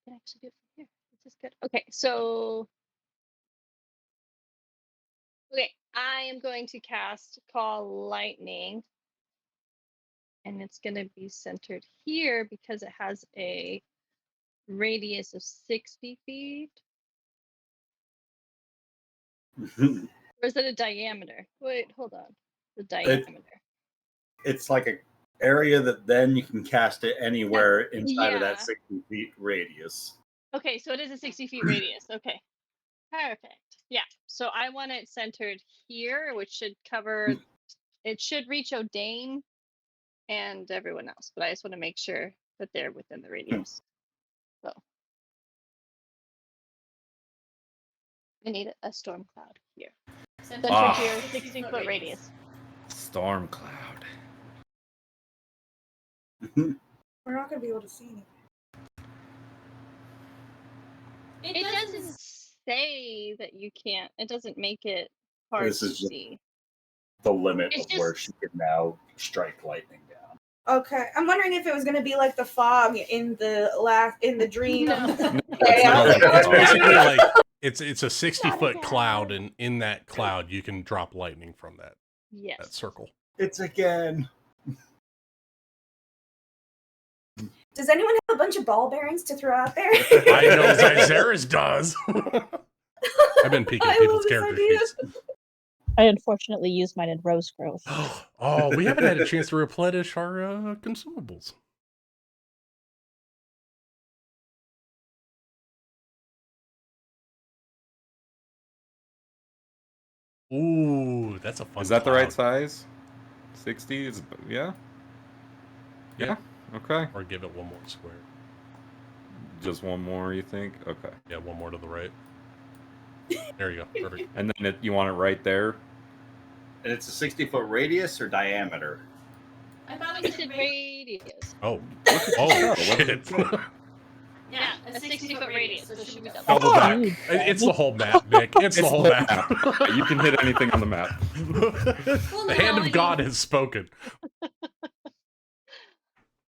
I can actually do it from here. This is good. Okay, so I am going to cast Call Lightning. And it's going to be centered here because it has a radius of 60 feet. Or is it a diameter? Wait, hold on. The diameter. It's like a area that then you can cast it anywhere inside of yeah. that 60 feet radius. Okay, so it is a 60 feet radius. Okay. Perfect. Yeah. So I want it centered here, which should cover, it should reach Odane and everyone else, but I just want to make sure that they're within the radius. So We need a storm cloud here. Center Ah. here, 60-foot radius. Storm cloud. We're not gonna be able to see anything. It doesn't say that you can't. It doesn't make it hard This to is just- see. The limit It's of where just- she can now strike lightning down. Okay, I'm wondering if it was gonna be like the fog in the dream. No. It's basically like it's a 60-foot cloud, and in that cloud you can drop lightning from that Yes. circle. It's again. Does anyone have a bunch of ball bearings to throw out there? I know Zyzeris does. I've been peeking at I people's love this character idea. sheets. I unfortunately used mine in rose growth. Oh, we haven't had a chance to replenish our consumables. Ooh, that's a fun. Is that the right cloud. size? 60 is yeah. Yeah. Okay. Or give it one more square. Just one more, you think? Okay. Yeah, one more to the right. There you go. Perfect. And then you want it right there. And it's a 60-foot radius or diameter? I thought it said radius. Oh. Oh, Oh, what shit. does it say? Yeah, a 60-foot radius. So should we Double double? back. Ooh, It's the whole map, Nick. It's the whole map. You can hit anything on the map. The hand of God has spoken.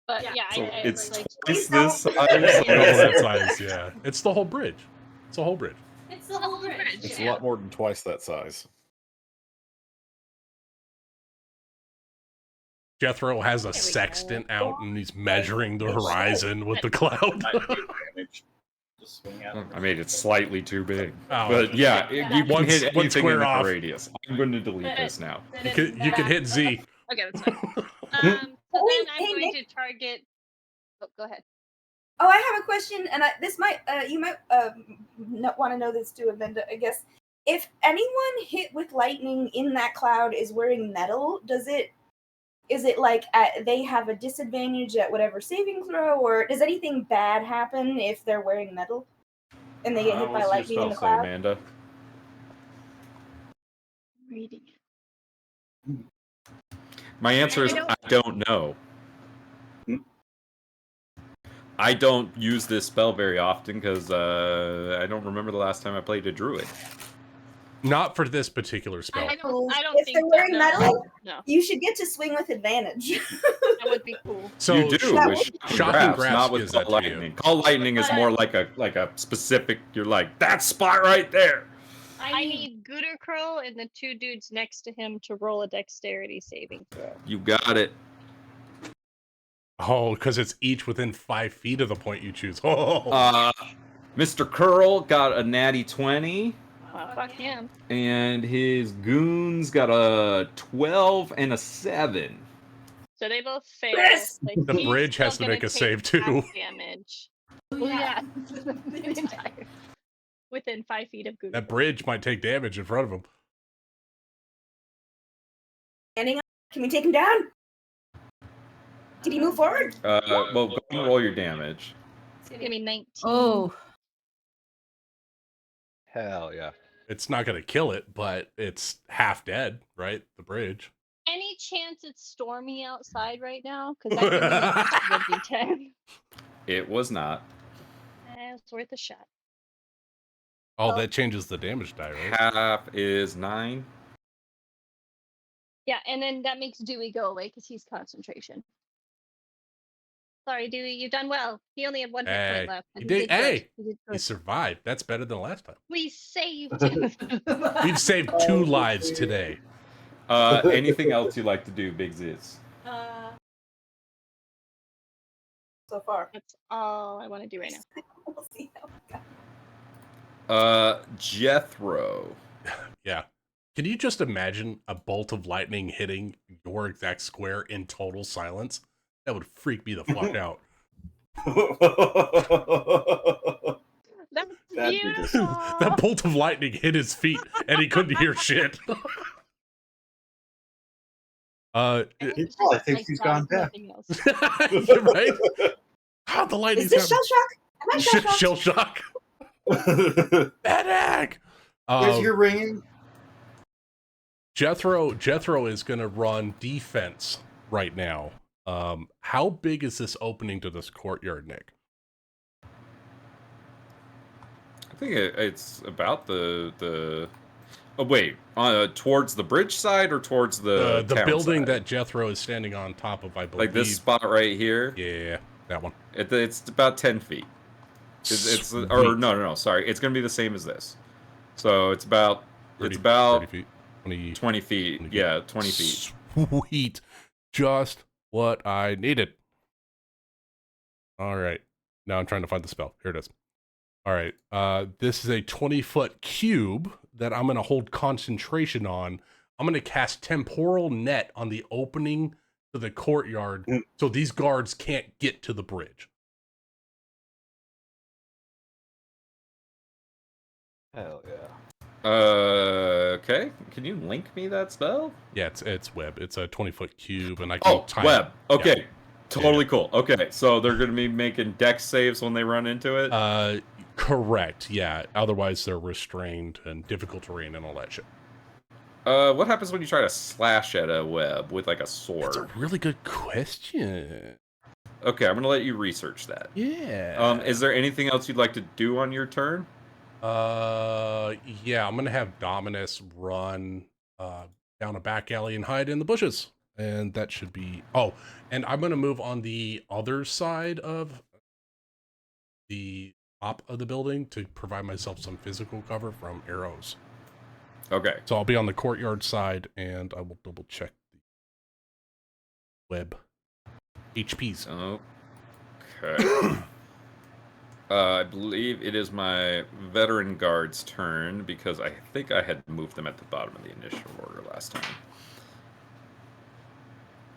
But yeah, So I it's like. twice this size. Double that size, yeah. It's the whole bridge. It's the whole bridge. It's the whole bridge. It's a lot more than twice that size. Jethro has a There we go. sextant out and he's measuring the horizon with the cloud. Just swing out. I made it slightly too big. Oh. But yeah, you can One- hit one anything square in the off. radius. I'm going to delete this now. You can hit Z. Okay, that's fine. So then I'm going to target. Oh, go ahead. Oh, I have a question, and this might you might not want to know this too, Amanda. I guess if anyone hit with lightning in that cloud is wearing metal, is it like they have a disadvantage at whatever saving throw, or does anything bad happen if they're wearing metal and they get hit by What's your lightning in spell the say, cloud? Amanda? Reading. My answer is I don't know. I don't use this spell very often because I don't remember the last time I played a druid. Not for this particular spell. I don't If think they're wearing no. metal, No, you should get to swing with advantage. that would be cool. So you do that with would- Shocking Grasp not with gives call that to you. lightning. Call lightning is more like a specific. You're like that spot right there. I need Gooder Crow and the two dudes next to him to roll a dexterity saving throw. You got it. Oh, because it's each within 5 feet of the point you choose. Oh, Mr. Curl got a natty 20, Fuck him. and his goons got a 12 and a 7. So they both fail. Yes! but The he's bridge has still to make gonna a save, take too. half damage. Well, yeah. The entire- Within 5 feet of Gooder. that bridge might take damage in front of him. Standing up. Can we take him down? Did he move forward? Well, go and roll your damage. Give me 19. Oh, Hell yeah. It's not going to kill it, but it's half dead, right? The bridge. Any chance it's stormy outside right now? Because that would be 10. It was not. It's worth a shot. Oh, that changes the damage die, right? Half is 9. Yeah, and then that makes Dewey go away because he's concentration. Sorry, Dewey, you've done well. He only had 1 hit Hey, point left. but he he did- good. hey, He did He good. survived. That's better than last time. We saved him. We've saved 2 lives today. Anything else you like to do, Big Ziz? So far. That's all I want to do right now. We'll see how it goes. Jethro. Yeah. Can you just imagine a bolt of lightning hitting your exact square in total silence? That would freak me the fuck out. That's That'd be beautiful. That bolt of lightning hit his feet and he couldn't hear shit. He probably thinks he's gone deaf. Right? How the Is lightning's this got shell shock? Am I shell shocked? shell shock. Medic! Is your ringing? Jethro is going to run defense right now. How big is this opening to this courtyard, Nick? I think it's about the. Oh wait, towards the bridge side or towards the town building side? that Jethro is standing on top of, I believe. Like this spot right here. Yeah, that one. It's about 10 feet. It's or no, sorry. It's gonna be the same as this. So it's about 30 feet. 20 feet. Yeah, 20 feet. Sweet. Just what I needed. All right. Now I'm trying to find the spell. Here it is. All right. This is a 20-foot cube that I'm going to hold concentration on. I'm going to cast Temporal Net on the opening to the courtyard so these guards can't get to the bridge. Hell yeah. Okay. Can you link me that spell? Yeah, it's web. It's a 20-foot cube, and I can time web. it. Okay. Yeah. Totally cool. Okay, so they're going to be making dex saves when they run into it? Correct, yeah. Otherwise, they're restrained and difficult terrain and all that shit. What happens when you try to slash at a web with, like, a sword? That's a really good question. Okay, I'm going to let you research that. Yeah. Is there anything else you'd like to do on your turn? Yeah, I'm going to have Dominus run down a back alley and hide in the bushes. And that should be... Oh, and I'm going to move on the other side of the top of the building to provide myself some physical cover from arrows. Okay. So I'll be on the courtyard side, and I will double check the web HPs. Okay. I believe it is my veteran guard's turn, because I think I had moved them at the bottom of the initiative order last time.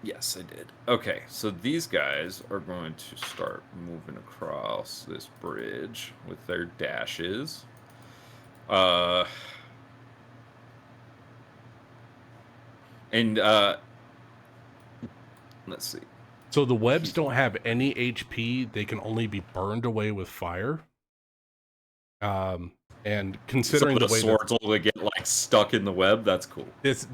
Yes, I did. Okay, so these guys are going to start moving across this bridge with their dashes. Let's see. So the webs don't have any HP. They can only be burned away with fire. And considering the way swords will get like stuck in the web, that's cool. It's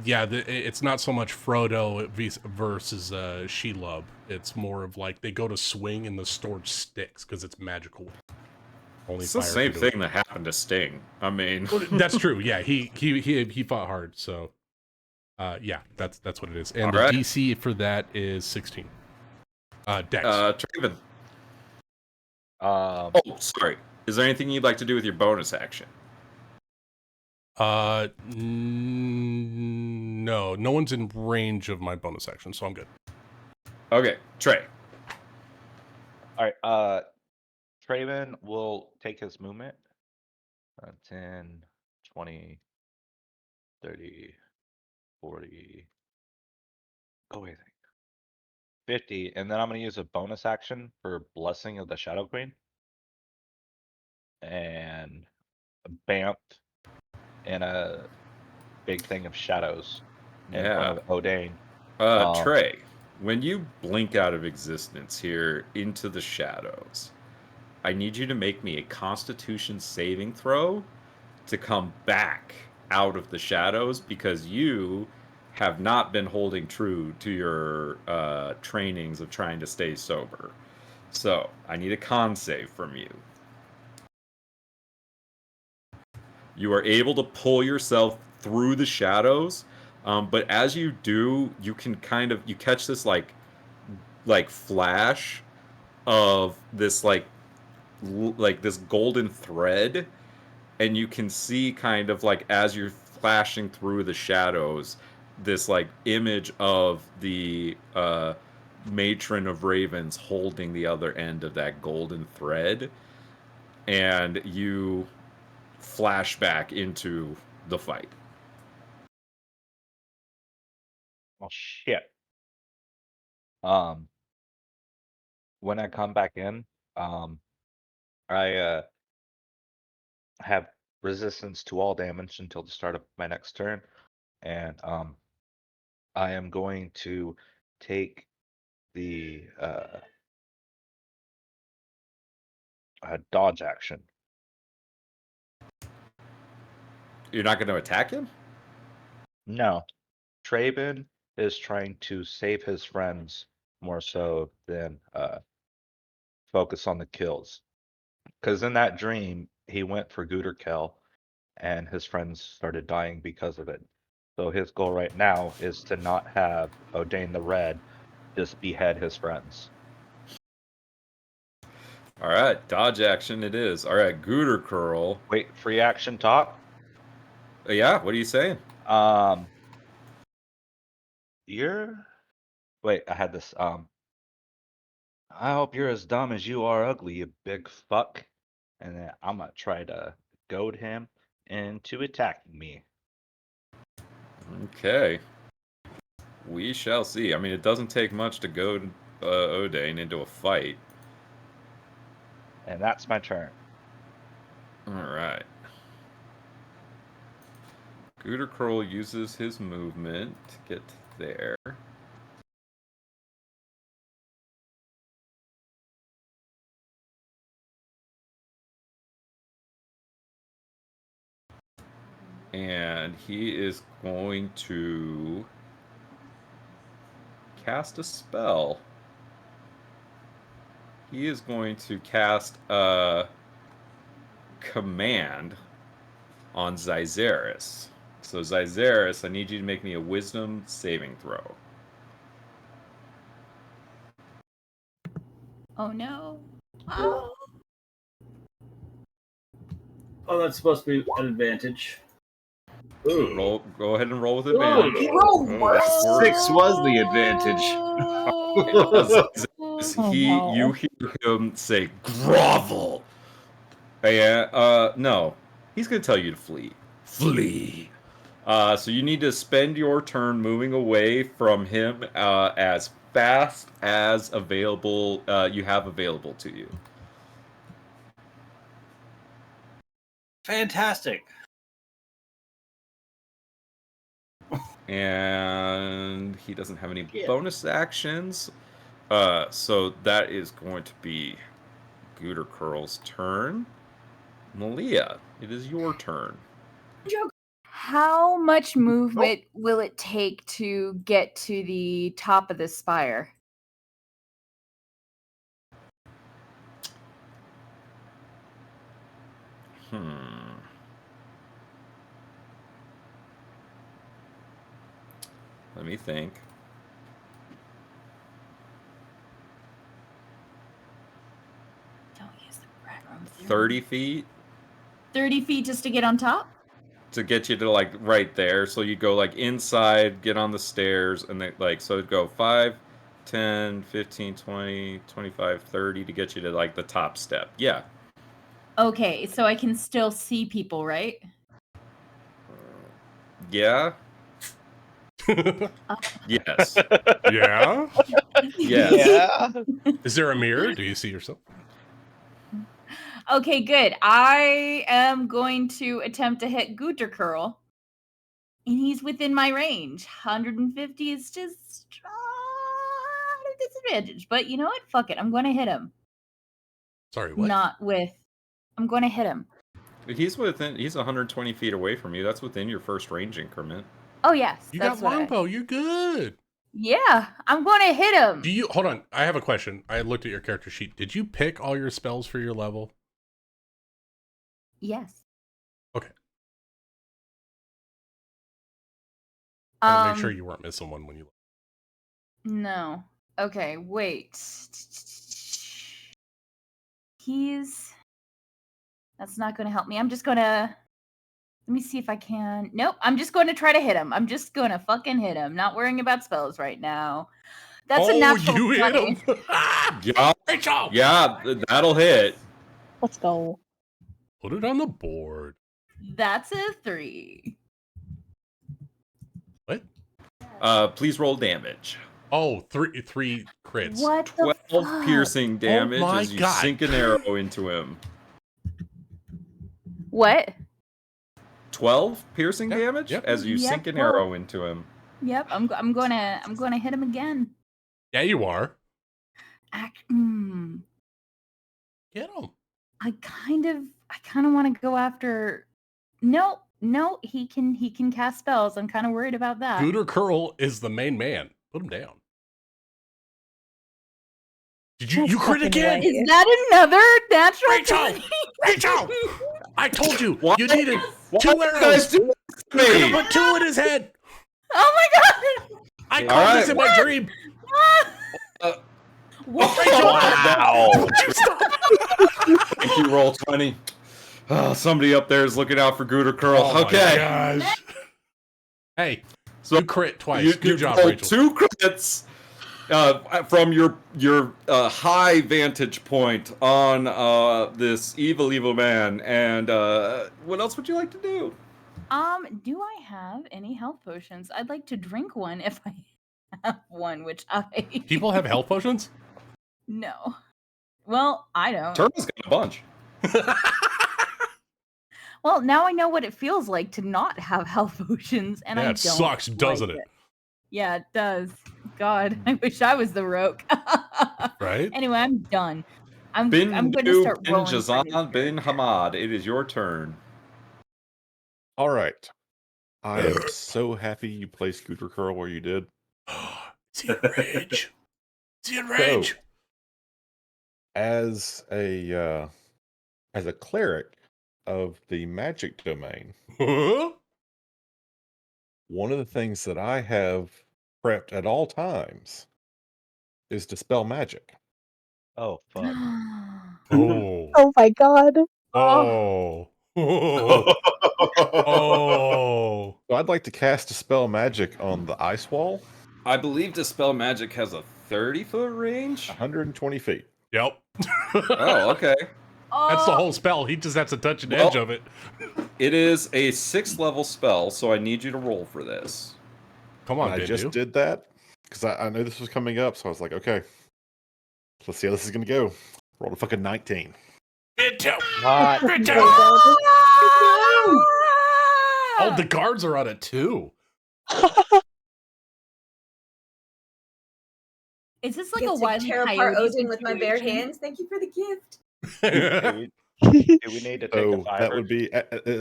not so much Frodo versus Shelob. It's more of like they go to swing and the sword sticks because it's magical. Only it's the same thing that happened to Sting. I mean, that's true. Yeah, he fought hard. So, yeah, that's what it is. And all the right. DC for that is 16. Dex. Traven. Oh, sorry. Is there anything you'd like to do with your bonus action? No. No one's in range of my bonus action, so I'm good. Okay, Trey. All right. Traven will take his movement. 10, 20, 30, 40. Oh, wait. 50. And then I'm going to use a bonus action for Blessing of the Shadow Queen. And Bamf and a big thing of shadows in front of Odane. Trey, when you blink out of existence here into the shadows, I need you to make me a Constitution saving throw to come back out of the shadows, because you have not been holding true to your trainings of trying to stay sober. So I need a con save from you. You are able to pull yourself through the shadows, but as you do, you can you catch this like flash of this like this golden thread, and you can see kind of like as you're flashing through the shadows, this like image of the matron of ravens holding the other end of that golden thread, and you flash back into the fight. Oh shit. When I come back in, I have resistance to all damage until the start of my next turn, and I am going to take the dodge action. You're not going to attack him? No. Traven is trying to save his friends more so than focus on the kills. Because in that dream, he went for Gooderkel, and his friends started dying because of it. So his goal right now is to not have O'Dane the Red just behead his friends. All right, dodge action it is. All right, Gooter Curl. Wait, free action talk? Yeah, what are you saying? You're... Wait, I had this, I hope you're as dumb as you are ugly, you big fuck. And then I'm gonna try to goad him into attacking me. Okay. We shall see. I mean, it doesn't take much to goad O'Dane into a fight. And that's my turn. All right. Gooter Curl uses his movement to get there. And he is going to cast a spell. He is going to cast a command on Zyzeris. So Zyzeris, I need you to make me a wisdom saving throw. Oh no. Oh, that's supposed to be an advantage. Ooh. Go ahead and roll with advantage. You roll worse. 6 was the advantage. You hear him say, grovel. And, no. He's going to tell you to flee. Flee. So you need to spend your turn moving away from him as fast as available you have available to you. Fantastic. And he doesn't have any bonus actions. So that is going to be Gooter Curl's turn. Malia, it is your turn. How much movement will it take to get to the top of the spire? Let me think. Don't use the red room. 30 feet 30 feet just to get on top? to get you to like right there. So you go like inside, get on the stairs, and then like, so it'd go 5, 10, 15, 20, 25, 30 to get you to like the top step. Yeah. Okay, so I can still see people, right? Yeah. Yes. Yeah? Yes. Yeah. Is there a mirror? Do you see yourself? Okay, good. I am going to attempt to hit Gooter Curl. And he's within my range. 150 is just a disadvantage. But you know what? Fuck it. I'm going to hit him. Sorry, what? I'm going to hit him. He's 120 feet away from you. That's within your first range increment. Oh, yes. You that's got longbow. You're good. Yeah, I'm going to hit him. Hold on. I have a question. I looked at your character sheet. Did you pick all your spells for your level? Yes. Okay. I want to make sure you weren't missing one when you. No. Okay, wait. That's not going to help me. I'm just going to... Let me see if I can... Nope, I'm just going to try to hit him. I'm just going to fucking hit him. Not worrying about spells right now. That's a natural 20. Hit him! Yeah. Rachel! Yeah, that'll hit. Let's go. Put it on the board. That's a 3. What? Please roll damage. Oh, three crits. What the 12 fuck? piercing damage my as you God. sink an arrow into him. What? 12 piercing damage Yep. as you Yep, sink an well- arrow into him. Yep, I'm gonna hit him again. Yeah, you are. Get Get him. I kind of want to go after. Nope. No, he can cast spells. I'm kind of worried about that. Gooter Curl is the main man. Put him down. Did you That's crit fucking again? right. Is that another natural Rachel! 20? Rachel! I told you, Why- you needed Why 2 did you guys arrows. do this to You could me? have put 2 in his head. Oh my god! I All called right. this in my dream. What? Wow. Thank you, roll 20. Oh, somebody up there is looking out for Gooter Curl. Oh my okay. gosh. Hey, So you crit twice. you Good job, rolled Rachel. 2 crits from your high vantage point on this evil man. And what else would you like to do? Do I have any health potions? I'd like to drink one if I have one, which I People have health potions? no. Well, I don't. Turtle's got a bunch. Well, now I know what it feels like to not have health potions, and Yeah, I it don't. sucks, doesn't like it? Yeah, it does. God, I wish I was the rogue. Right? Anyway, I'm done. I'm Bin going to Du start bin rolling. for new Jazan bin character. Hamad. It is your turn. All right. I am so happy you placed Scooter Curl where you did. Is he in rage? Is he in rage? As a cleric of the magic domain, Huh? one of the things that I have prepped at all times is dispel magic. Oh fuck. Oh. Oh my god. Oh. Oh. Oh. So I'd like to cast dispel magic on the ice wall, I believe Dispel Magic has a 30-foot range. 120 feet. Yep. Oh, okay. That's the whole spell. He just has to touch an Well- edge of it. It is a 6th level spell, so I need you to roll for this. Come And on, I just Bindu. did that because I knew this was coming up, so I was like, okay, let's see how this is going to go. Rolled a fucking 19. Bindu. Not. Bindu. Ah! Oh, the guards are on it too. Is this like Get a to Wile E. tear apart Coyote Odin with my bare situation? hands. Thank you for the gift. Do we need to take a So fiver? that would be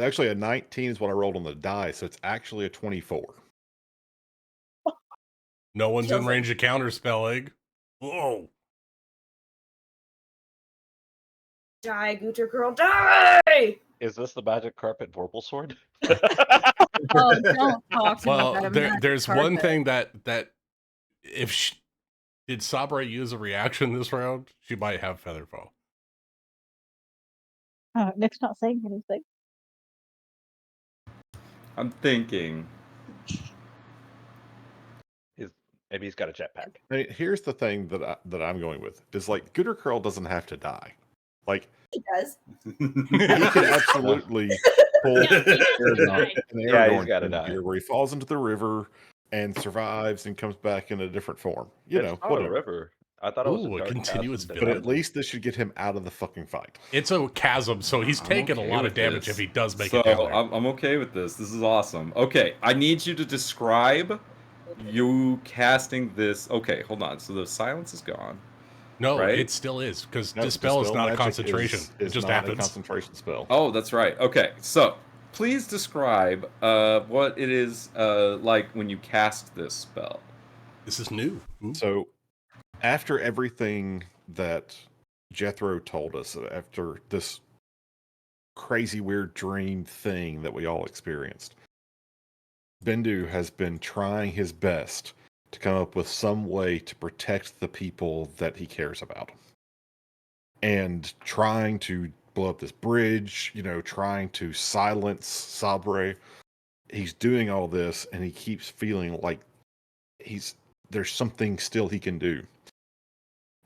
actually a 19 is what I rolled on the die, so it's actually a 24. No one's Kills in it. range of counterspelling. Whoa. Die, Gooter Girl, die! Is this the magic carpet vorpal sword? Oh, don't talk to me Well, about a magic there's one carpet. thing that if did Sabre use a reaction this round, she might have Featherfall. Nick's not saying anything. I'm thinking. Maybe he's got a jetpack. I mean, here's the thing that I'm going with is like Gooter Curl doesn't have to die. Like He does. he can absolutely pull Yeah, he has to die. Yeah, he's gotta die. where he falls into the river and survives and comes back in a different form. You It's know, not whatever. a river. I thought it was Ooh, a dark continuous chasm But that- at least this should get him out of the fucking fight. It's a chasm, so he's I'm taking a okay lot of with damage this. if he does make so it down there. I'm okay with this. This is awesome. Okay, I need you to describe you casting this. Okay, hold on. So the silence is gone. No, right? it still is because No, dispel is not a magic concentration. is It just not a happens. concentration spell. Oh, that's right. Okay, so please describe what it is like when you cast this spell. This is new. Ooh. So, after everything that Jethro told us, after this crazy, weird dream thing that we all experienced, Bindu has been trying his best to come up with some way to protect the people that he cares about. And trying to blow up this bridge, you know, trying to silence Sabre. He's doing all this, and he keeps feeling like there's something still he can do.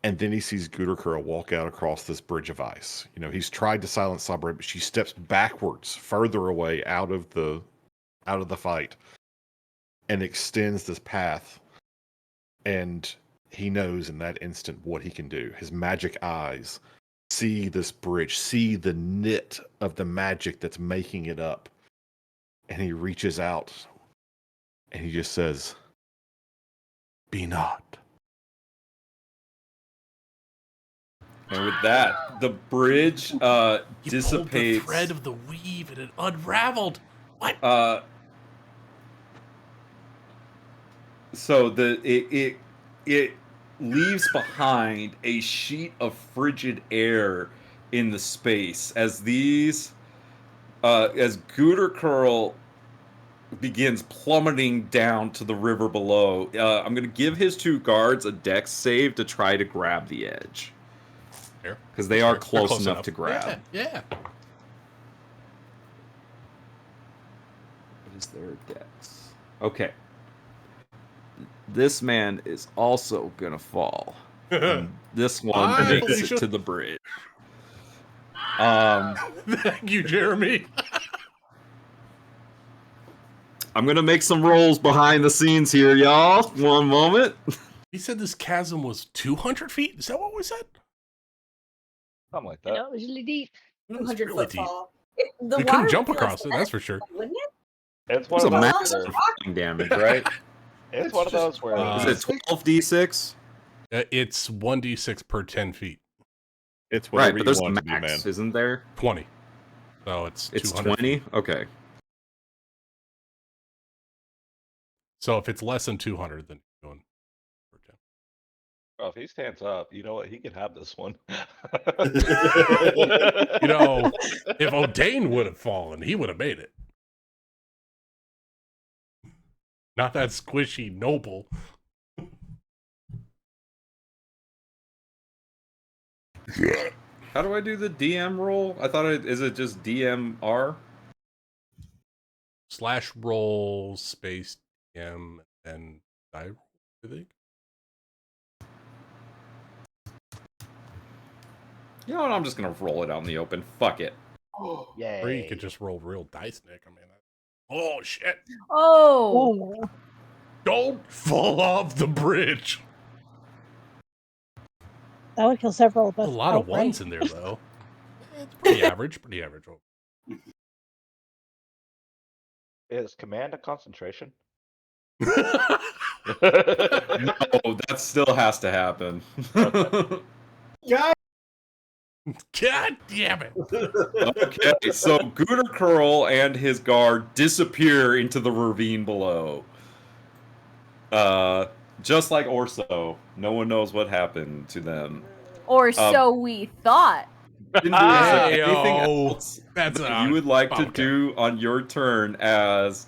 And then he sees Gooter Curl walk out across this bridge of ice. You know, he's tried to silence Sabre, but she steps backwards, further away out of the fight, and extends this path. And he knows in that instant what he can do. His magic eyes see this bridge, see the knit of the magic that's making it up. And he reaches out and he just says, "Be not." And with that, the bridge He pulled the dissipates. thread of the weave and it unraveled. What? So it leaves behind a sheet of frigid air in the space as Gooter Curl begins plummeting down to the river below. I'm going to give his 2 guards a dex save to try to grab the edge. Because they are close enough to grab. Yeah. What is their dex? Okay. This man is also going to fall. And this one Bye, makes Felicia. it to the bridge. Thank you, Jeremy. I'm going to make some rolls behind the scenes here, y'all. One moment. He said this chasm was 200 feet? Is that what we said? Something like I that. know it was really deep. It was 200 really foot deep. fall. They couldn't jump across it, that's for sure. Wouldn't it? It's There's one a of those. max Where, falling damage, right? it's one of those where Is it 12d6? It's 1d6 per 10 feet. It's Right, whatever but you there's a want it to be, man. max, isn't there? 20. So it's 200 20? feet. Okay. So if it's less than 200, then you're going per 10. oh, if he stands up, you know what? He could have this one. You know, if O'Dane would have fallen, he would have made it. Not that squishy noble. How do I do the DM roll? I thought is it just DMR? /roll space M and die roll, I think. You know what? I'm just gonna roll it out in the open. Fuck it. Yay. Or you could just roll real dice, Nick. I mean, oh shit! Oh, Oh, Don't fall off the bridge. that would kill several of A us. lot of outright. ones in there, though. It's pretty average. Pretty average. Is command a concentration? No, that still has to happen. God damn it! Okay, so Gooter Curl and his guard disappear into the ravine below. Just like Orso, no one knows what happened to them. or so we thought. Is there anything Hey-o. else That's that you would like to do on your turn as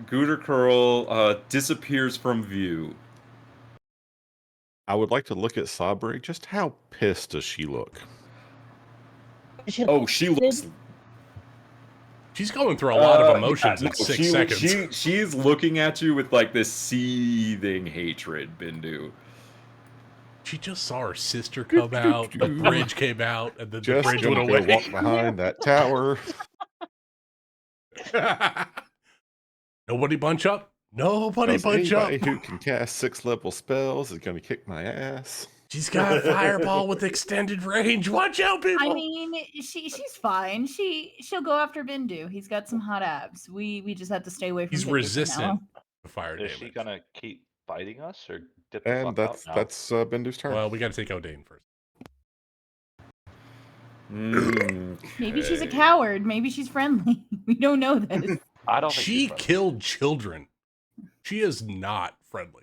Gooter Curl disappears from view? I would like to look at Sabre. Just how pissed does she look? Oh, she looks. She's going through a lot of emotions yeah, in no, 6 seconds. She's looking at you with like this seething hatred, Bindu. She just saw her sister come out, the bridge came out, and then the Just bridge gonna went go away. walk behind that tower. Nobody bunch up. Nobody Because bunch up. anybody who can cast 6-level spells is gonna kick my ass. She's got fireball with extended range. Watch out, people. I mean, she's fine. She'll go after Bindu. He's got some hot abs. We just have to stay away from. He's Victor for resistant now. to fire Is damage. she gonna keep fighting us or dip the And fuck out now? that's Bendu's turn. Well, we got to take O'Dane first. Maybe she's a coward. Maybe she's friendly. We don't know this. I don't think She she's friendly. killed children. She is not friendly.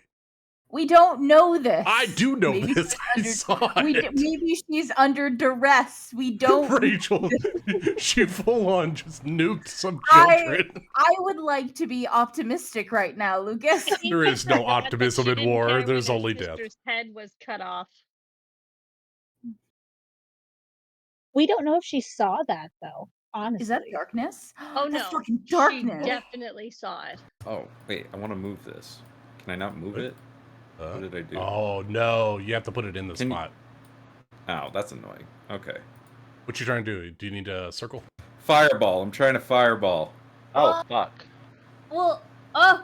We don't know this. I do know Maybe this. I she's saw it. Maybe she's under duress. We don't. Rachel, she full on just nuked some I children. would like to be optimistic right now, Lucas. There is no optimism She in didn't war. care when There's her only death. sister's head was cut off. We don't know if she saw that though. Honestly, Is that darkness? Oh That's no, fucking darkness. She definitely saw it. Oh, wait, I want to move this. Can I not move it? What did I do? Oh no, you have to put it in the Can you- spot. Ow, that's annoying. Okay. What you trying to do? Do you need a circle? Fireball. I'm trying to fireball. Oh fuck! Well, Where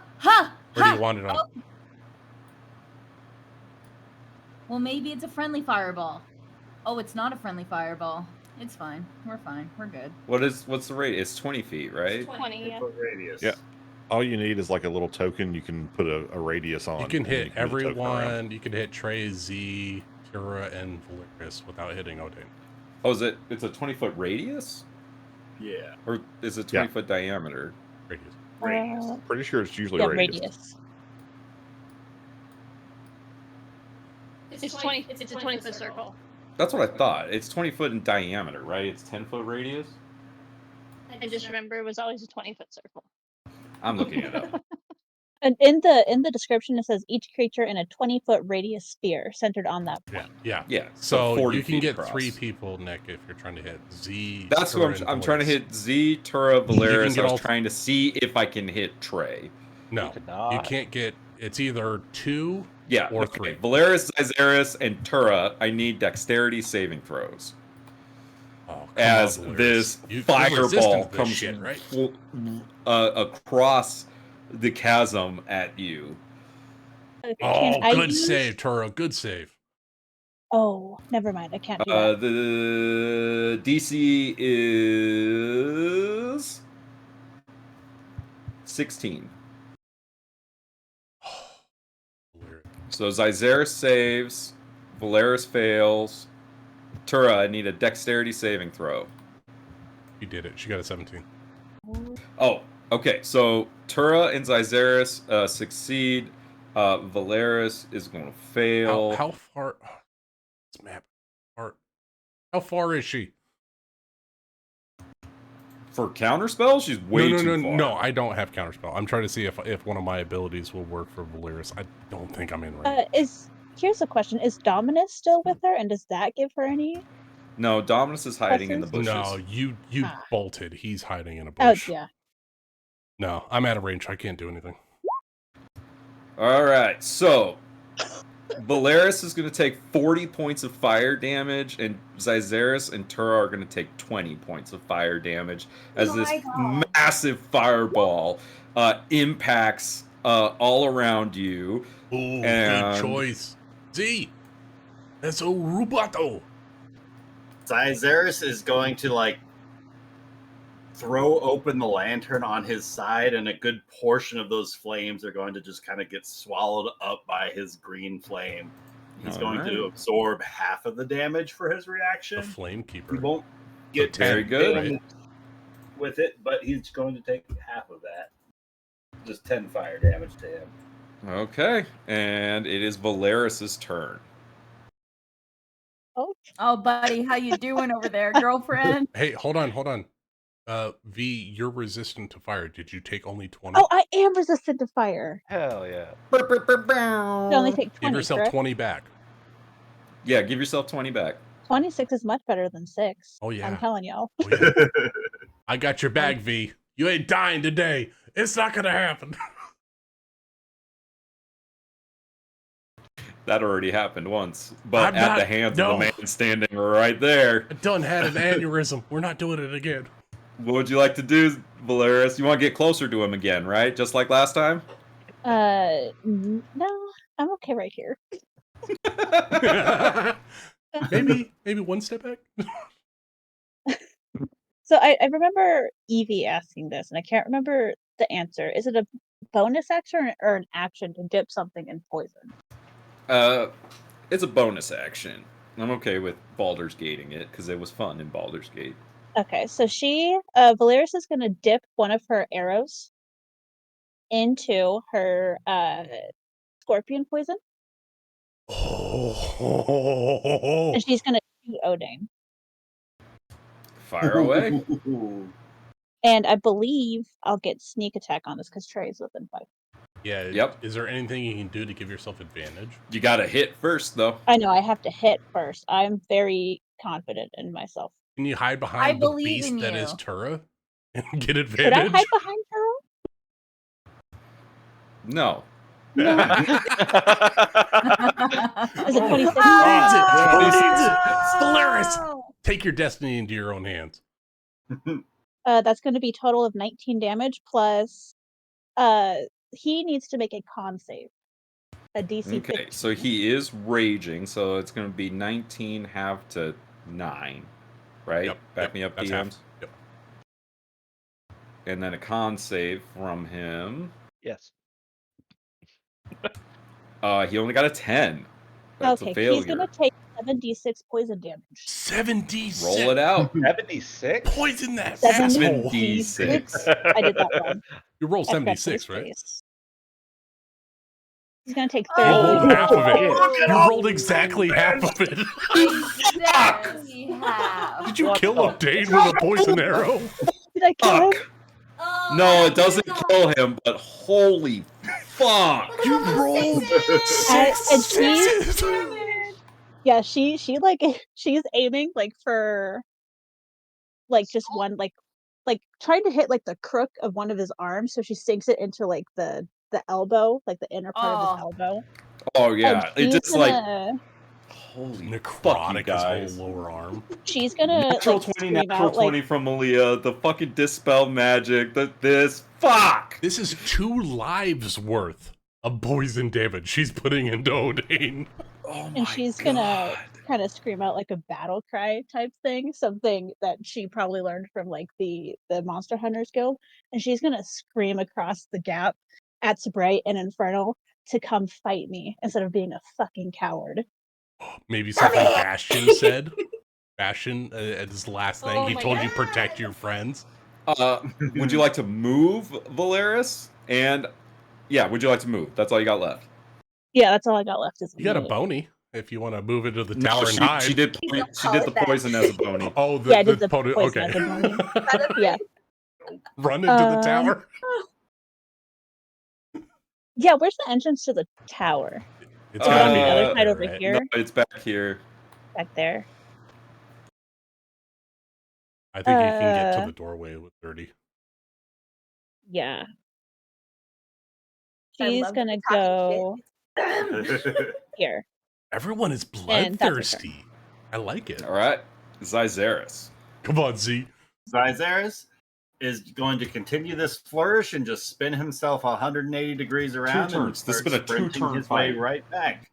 do you want it on? Well, maybe it's a friendly fireball. Oh, it's not a friendly fireball. It's fine. We're fine. We're good. What's the radius? It's 20 feet, right? 20. Yeah. Radius. Yeah. All you need is like a little token you can put a radius on. You can and hit move the token around. everyone. You can hit Trey, Z, Kira, and Valerius without hitting Odin. Oh, it's a 20-foot radius? Yeah. Or is it Yeah. 20-foot diameter? Radius. Pretty sure it's usually Yeah, radius. radius. It's 20. It's a 20-foot circle. That's what I thought. It's 20 foot in diameter, right? It's 10-foot radius. I just remember it was always a 20-foot circle. I'm looking it up. And in the description, it says each creature in a 20-foot radius sphere centered on that point. Yeah. So 40 you can feet get across. 3 people, Nick, if you're trying to hit Z. That's who Tura, I'm trying to hit. Z, Tura, You can Valeris. get I was all- trying to see if I can hit Trey. No, you can't get. It's either 2 Yeah, or okay. 3. Valeris, Izaris, and Tura. I need dexterity saving throws. Oh, come as on, Valeris. this You're fireball resistant to this comes shit, right? across the chasm at you. Okay, Oh, can I good use- save, Turo. Good save. Oh, never mind. I can't do that. The DC is 16. So Zyzaris saves, Valeris fails. Tura, I need a dexterity saving throw. You did it. She got a 17. Oh, okay. So Tura and Zyzaris succeed. Valeris is going to fail. How far? This map. How far is she? For counterspell, she's way too far. No, I don't have counterspell. I'm trying to see if one of my abilities will work for Valeris. I don't think I'm in range. Here's a question: is Dominus still with her, and does that give her any? No, Dominus is hiding in the bushes. No, you bolted. He's hiding in a Oh bush. yeah. No, I'm out of range. I can't do anything. All right, so Valeris is going to take 40 points of fire damage, and Zyzaris and Tura are going to take 20 points of fire damage as this massive fireball impacts all around you. Ooh, and good choice. Z, that's a rubato. Zyzaris is going to throw open the lantern on his side, and a good portion of those flames are going to just kind of get swallowed up by his green flame. He's going to absorb half of the damage for his reaction. The flame keeper. He won't get very good damage with it, but he's going to take half of that. Just 10 fire damage to him. Okay, and it is Valeris's turn. Oh, buddy, how you doing over there, girlfriend? Hey, hold on. V, you're resistant to fire. Did you take only 20? Oh, I am resistant to fire. Hell yeah. I only take 20. Give yourself correct? 20 back. Yeah, give yourself 20 back. 26 is much better than 6. Oh, yeah. I'm telling y'all. Oh, yeah. I got your bag, V. You ain't dying today. It's not gonna happen. That already happened once, but I'm at not- the hands no. of the man standing right there. I done had an aneurysm. We're not doing it again. What would you like to do, Valeris? You want to get closer to him again, right? Just like last time? No, I'm okay right here. maybe one step back. So I remember Evie asking this, and I can't remember the answer. Is it a bonus action or an action to dip something in poison? It's a bonus action. I'm okay with Baldur's Gating it because it was fun in Baldur's Gate. Okay, so Valeris is going to dip one of her arrows into her scorpion poison, and she's going to shoot Odin. Fire away. And I believe I'll get sneak attack on this because Trey's within 5. Yeah. Yep. Is there anything you can do to give yourself advantage? You got to hit first, though. I know I have to hit first. I'm very confident in myself. Can you hide I behind the believe beast in that is you. Tura and get Should I advantage? hide behind her? No. Is it 26? Who needs it? Oh! Valeris, take your destiny into your own hands. That's going to be total of 19 damage plus. He needs to make a con save. A DC. Okay, 15. so he is raging, so it's going to be 19 half to 9, right? Yep, Back me up, that's DMs. half. Yep. And then a con save from him. Yes. He only got a 10. That's Okay, a failure. he's going to take 7d6 poison damage. 76. Roll it out. 76? Poison that asshole. 76. I did that wrong. You rolled I forgot to 76, put right? space. He's gonna take You 30. rolled half of it. Oh, You rolled exactly half of it. Exactly half. Did you What kill the a Dane with a poison arrow? Did I kill him? Fuck. No, it doesn't kill him, but holy fuck. You rolled And six she's sixes. yeah, she like she's aiming like for like just one like trying to hit like the crook of one of his arms, so she sinks it into like the elbow, like the inner part of his elbow. Oh yeah, And it she's just like gonna holy Necrotic his guys. whole lower arm. she's gonna Natural like 20, scream natural out 20 like from Malia, the fucking dispel magic, this fuck. This is 2 lives worth of poison damage she's putting into Odane. Oh my and she's god. gonna kind of scream out like a battle cry type thing, something that she probably learned from like the Monster Hunters Guild, and she's gonna scream across the gap at Sabre and Infernal to come fight me instead of being a fucking coward. Maybe something Bastion said. Bastion, at his last thing, he my told you God. protect your friends. Would you like to move, Valeris? And yeah, would you like to move? That's all you got left. Yeah, that's all I got left. Is You got a me. bony if you want to move into the No, tower and hide. she did Please don't she call did it the that. poison as a bony. Oh, Yeah, I did the poison. poison Okay. as a bony. Yeah. Run into the tower. Yeah, where's the entrance to the tower? It's Is it gotta on be the other back side there, over right? here? No, it's back here. Back there. I think you can get to the doorway with 30. Yeah. I She's love gonna talking go shit. here. Everyone is And that's her turn. bloodthirsty. I like it. All right, Zyzeris. Come on, Z. Zyzeris is going to continue this flourish and just spin himself 180 degrees around and turns. This has start been a sprinting two-turn his way fight. right back.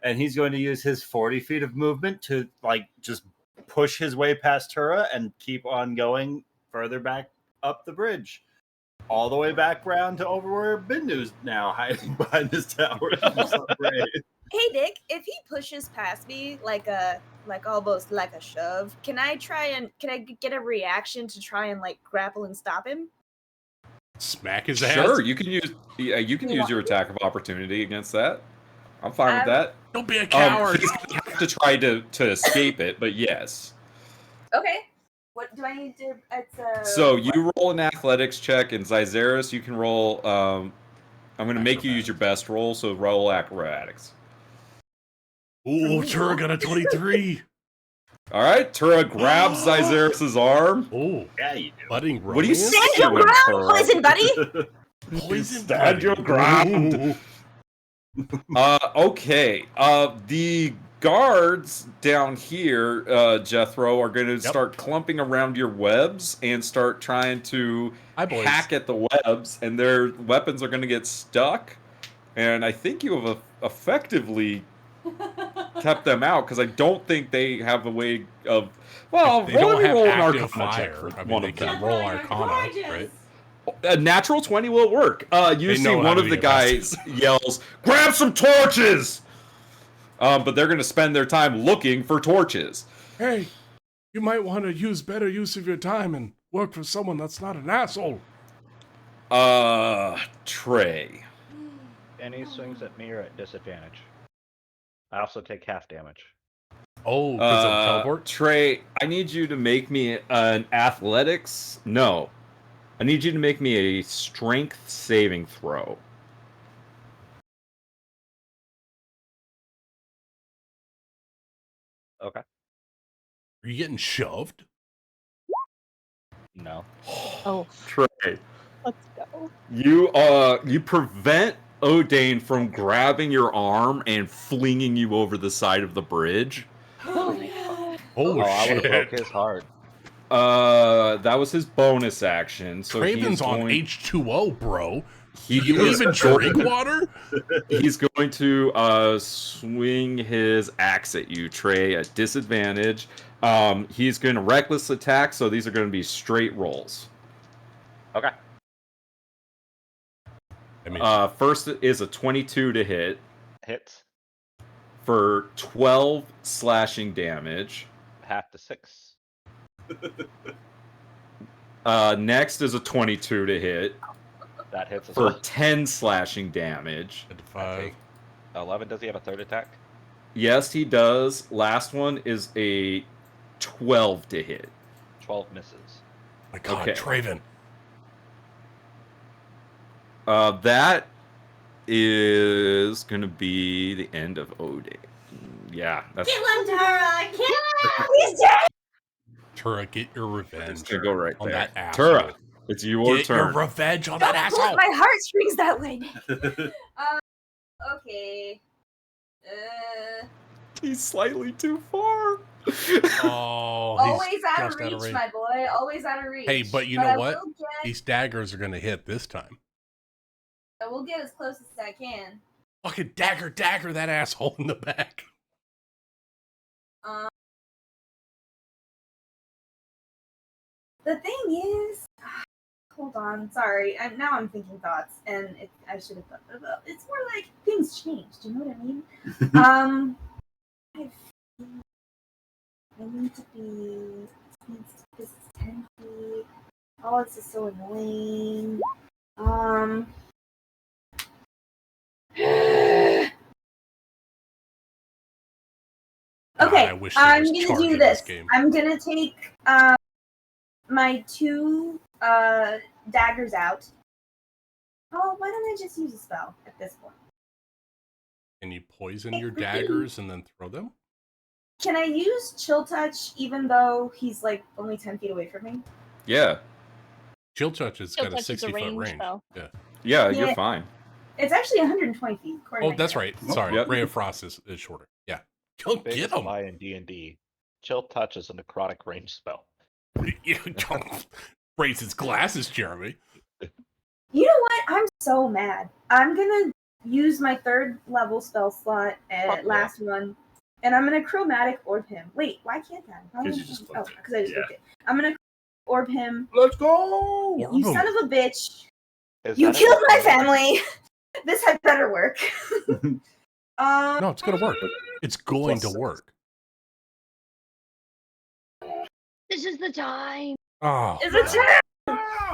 And he's going to use his 40 feet of movement to like just push his way past Tura and keep on going further back up the bridge. All the way back round to over where Bindu's now hiding behind this tower. Hey Nick, if he pushes past me like almost like a shove, can I get a reaction to try and like grapple and stop him? Smack his ass. Sure, you can use use your attack of opportunity against that. I'm fine with that. Don't be a coward. He's gonna have to try to escape it, but yes. Okay. What do I need to? It's So you roll an athletics check, and Zyzeris, you can roll. I'm going to make you use your best roll, so roll acrobatics. Ooh, Tura got a 23. All right, Tura grabs Zyzeris' arm. Oh, yeah, you do. budding What do you romance? say? Stand your ground, poison buddy. Poison Stand your ground. Okay. The guards down here, Jethro, are going to start clumping around your webs and start trying to hack at the webs, and their weapons are going to get stuck. And I think you have effectively kept them out, because I don't think they have a way of. Well, They don't have roll an active Arcana check fire. for I mean, one they of can them. roll Arcana, right? A natural 20 will work. You They see know how one to of the be guys yells, "Grab some torches!" But they're going to spend their time looking for torches. Hey, you might want to use better use of your time and work for someone that's not an asshole. Trey. Any swings at me are at disadvantage. I also take half damage. Oh, because of teleport? Trey, I need you to make me an athletics. No. I need you to make me a strength saving throw. Okay. Are you getting shoved? No. Oh, Trey, let's go. you prevent Odane from grabbing your arm and flinging you over the side of the bridge. Oh my god. Oh, I would have broke shit. his heart. That was his bonus action. So Craven's he's on going, H2O, bro. he Do you is even going- drink water? He's going to swing his axe at you, Trey, at disadvantage. He's going to reckless attack, so these are going to be straight rolls. Okay. I mean, First is a 22 to hit. Hits. for 12 slashing damage. Half to 6. Next is a 22 to hit That hits as for well. 10 slashing damage. At That's 5. 11. Does he have a third attack? Yes, he does. Last one is a 12 to hit. 12 misses. My God, Okay. Traven. That is going to be the end of Ode. Yeah, that's Kill him, Tara! Kill him! He's dead! Tura, get your revenge going to go right on there. that asshole. Tura, it's your Get turn. your revenge on that Don't asshole. put my heartstrings that way. Okay. He's slightly too far. Oh, Always he's out just of reach, range. my boy. Always out of reach. Hey, but you know I what? will get- These daggers are going to hit this time. I will get as close as I can. Fucking dagger that asshole in the back. The thing is, hold on, sorry. Now I'm thinking thoughts, and I should have thought about. It's more like things changed. You know what I mean? I need to be. This is 10 feet. Oh, this is so annoying. Okay, I wish there I'm was gonna charge do in this. this game. I'm gonna take my 2 daggers out. Oh, why don't I just use a spell at this point? Can you poison your daggers and then throw them? Can I use Chill Touch even though he's like only 10 feet away from me? Yeah. Chill Touch has got a 60-foot range. Spell. Yeah. Yeah, Yeah. you're fine. It's actually 120 feet. according Oh, to that's my right. character. Sorry. Yep. Ray of Frost is shorter. Yeah. Go get Biggest him. lie in D&D. Chill Touch is a necrotic range spell. Raise his glasses, Jeremy. You know what? I'm so mad. I'm gonna use my 3rd level spell slot Fuck at last one, and I'm gonna chromatic orb him. Wait, why can't I? Why 'Cause am you I- just oh, clicked it. because I just Yeah. clicked it. I'm gonna orb him. Let's go! Orb You him. son of a bitch! Is You that killed my enough? family. This had better work. No, it's gonna work. It's going to Plus work. This is the time. Oh, It's a 10.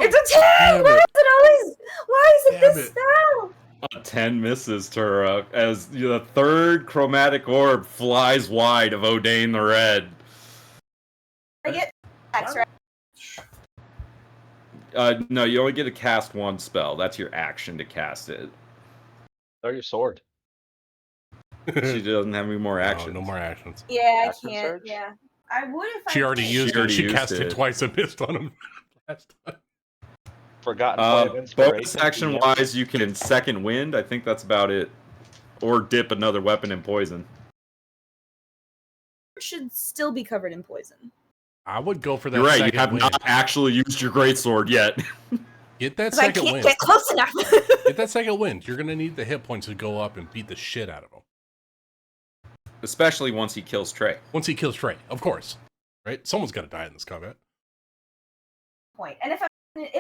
It's a 10. Damn Why it. is it always? Why is it Damn this it. spell? 10 misses, Tura, as the 3rd chromatic orb flies wide of Odane the Red. I get extra. No, you only get to cast 1 spell. That's your action to cast it. Throw your sword. She doesn't have any more actions. No more actions. Yeah, I Action can't. surge? Yeah, I would if She I already could. used She already it. She used cast it it. twice and missed on him last time. Forgotten point of Bonus inspiration. action DM. wise, you can second wind. I think that's about it. Or dip another weapon in poison. Should still be covered in poison. I would go for that You're right, you second have wind. not actually used your greatsword yet. Get that 'Cause I second can't wind. get close enough. Get that second wind. You're gonna need the hit points to go up and beat the shit out of him. Especially once he kills Trey. Once he kills Trey, of course. Right? Someone's gotta die in this combat. Point. And if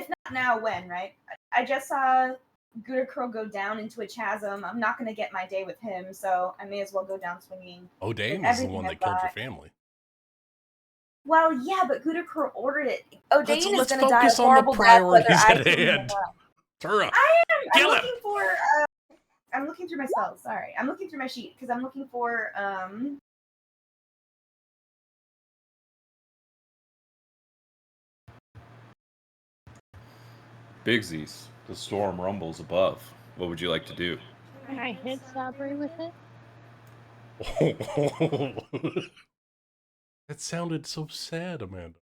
not now, when? Right? I just saw Gudakro go down into a chasm. I'm not gonna get my day with him, so I may as well go down swinging. Odane With is the everything one I've that killed your got. family. Well, yeah, but Gudakro ordered it. Odane is Let's gonna die a focus on the horrible death whether priorities I at kill him or hand. not. Tura, I'm kill him! looking for. I'm looking through my spells. Sorry, I'm looking through my sheet because I'm looking for. Bigsies, the storm rumbles above. What would you like to do? Can I hit Sabri with it? That sounded so sad, Amanda.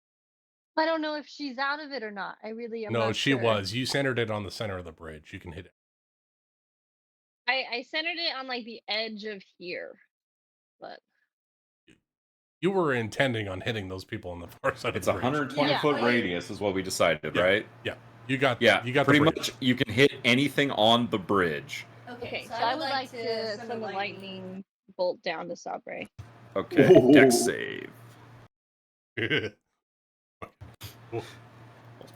I don't know if she's out of it or not. I really am No, not she sure. was. You centered it on the center of the bridge. You can hit it. I centered it on like the edge of here, but You were intending on hitting those people on the far side It's of a the bridge. 120 Yeah. foot radius is what we decided, Yeah. right? Yeah. You got Yeah, you got pretty the bridge. much you can hit anything on the bridge. okay. So I would like to send a lightning bolt down to Sabre. Okay, Ooh. dex save.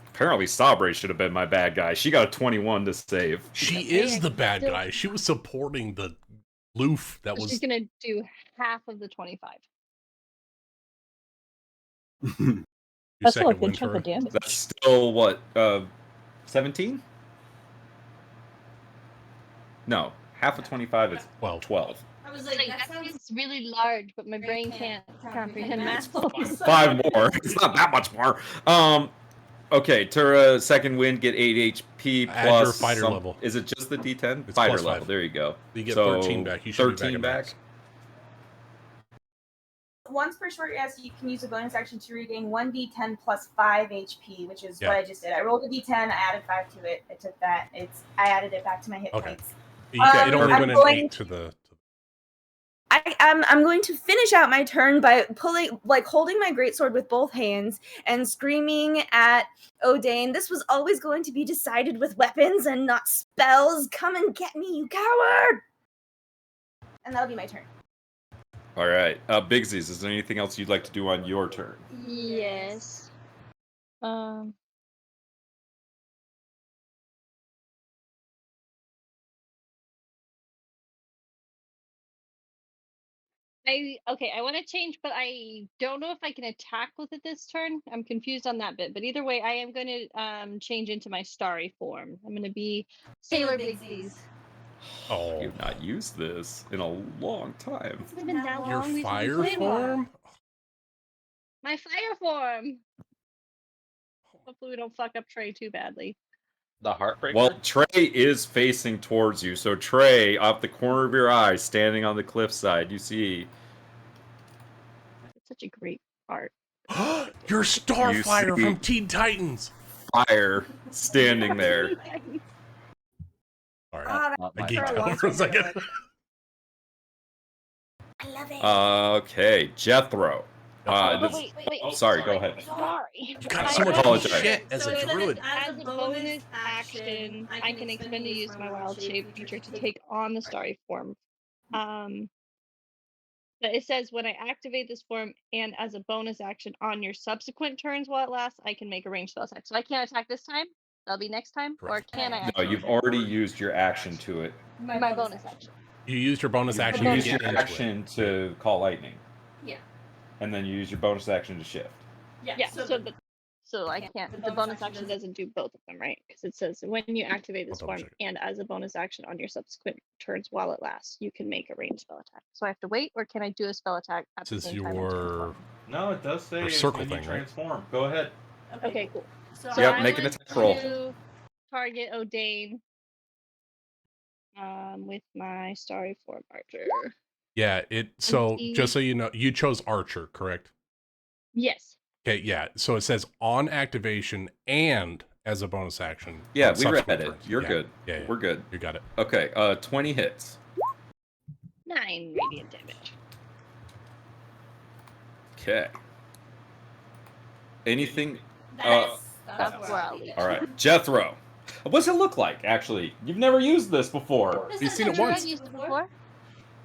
Apparently Sabre should have been my bad guy. She got a 21 to save. She Okay, is I the can bad still- guy. She was supporting the Loof. That So was she's gonna do half of the 25. your That's still a second good win chunk of turn. damage. That's still what? 17? No, half of 25 is 12. 12. I was Like, like, that that sounds seems really large, but my brain can't comprehend math. 5 more. It's not that much more. Okay, Tura, second wind, get 8 HP plus. Add your fighter level. Is it just the D10? It's Fighter plus level. 5. There you go. You get So, 13 back. You should be 13 back at back. max. once per short rest, you can use a bonus action to regain 1d10 plus 5 HP, which is Yeah. what I just did. I rolled a d10, I added 5 to it. I took that. I added it back to my hit Okay. points. You it only I'm went an going 8 to the. I'm going to finish out my turn by holding my greatsword with both hands and screaming at O'Dane, "This was always going to be decided with weapons and not spells. Come and get me, you coward!" And that'll be my turn. All right. Bigsies, is there anything else you'd like to do on your turn? Yes. I want to change, but I don't know if I can attack with it this turn. I'm confused on that bit. But either way, I am going to change into my starry form. I'm going to be Sailor Bigsies. Oh. You've not used this in a long time. It's been that Your long. fire form? My fire form. Hopefully we don't fuck up Trey too badly. The Heartbreaker? Well, Trey is facing towards you. So, Trey, off the corner of your eye, standing on the cliffside, you see. It's such a great art. Your Starfire see- from Teen Titans. Fire standing there. All right. Ah, Not I my geeked fire. out for a second. I love it. Okay, Jethro. Wait. Sorry, go ahead. Sorry. You got I so much apologize. shit as So a it says druid. As a bonus action, I can expend to use my wild shape feature to take on the starry form. But it says when I activate this form and as a bonus action on your subsequent turns while it lasts, I can make a ranged spell attack. So I can't attack this time. That'll be next time. Correct. Or can I? No, you've already used your action to it. My bonus action. You used your bonus action You to used get your into action to call lightning. Yeah. And then you use your bonus action to shift. Yeah. So I can't. The bonus action doesn't do both of them, right? Because it says when you activate this I'll double form check it. and as a bonus action on your subsequent turns while it lasts, you can make a ranged spell attack. So I have to wait, or can I do a spell attack at the This is same time? your No, it does say Or it's circle when you thing, right? transform. Go ahead. Okay, cool. So Yep, I make an want attack roll. to target O'Dane with my starry form archer. Yeah, so he- just so you know, you chose Archer, correct? Yes. Okay, yeah. So it says on activation and as a bonus action. Yeah, on we read subsequent it. turns. You're Yeah, good. Yeah, We're good. you got it. Okay, 20 hits. 9 radiant damage. Okay. Anything? That's That's where I'll leave. All right, Jethro. What's it look like? Actually, you've never used this before. You've seen it Have you once. used it before?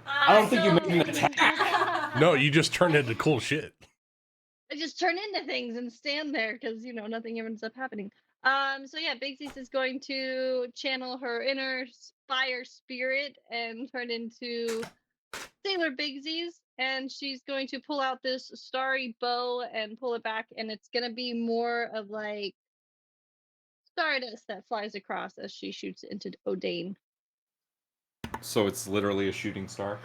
I don't think you made an attack. No, you just turned into cool shit. I just turn into things and stand there because nothing ends up happening. So yeah, Bigsies is going to channel her inner fire spirit and turn into Sailor Bigsies, and she's going to pull out this starry bow and pull it back, and it's gonna be more of like stardust that flies across as she shoots it into O'Dane. So it's literally a shooting star.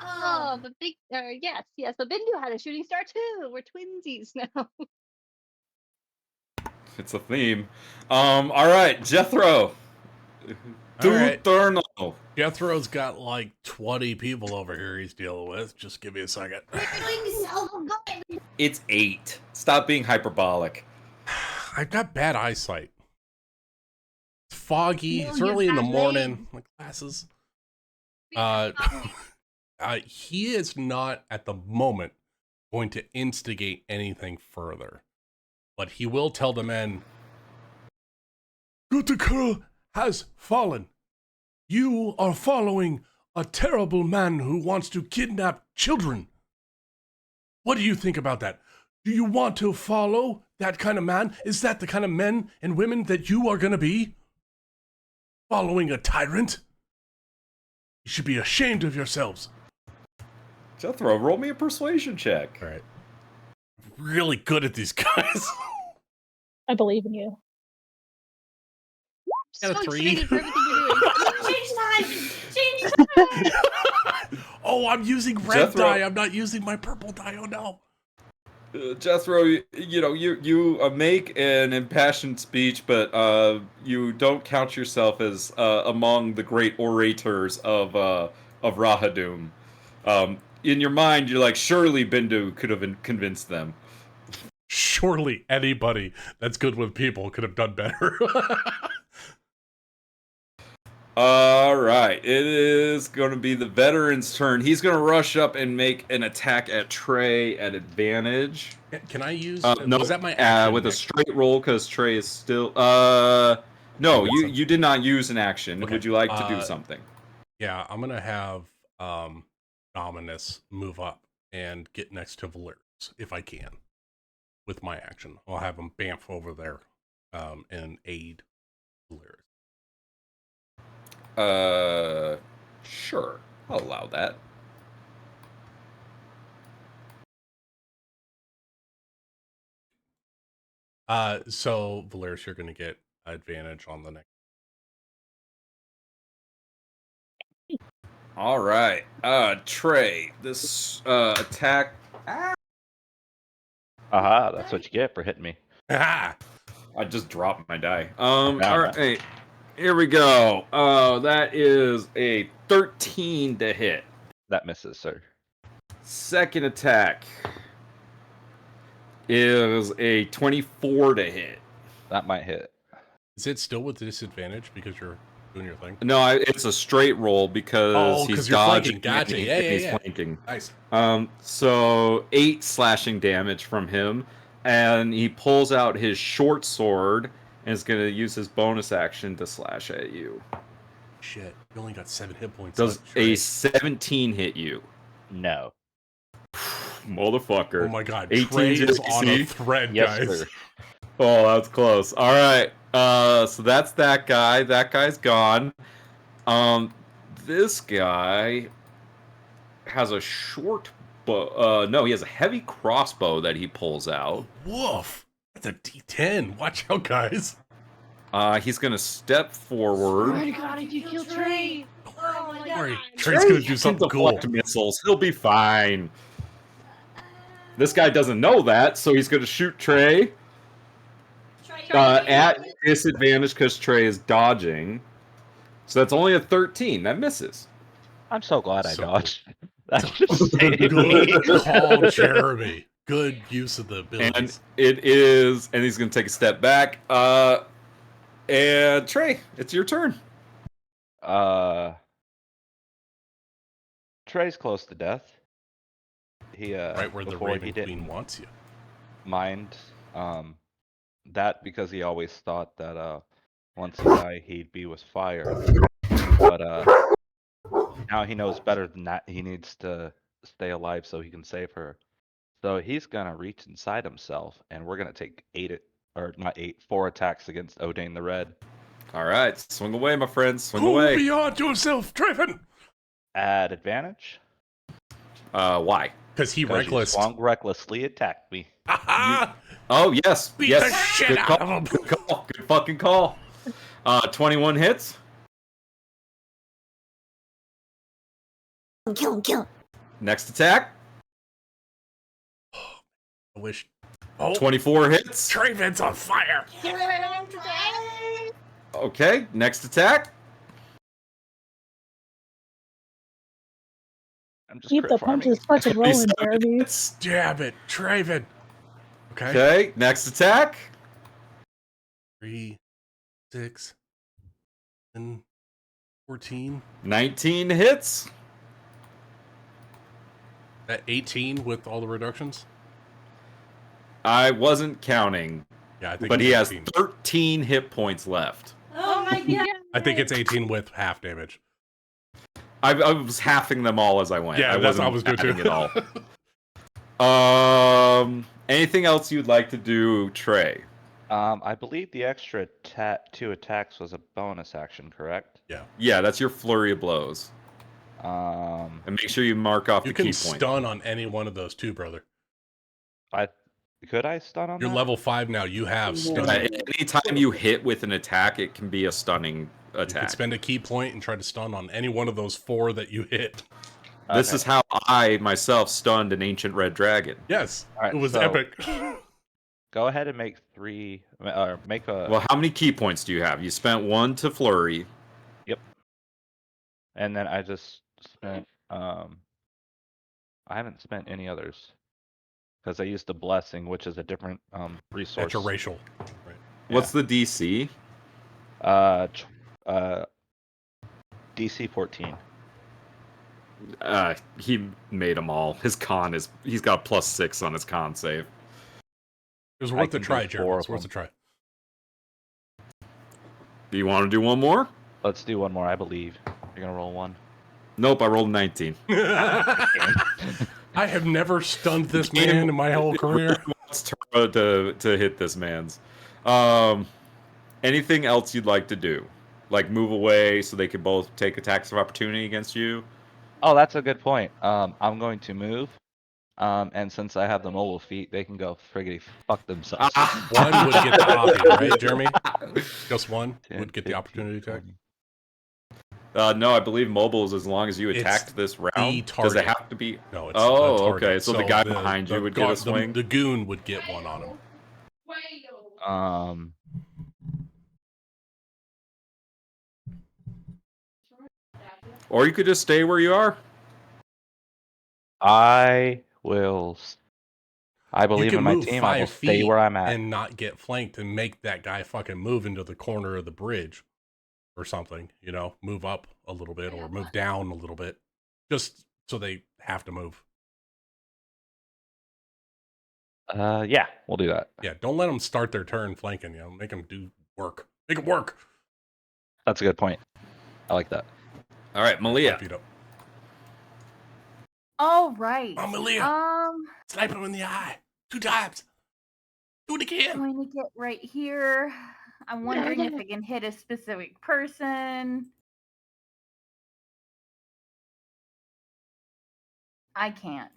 Oh, but yes, but Bindu had a shooting star too. We're twinsies now. It's a theme. All right, Jethro. right. Turno. Jethro's got like 20 people over here he's dealing with. Just give me a second. It's 8. Stop being hyperbolic. I've got bad eyesight. It's foggy. It's No, you early in the have morning. My glasses. He is not at the moment going to instigate anything further, but he will tell the men, Gutakura has fallen. You are following a terrible man who wants to kidnap children. What do you think about that? Do you want to follow that kind of man? Is that the kind of men and women that you are going to be? Following a tyrant? You should be ashamed of yourselves. Jethro, roll me a persuasion check. All right. Really good at these guys. I believe in you. Got a So 3. excited for everything you're doing. Change time! Oh, I'm using red Jethro. dye. I'm not using my purple dye. Oh no. Jethro, you make an impassioned speech, but you don't count yourself as among the great orators of Rahadum. In your mind, you're like, surely Bindu could have convinced them. Surely anybody that's good with people could have done better. All right, it is going to be the veteran's turn. He's going to rush up and make an attack at Trey at advantage. Can I use? No, was that my action? with a Nick? straight roll because Trey is still. No, you did not use an action. Okay, Would you like to do something? Yeah, I'm gonna have Dominus move up and get next to Valerius if I can with my action. I'll have him bamf over there and aid Valerius. Sure. I'll allow that. So Valerius, you're gonna get advantage on the next. All right. Trey, this attack. Aha, that's what you get for hitting me. Ah! I just dropped my die. All right. Here we go. That is a 13 to hit. That misses, sir. Second attack is a 24 to hit. That might hit. Is it still with disadvantage because you're doing your thing? No, it's a straight roll because he's you're dodging. flanking. Gotcha. He's Yeah. flanking. Nice. So 8 slashing damage from him, and he pulls out his short sword and is going to use his bonus action to slash at you. Shit, you only got 7 hit points. Does left, a Trey. 17 hit you? No. Motherfucker. Oh my god, 18 Trey is to on a AC? thread, Yes, guys. sir. Oh, that's close. All right. So that's that guy. That guy's gone. This guy has a short bow. No, he has a heavy crossbow that he pulls out. Woof. That's a D10. Watch out, guys. He's gonna step forward. Oh my god, if you kill Trey! Oh my Sorry, god! Trey's gonna do Can something cool. deflect missiles. He'll be fine. This guy doesn't know that, so he's gonna shoot Trey at disadvantage because Trey is dodging. So that's only a 13. That misses. I'm so glad I So- dodged. That's just saved Good me. call, Jeremy. Good use of the And abilities. it is, and he's gonna take a step back. And Trey, it's your turn. Trey's close to death. He Right where the before he Raven didn't Queen wants you. mind that because he always thought that once he died he'd be with fire. But now he knows better than that. He needs to stay alive so he can save her. So he's gonna reach inside himself, and we're gonna take 4 attacks against Odane the Red. All right, swing away, my friends. Swing Go away. beyond yourself, Draven! At advantage, Why? Because he 'cause you reckless. swung recklessly attacked me. Aha! Oh yes, Beat yes. the shit Good out call. of him. Good call. Good fucking call. 21 hits. Kill him, kill him. Next attack. I wish. Oh, 24 hits. Draven's on fire! Okay, next attack. I'm just Keep the crit farming. punches fucking rolling, 27 Jeremy. hits. Damn it, Draven! Okay. Okay, next attack. 3, 6, and 14. 19 hits. At 18 with all the reductions? I wasn't counting, Yeah, I think but it's he has 18. 13 hit points left. Oh my god! I think it's 18 with half damage. I was halving them all as I went. Yeah, that's what I was doing adding too. it all. Anything else you'd like to do, Trey? I believe the extra 2 attacks was a bonus action, correct? Yeah, that's your flurry of blows. And make sure you mark off You the key can point. stun on any one of those too, brother. Could I stun on You're that? level 5 now. You have stun. Anytime you hit with an attack, it can be a stunning You can attack. spend a key point and try to stun on any one of those 4 that you hit. This Okay. is how I myself stunned an ancient red dragon. Yes, All right, it was so- epic. Go ahead and make 3, or make a. Well, how many key points do you have? You spent 1 to flurry. And then I just spent. I haven't spent any others because I used the blessing, which is a different resource. That's a racial. Right. What's the DC? DC 14. He made them all. His con is he's got +6 on his con save. It was I worth a can do try, Jeremy. 4 It's of worth a them. try. Do you want to do one more? Let's do one more. I believe you're gonna roll 1. Nope, I rolled 19. I have never stunned this man in my whole career. Wants to hit this man's. Anything else you'd like to do? Like move away so they can both take attacks of opportunity against you? Oh, that's a good point. I'm going to move. And since I have the mobile feet, they can go friggity fuck themselves. One would get the oppie, right, Jeremy? Just one 10, would get the 15, opportunity attack. 20. No, I believe mobile is as long as you It's attacked this round. the Does it target. have to be? No, it's Oh, the target. okay. So the guy behind you would get a swing? The goon would get one on him. Or you could just stay where you are. I will. I You believe can in my move team. I will 5 stay feet where I'm at. and not get flanked and make that guy fucking move into the corner of the bridge or something, you know, move up a little bit or move down a little bit just so they have to move. Yeah, we'll do that. Yeah, don't let them start their turn flanking, you know, make them do work. Make it work. That's a good point. I like that. All right, Malia. Beat up. All right. Oh, Malia. Snipe him in the eye 2 times. Do it again. I'm going to get right here. I'm wondering if I can hit a specific person. I can't.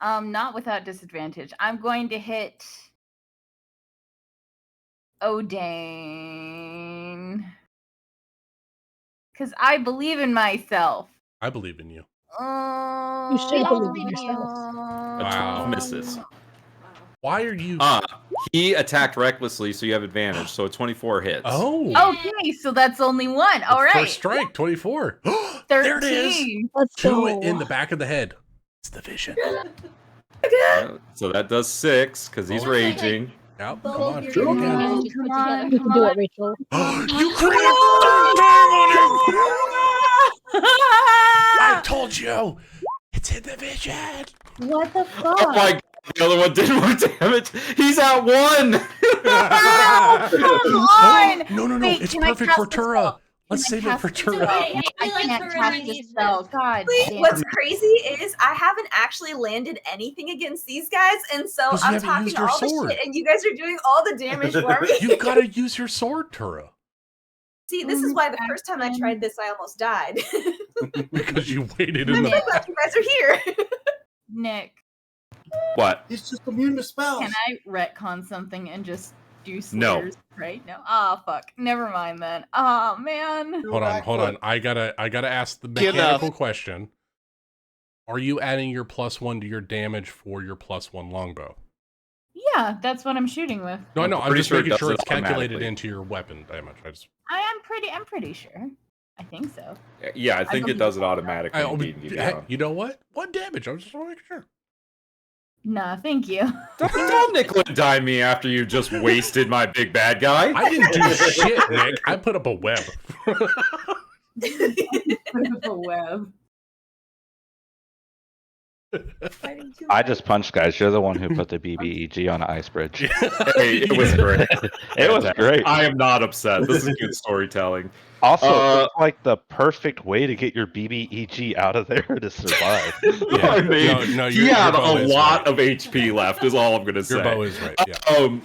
Not without disadvantage. I'm going to hit Odane. Because I believe in myself. I believe in you. You should believe in yourself. Wow. Misses. Why are you... He attacked recklessly, so you have advantage. So 24 hits. Oh. Okay, so that's only one. All right. First strike, 24. 13. There it is. Let's 2 go. in the back of the head. It's the vision. So that does 6 because he's raging. Yep, Both come on. your Try again. advantages put together. You can do it, Rachel. You created third time on him! I told you! It's in the vision! What the fuck? Oh my god, the other one did more damage. He's at 1! Come on! No, Wait, it's can I perfect cast for the Tura. spell? Let's Can I save it cast for the Tura. spell? I I feel like can't Tura cast needs the this. spell. God Wait, damn. what's crazy is I haven't actually landed anything against these guys, and so 'Cause you I'm haven't talking used your all the sword. shit, and you guys are doing all the damage for me. You've got to use your sword, Tura. See, this is why the first time I tried this, I almost died. Because you waited in I'm the... so glad you guys are here. Nick, What? He's just immune to spells. can I retcon something and just do No. slurs right now? Oh, fuck. Never mind then. Oh, man. Hold on. I gotta ask the mechanical question. Are you adding your +1 to your damage for your +1 longbow? Yeah, that's what I'm shooting with. No, I know. I'm pretty just sure it making does sure it it's calculated automatically. into your weapon damage. I'm pretty sure. I think so. Yeah, I think it believe does it. it automatically. in D&D Beyond. You know what? What damage? I was just making sure. Nah, thank you. Don't nickel and dime me after you just wasted my big bad guy. I didn't do shit, Nick. I put up a web. Put up a web. I just punched, guys. You're the one who put the BBEG on an ice bridge. Hey, it was great. It was great. I am not upset. This is good storytelling. Also, it's like the perfect way to get your BBEG out of there to survive. Yeah. I mean, No, he your had bow a is lot right. of HP left, is all I'm going to say. Your bow is right, yeah.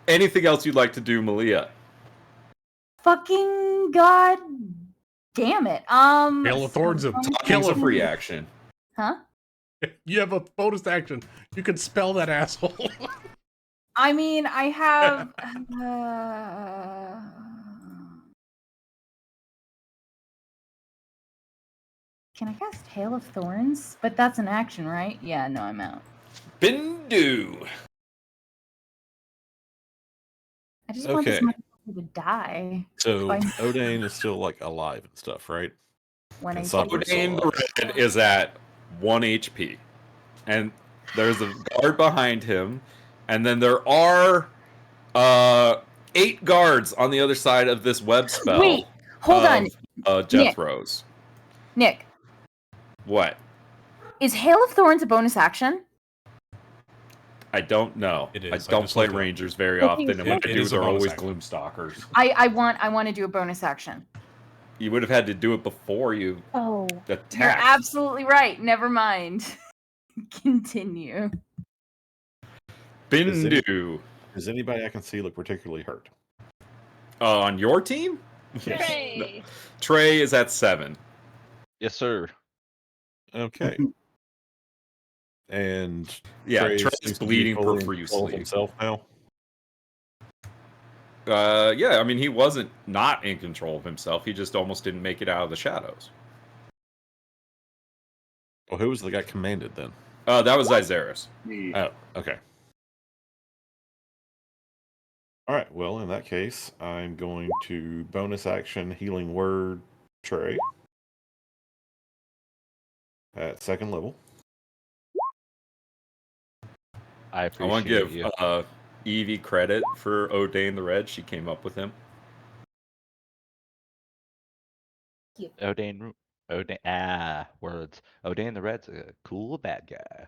Anything else you'd like to do, Malia? Fucking god Damn it. Hail of Thorns of Talking's a free action. Huh? You have a bonus action. You can spell that asshole. I mean, I have. Can I cast Hail of Thorns? But that's an action, right? Yeah, no, I'm out. Bindu. I just want this Okay. motherfucker to die. So Fine. Odane is still like alive and stuff, right? When And I Sabre's still Odane the alive. Red is at 1 HP. And there's a guard behind him. And then there are 8 guards on the other side of this web spell. Wait, hold on. Jethro's. Nick, What? is Hail of Thorns a bonus action? I don't know. It I is. I don't just play looked it up. Rangers very I often, think and so. when I It do, is a they're bonus always action. Gloomstalkers. I want to do a bonus action. You would have had to do it before you Oh, You're attacked. absolutely right. Never mind. Continue. Bindu. Does anybody I can see look particularly hurt? On your team? Hooray! Trey is at 7. Yes, sir. Okay. And Yeah, Trey Trey's seems to be bleeding fully in control of profusely. himself now. Yeah, I mean, he wasn't not in control of himself. He just almost didn't make it out of the shadows. Well, who was the guy commanded then? That was Izaris. Me. Oh, okay. All right. Well, in that case, I'm going to bonus action healing word Trey at 2nd level. I I want appreciate to you. give Evie credit for Odane the Red. She came up with him. Odane, words. Odane the Red's a cool bad guy.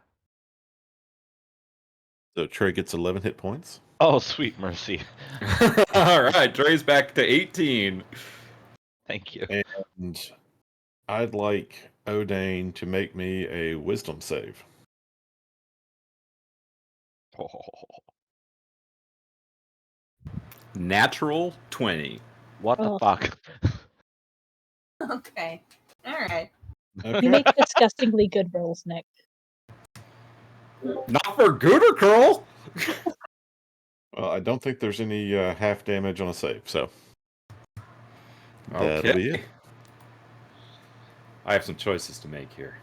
So Trey gets 11 hit points. Oh, sweet mercy. All right, Trey's back to 18. Thank you. And I'd like Odane to make me a wisdom save. Natural 20. What the Oh. fuck? Okay. All right. you make disgustingly good rolls, Nick. Not for Gooder Curl. Well, I don't think there's any half damage on a save, so that'll be it. Okay. I have some choices to make here.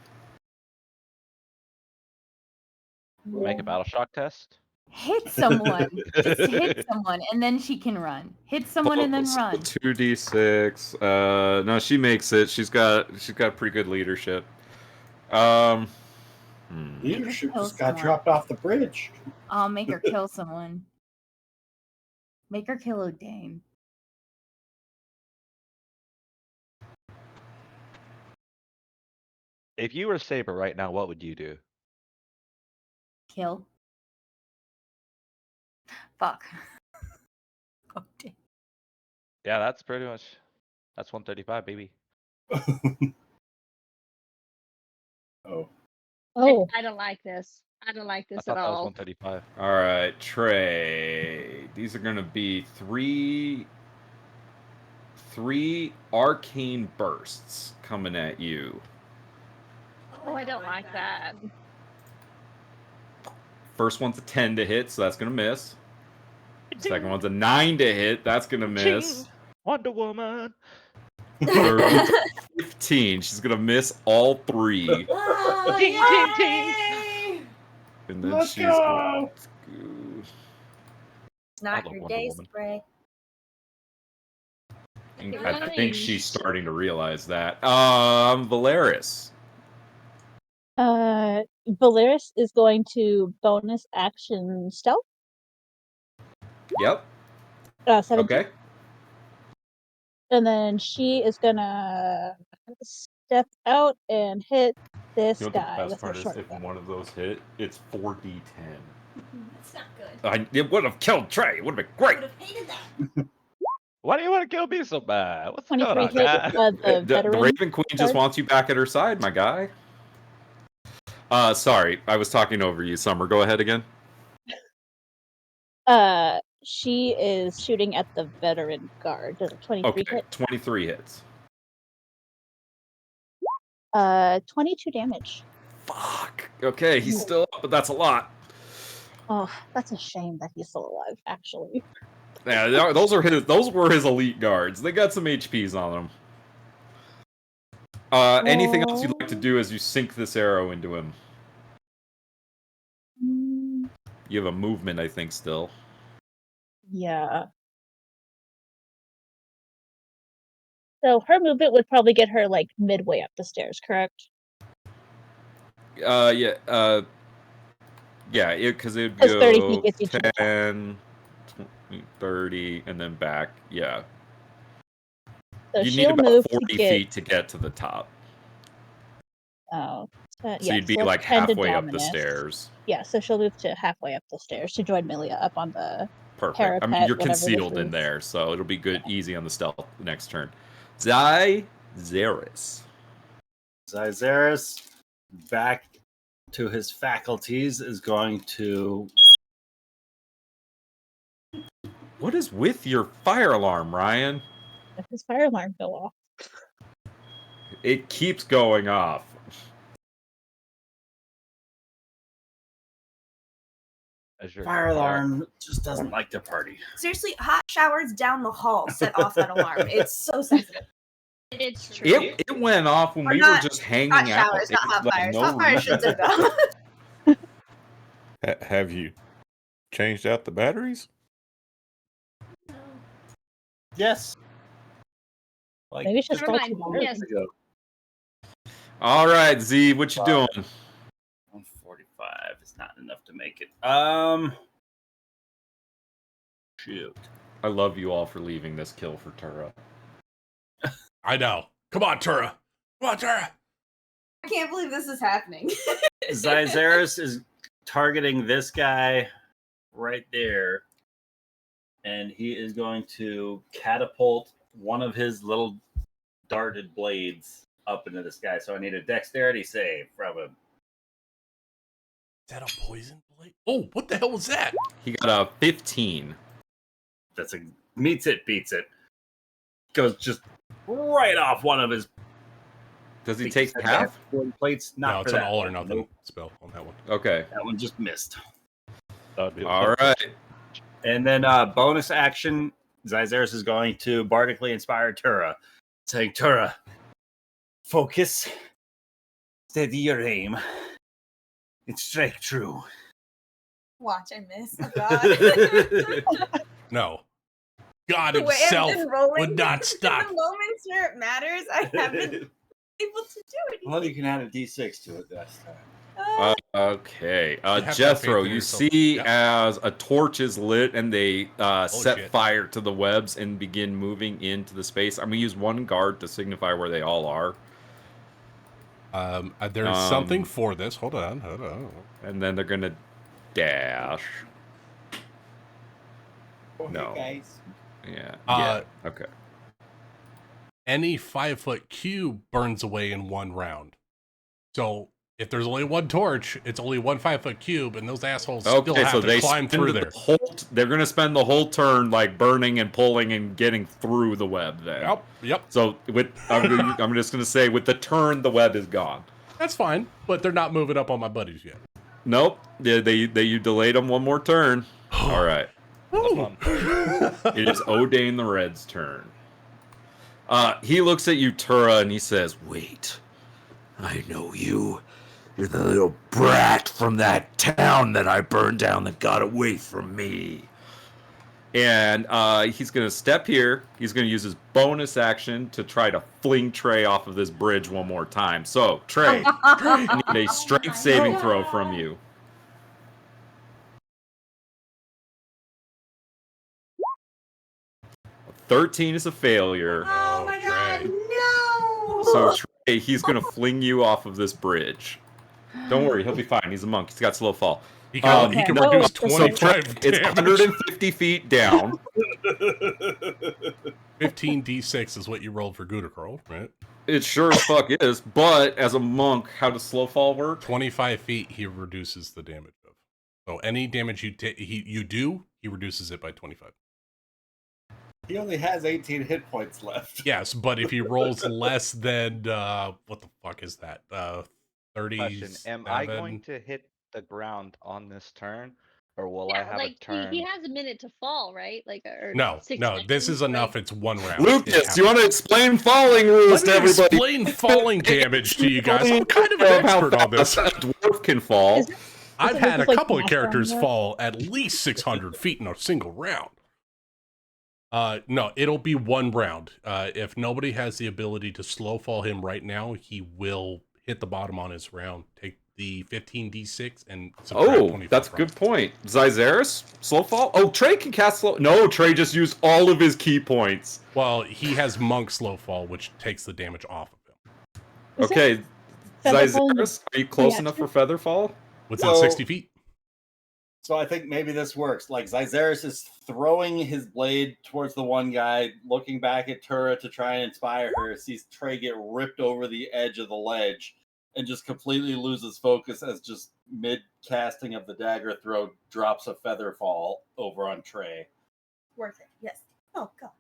Make a battle shock test? Hit someone. Just hit someone, and then she can run. Hit someone and then run. 2d6. No, she makes it. She's got pretty good leadership. Leadership Kill just got someone. dropped off the bridge. I'll make her kill someone. Make her kill Odane. If you were Saber right now, what would you do? Kill. Fuck. Odane. Yeah, that's pretty much. That's 135, baby. Oh. Oh, I don't like this. I don't like I this thought at that was all. 135. All right, Trey. These are gonna be three arcane bursts coming at you. Oh, I don't like that. First one's a 10 to hit, so that's gonna miss. Second one's a 9 to hit, that's gonna miss. Wonder Woman. Third one's a 15. She's gonna miss all 3. Oh, Ting, ting, ting. yay! And then Let's she's go. going It's not I love your Wonder day, Woman. Spray. to, I think she's starting to realize that. Valeris. Valeris is going to bonus action stealth. Yep. 17. Okay. And then she is gonna step out and hit this You know what guy the with best her part is? short If bow. one of those hit, it's 4d10. That's not good. It would have killed Trey. It would have been great. I would have hated that. Why do you want to kill me so bad? What's going 23 on, hit guys? the The veteran. Raven Queen just card. wants you back at her side, my guy. Sorry, I was talking over you, Summer. Go ahead again. She is shooting at the veteran guard. Does a 23 Okay, hit? 23 hits. 22 damage. Fuck. Okay, he's still up, but that's a lot. Oh, that's a shame that he's still alive, actually. Yeah, those were his elite guards. They got some HPs on them. Anything else you'd like to do as you sink this arrow into him? You have a movement, I think, still. Yeah. So her movement would probably get her like midway up the stairs, correct? Yeah, because it would 'Cause 30 go feet gets you to the top. 10, 20, 30, and then back. Yeah. So You need she'll about move 40 to get. feet to get to the top. Oh, So yeah. you'd be let's like 10 to halfway up the Dominus. stairs. Yeah, so she'll move to halfway up the stairs to join Milia up on the Perfect. parapet. I mean, you're whatever this concealed in is. there, so it'll be good, easy on the stealth the next turn. Zyzeris. Zyzeris, back to his faculties, is going to. What is with your fire alarm, Ryan? If his fire alarm go off. It keeps going off. Fire alarm just doesn't like to party. Seriously, hot showers down the hall set off that alarm. It's so sensitive. It's true. It went off when Or we not were just hanging hot out. showers, It not was hot like fires. no Hot fires reason. should have gone. Have you changed out the batteries? Yes. Like, Maybe it's just Never all mind. too Yes. All right, Z, what you doing? 145 is not enough to make it. Shoot. I love you all for leaving this kill for Tura. I know. Come on, Tura. Come on, Tura. I can't believe this is happening. Zyzeris is targeting this guy right there, and he is going to catapult one of his little darted blades up into this guy. So I need a dexterity save from him. Is that a poison blade? Oh, what the hell was that? He got a 15. That's a meets it, beats it. Goes just right off one of his. Does he take half? Plates? Not No, it's for an that all or one. nothing Nope. spell on that one. Okay. That one just missed. All right. And then bonus action, Zyzeris is going to bardically inspire Tura, saying, Tura, focus, steady your aim, and strike true. Watch, I miss. Oh, God. No. God The way I've himself been rolling would not in stop. the moments where it matters, I haven't been able to do anything. Well, you can add a d6 to it this time. Okay. have that Jethro, faith in you yourself. see Yep. as a torch is lit and they set shit. fire to the webs and begin moving into the space. I'm going to use one guard to signify where they all are. There's something for this. Hold on. And then they're going to dash. No. Guys. Yeah. Okay. Any 5-foot cube burns away in one round. So if there's only one torch, it's only one 5-foot cube, and those assholes still Okay, have so to they climb spend through the there. they're going to spend the whole turn like burning and pulling and getting through the web then. Yep. So I'm just going to say with the turn, the web is gone. That's fine, but they're not moving up on my buddies yet. Nope. You delayed them one more turn. All right. It is O'Dane the Red's turn. He looks at you, Tura, and he says, "Wait, I know you. You're the little brat from that town that I burned down that got away from me." And he's going to step here. He's going to use his bonus action to try to fling Trey off of this bridge one more time. So, Trey, I need a strength saving throw from you. 13 is a failure. Oh my God, no! So Trey, he's gonna fling you off of this bridge. Don't worry, he'll be fine. He's a monk. He's got slow fall. He can reduce 25 It's damage. 150 feet down. 15d6 is what you rolled for Gudakral, right? It sure as fuck is. But as a monk, how does slow fall work? 25 feet, he reduces the damage of. So any damage you do, he reduces it by 25. He only has 18 hit points left. Yes, but if he rolls less than what the fuck is that? 30. Question: am I going to hit the ground on this turn, or will I Yeah, have like a turn? he has a minute to fall, right? Like or No, 6 no, this seconds, is enough. like- It's one round. Lucas, you want to explain falling rules Let to me everybody? explain falling damage to you guys. I'm kind of an expert on this. A dwarf can fall. I've it had a just like couple of master characters armor? fall at least 600 feet in a single round. No, it'll be one round. If nobody has the ability to slow fall him right now, he will hit the bottom on his round, take the 15d6 and subtract Oh, 24 that's a from good it. point. Zyzaris, slow fall? Oh, Trey can cast slow. No, Trey just used all of his key points. Well, he has monk slow fall, which takes the damage off of him. Is it Okay, Featherfall in the Zyzaris, are you close buAt enough for too? Featherfall? Within So- 60 feet. So I think maybe this works. Like Zyzaris is throwing his blade towards the one guy, looking back at Tura to try and inspire her, sees Trey get ripped over the edge of the ledge, and just completely loses focus as just mid-casting of the dagger throw drops a feather fall over on Trey. Worth it. Yes. Oh god.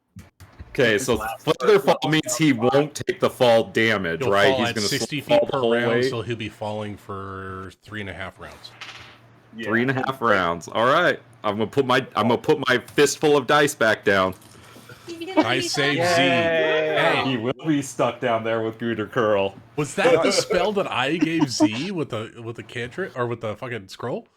Okay, so Featherfall means he won't take the fall damage, He'll right? fall He's at going to 60 fall feet the per whole round, way. so he'll be falling for 3.5 rounds. Yeah. 3.5 rounds. All right, I'm gonna put my fistful of dice back down. I save Z. Yay! He Hey, will be stuck down there with Gooter Curl. was that the spell that I gave Z with the cantrip or with the fucking scroll?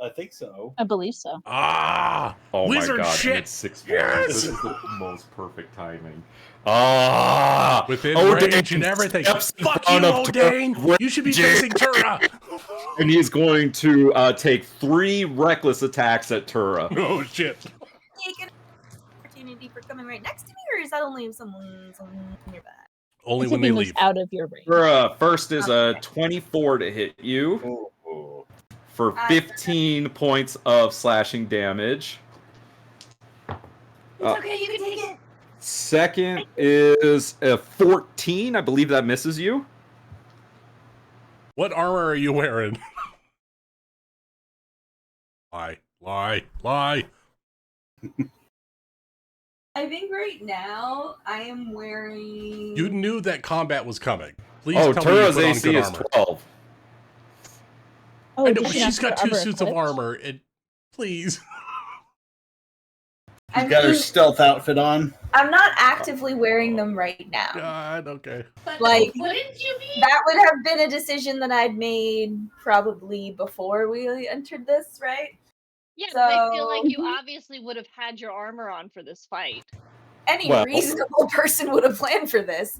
I think so. I believe so. Ah, Oh wizard my god! shit. And it's 6 Yes! This is the most perfect timing. Ah, Within Odin range and everything. steps in Fuck you, front of Odin. Tura, You should be facing Tura. and he's going to take 3 reckless attacks at Tura. Oh shit. Take an opportunity for coming right next to me, or is that only if someone's on your back? Only If when he they moves leave. out of your range. Tura, first is a Okay. 24 to hit you Ooh. for 15 points of slashing damage. It's okay, you can take it. Second is a 14. I believe that misses you. What armor are you wearing? Lie. I think right now I am wearing. You knew that combat was coming. Please Oh, tell me you Tura's put on AC good is armor. 12. Oh, I know, did but she not she's got put 2 armor suits of equipped? armor. Please. I She's got her mean, stealth outfit on. I'm not actively wearing them right now. God, okay. Like, wouldn't you be? that would have been a decision that I'd made probably before we entered this, right? Yeah, but I feel So- like you obviously would have had your armor on for this fight. Any Well- reasonable person would have planned for this.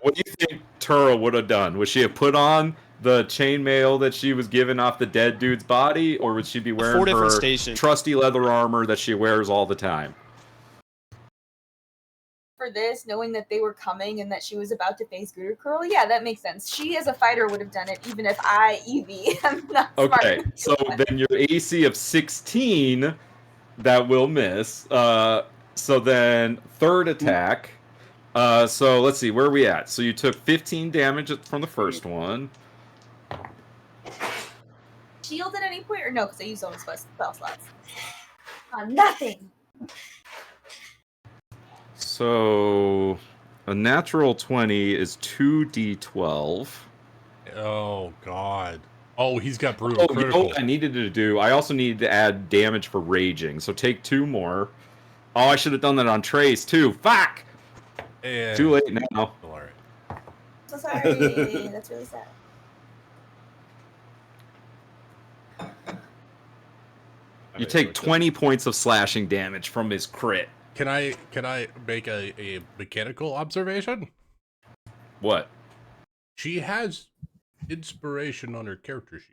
What do you think Tura would have done? Would she have put on the chainmail that she was given off the dead dude's body, or would she be wearing 4 different her stations. trusty leather armor that she wears all the time? For this, knowing that they were coming and that she was about to face Guru Curl, yeah, that makes sense. She, as a fighter, would have done it, even if I, Evie, am not smart Okay, enough to so do it. then your AC of 16, that will miss. So then third attack. So let's see, where are we at? So you took 15 damage from the first one. Shield at any point, or no? Because I use all the spell slots. Nothing. So a natural 20 is 2d12. Oh god. Oh, he's got brutal Oh, you know critical. what I needed to do? I also needed to add damage for raging. So take 2 more. Oh, I should have done that on Trace too. Fuck! And Too late now. all right. So sorry. That's really sad. You take 20 points of slashing damage from his crit. Can I make a mechanical observation? What? She has inspiration on her character sheet.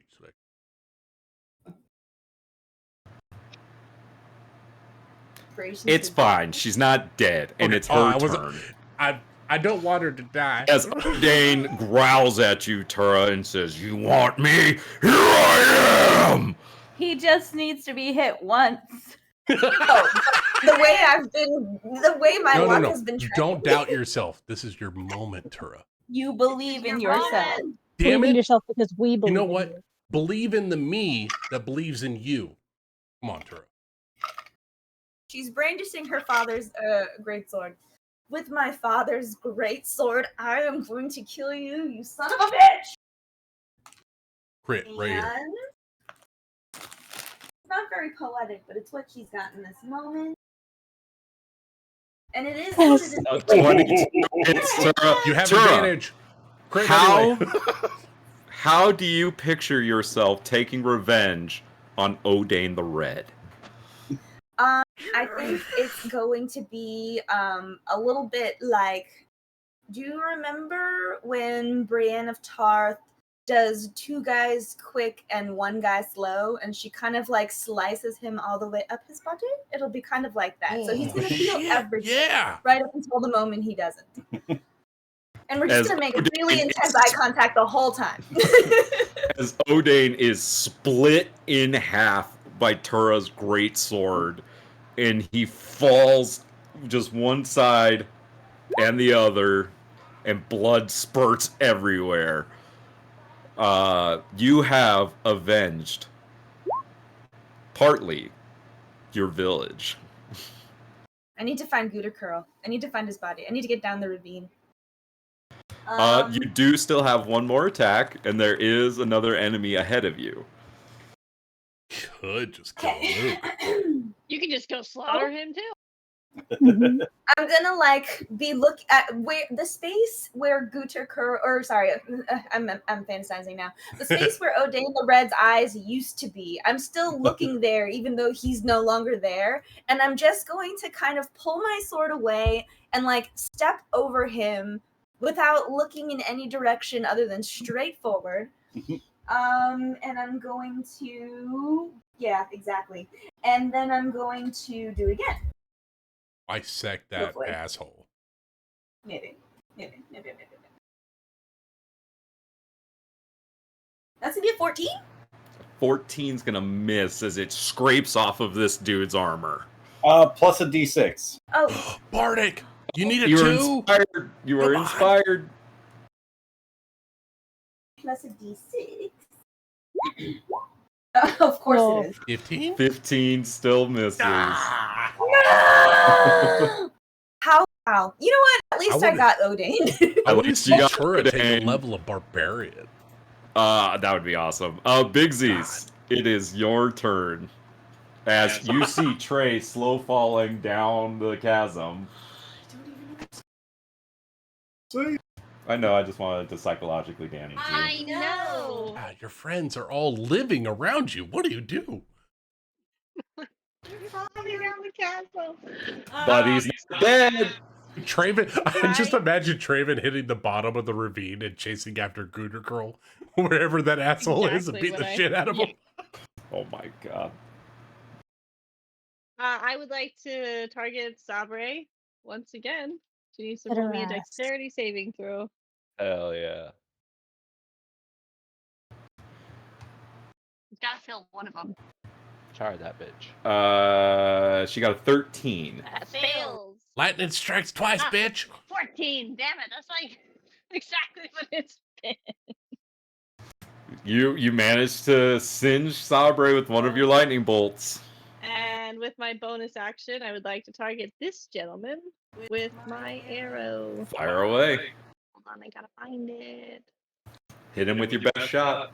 It's fine. She's not dead, and Okay, it's her I wasn't- turn. I don't want her to die. As Dane growls at you, Tura, and says, "You want me? Here I am!" He just needs to be hit once. The way my No, luck has been trained. Don't doubt yourself. This is your moment, Tura. You believe in Your yourself. moment. Damn Believe in it. yourself because we believe You know in what? you. Believe in the me that believes in you. Come on, Tura. She's brandishing her father's great sword. With my father's great sword, I am going to kill you, you son of a bitch! Crit right here. And it's not very poetic, but it's what she's got in this moment. And it is what it is. 22 hits, Tura. You have Tura, advantage. Crit How anyway. how do you picture yourself taking revenge on Odane the Red? I think it's going to be a little bit like, do you remember when Brienne of Tarth does 2 guys quick and 1 guy slow, and she kind of like slices him all the way up his body? It'll be kind of like that. So he's Oh, going to feel shit, everything yeah. right up until the moment he doesn't. And we're just As going to make Odane really intense is- eye contact the whole time. As Odane is split in half by Tura's great sword, and he falls just one side and the other, and blood spurts everywhere. You have avenged partly your village. I need to find Gudakurl. I need to find his body. I need to get down the ravine. You do still have one more attack, and there is another enemy ahead of you. Could just kill Luke. You can just go slaughter him too. Mhm. I'm gonna like be look at where the space where Gudakurl, or sorry, I'm fantasizing now. The space where Odane the Red's eyes used to be. I'm still looking there, even though he's no longer there. And I'm just going to kind of pull my sword away and like step over him without looking in any direction other than straight forward. And I'm going to, yeah, exactly. And then I'm going to do it again. Bisect that Hopefully. asshole. Maybe. That's gonna be a 14? 14's gonna miss as it scrapes off of this dude's armor. Plus a d6. Oh, Bardic, you need a You were 2? inspired. You were Come on. inspired. plus a d6. Of course No. it is. 15? 15 still misses. Ah. No! How? You know what? At least I would've- got Odane. I At want to least see you got Tura take a Odane. level of barbarian. That would be awesome. Big Z's, it is your turn. As you see Trey slow falling down the chasm. I know, I just wanted to psychologically damage you. I know. God, your friends are all living around you. What do you do? Falling around the castle. But he's not dead! Traven, I just Right. imagine Traven hitting the bottom of the ravine and chasing after Gudakurl, wherever that asshole is, and Exactly beating the what I- shit out of him. Oh my god. I would like to target Sabre once again. She needs to Hit roll her me a ass. dexterity saving throw. Hell yeah. You've got to fill one of them. Try that bitch. She got a 13. That fails. Lightning strikes twice, Ah. bitch. 14. Damn it. That's like exactly what it's been. You managed to singe Sabre with one of your lightning bolts. And with my bonus action, I would like to target this gentleman with my arrow. Fire away. Hold on, I gotta find it. Hit him with your best shot.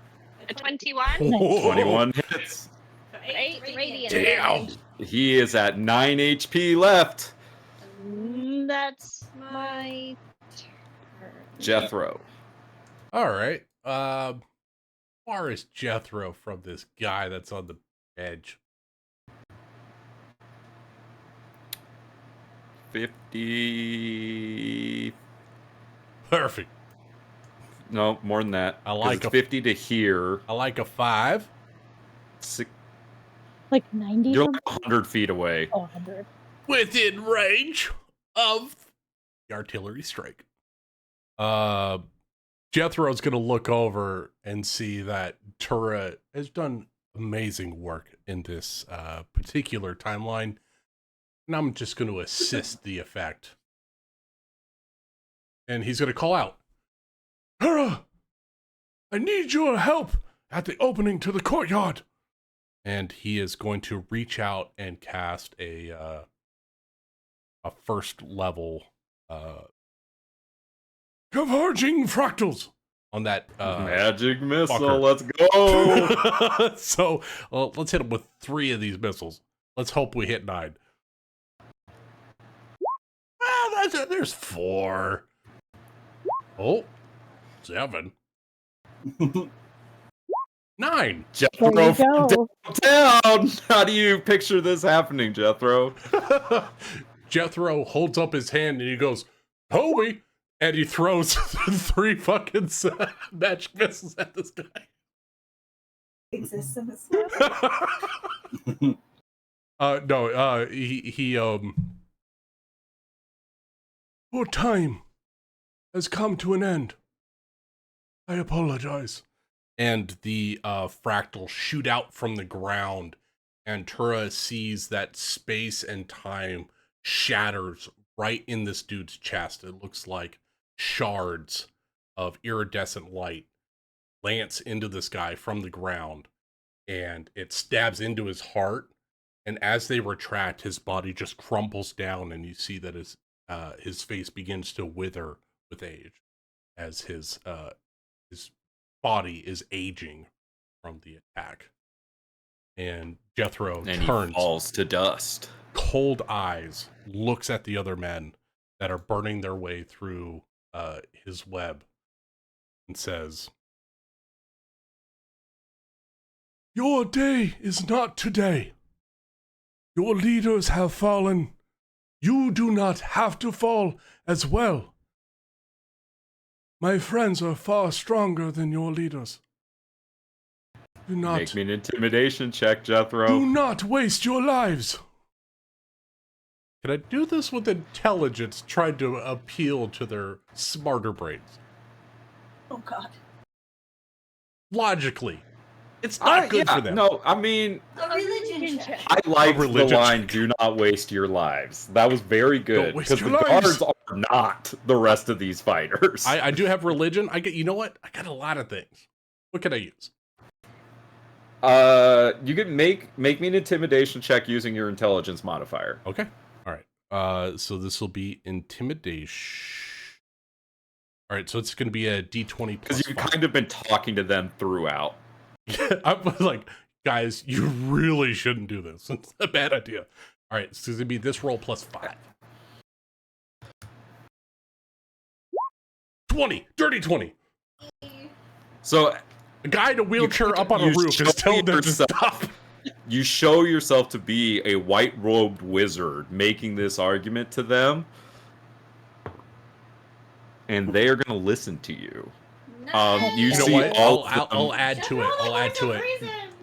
A 21. Whoa. 21 hits. 8 radiant Damn. damage. He is at 9 HP left. That's my turn. Jethro. All right. Far is Jethro from this guy that's on the edge? 50. Perfect. No, more than that. I 'cause like it's a- 50 to here. I like a 5. Like 90 You're from like 100 feet away. 100. Within range of the artillery strike. Jethro's gonna look over and see that Tura has done amazing work in this particular timeline, and I'm just going to assist the effect. And he's going to call out, Tura, I need your help at the opening to the courtyard. and he is going to reach out and cast a first level converging fractals on that Magic missile, fucker. let's go! So let's hit him with 3 of these missiles. Let's hope we hit 9. There's 4. Oh, 7. 9. Jethro There you from go. downtown! How do you picture this happening, Jethro? Jethro holds up his hand and he goes, Toby! And he throws 3 fucking magic missiles at this guy. Exists in this No, he your time has come to an end. I apologize. And the fractals shoot out from the ground, and Tura sees that space and time shatters right in this dude's chest. It looks like shards of iridescent light lance into this guy from the ground, and it stabs into his heart. And as they retract, his body just crumbles down, and you see that his face begins to wither with age, as his body is aging from the attack. And Jethro And turns, he falls to dust. cold eyes, looks at the other men that are burning their way through his web, and says, "Your day is not today. Your leaders have fallen. You do not have to fall as well. My friends are far stronger than your leaders. Do not, Make me an intimidation check, Jethro. do not waste your lives." Can I do this with intelligence, trying to appeal to their smarter brains? Oh god. Logically, it's not good for them. No, I mean, A religion check. I like the religion line, check. do not waste your lives. That was very good. waste Because the your lives. guards are not the rest of these fighters. I do have religion. You know what? I got a lot of things. What can I use? You can make me an intimidation check using your intelligence modifier. Okay. All right. So this will be intimidation. All right. So it's going to be a D20 Because plus you've 5. kind of been talking to them throughout. I was like, guys, you really shouldn't do this. It's a bad idea. All right. So it's going to be this roll plus 5. 20. Dirty 20. So A guy in a wheelchair up on a you roof is show telling them to yourself- stop. You show yourself to be a white-robed wizard making this argument to them, and they are going to listen to you. You know see what? all I'll add to it. I'll add to it.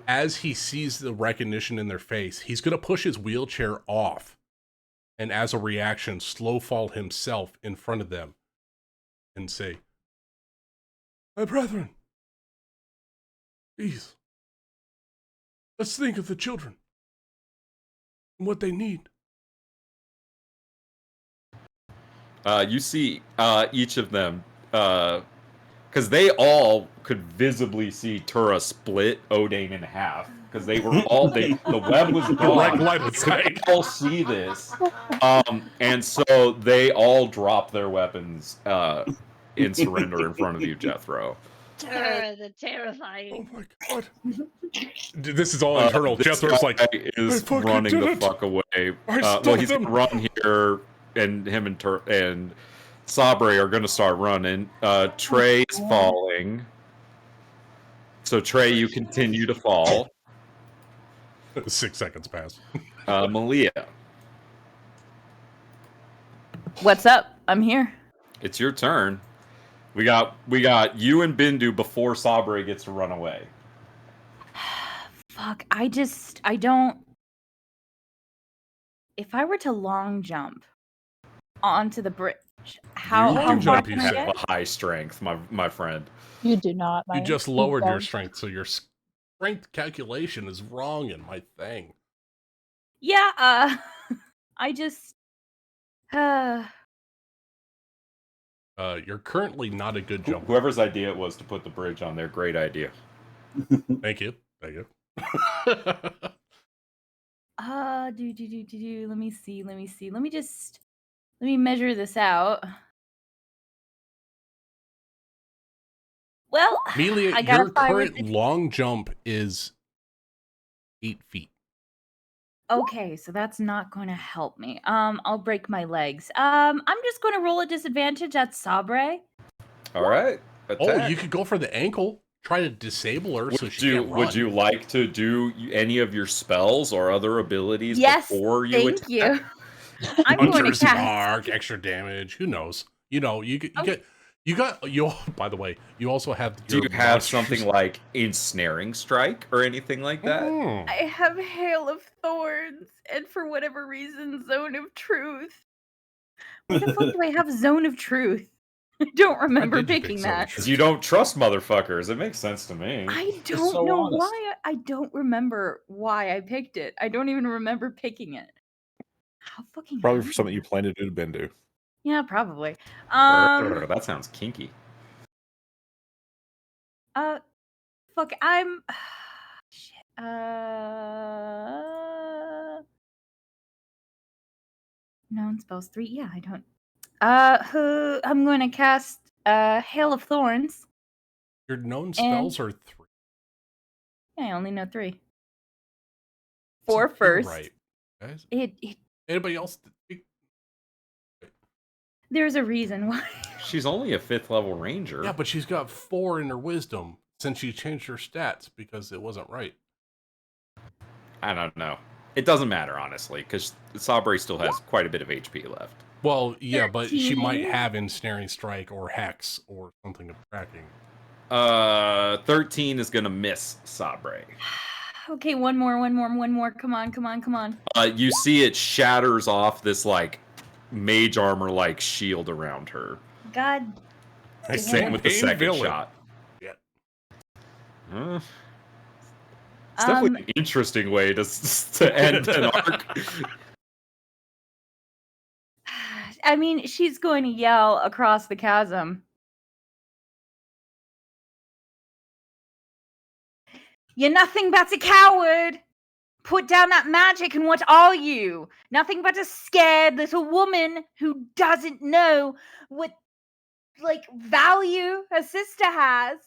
As he sees the recognition in their face, he's going to push his wheelchair off, and as a reaction, slow fall himself in front of them and say, "My brethren, please, let's think of the children and what they need." You see each of them, because they all could visibly see Tura split Odane in half, because they were all the web was Direct gone. line of sight. They all see this, and so they all drop their weapons in surrender in front of you, Jethro. Terror, the terrifying. Oh my god. This is all internal. This Jethro's guy like, is "I fucking running did the it. fuck away. I Well, stopped he's them." gonna run here, and him and Sabre are gonna start running. Trey's falling. So Trey, you continue to fall. 6 seconds pass. Malia, What's up? I'm here. it's your turn. We got you and Bindu before Sabre gets to run away. Fuck, I don't. If I were to long jump onto the bridge, how Long far jump, can you I said. Have get? a high strength, my friend. You do not. You my- just lowered your don't. strength, so your strength calculation is wrong in my thing. Yeah, I just. You're currently not a good jumper. Whoever's idea it was to put the bridge on there, great idea. Thank you. Thank you. Let me see. Let me measure this out. Well, Amelia, I gotta your fire current long jump is 8 feet. Okay, so that's not going to help me. I'll break my legs. I'm just going to roll a disadvantage at Sabre. All right. Attack. Oh, you could go for the ankle. Try to disable her so she can't run. Would you like to do any of your spells or other abilities Yes, before you thank attack? you. I'm going to Hunter's cast. mark, extra damage. Who knows? You know, you got. By the way, you also have. Do you have something like ensnaring strike or anything like that? I have Hail of Thorns, and for whatever reason, Zone of Truth. Why the fuck do I have Zone of Truth? I don't remember picking that. Because you don't trust motherfuckers. It makes sense to me. I don't know why. I don't remember why I picked it. I don't even remember picking it. How fucking Probably for something you plan to do to Bendu. Yeah, probably. That sounds kinky. Fuck, I'm shit. Known spells 3. Yeah, I don't. I'm going to cast Hail of Thorns. Your known spells are 3. Yeah, I only know 3. 4 first. Right, guys. It Anybody else? There's a reason why. She's only a 5th level ranger. Yeah, but she's got 4 in her wisdom since she changed her stats because it wasn't right. I don't know. It doesn't matter, honestly, because Sabre still has quite a bit of HP left. Well, yeah, but she 13. might have ensnaring strike or hex or something of tracking. 13 is gonna miss Sabre. Okay, one more. Come on. You see it shatters off this like mage armor like shield around her. God. Same with the second shot. Yeah. It's definitely an interesting way to end an arc. I mean, she's going to yell across the chasm. You're nothing but a coward. Put down that magic and what are you? Nothing but a scared little woman who doesn't know what, like, value her sister has.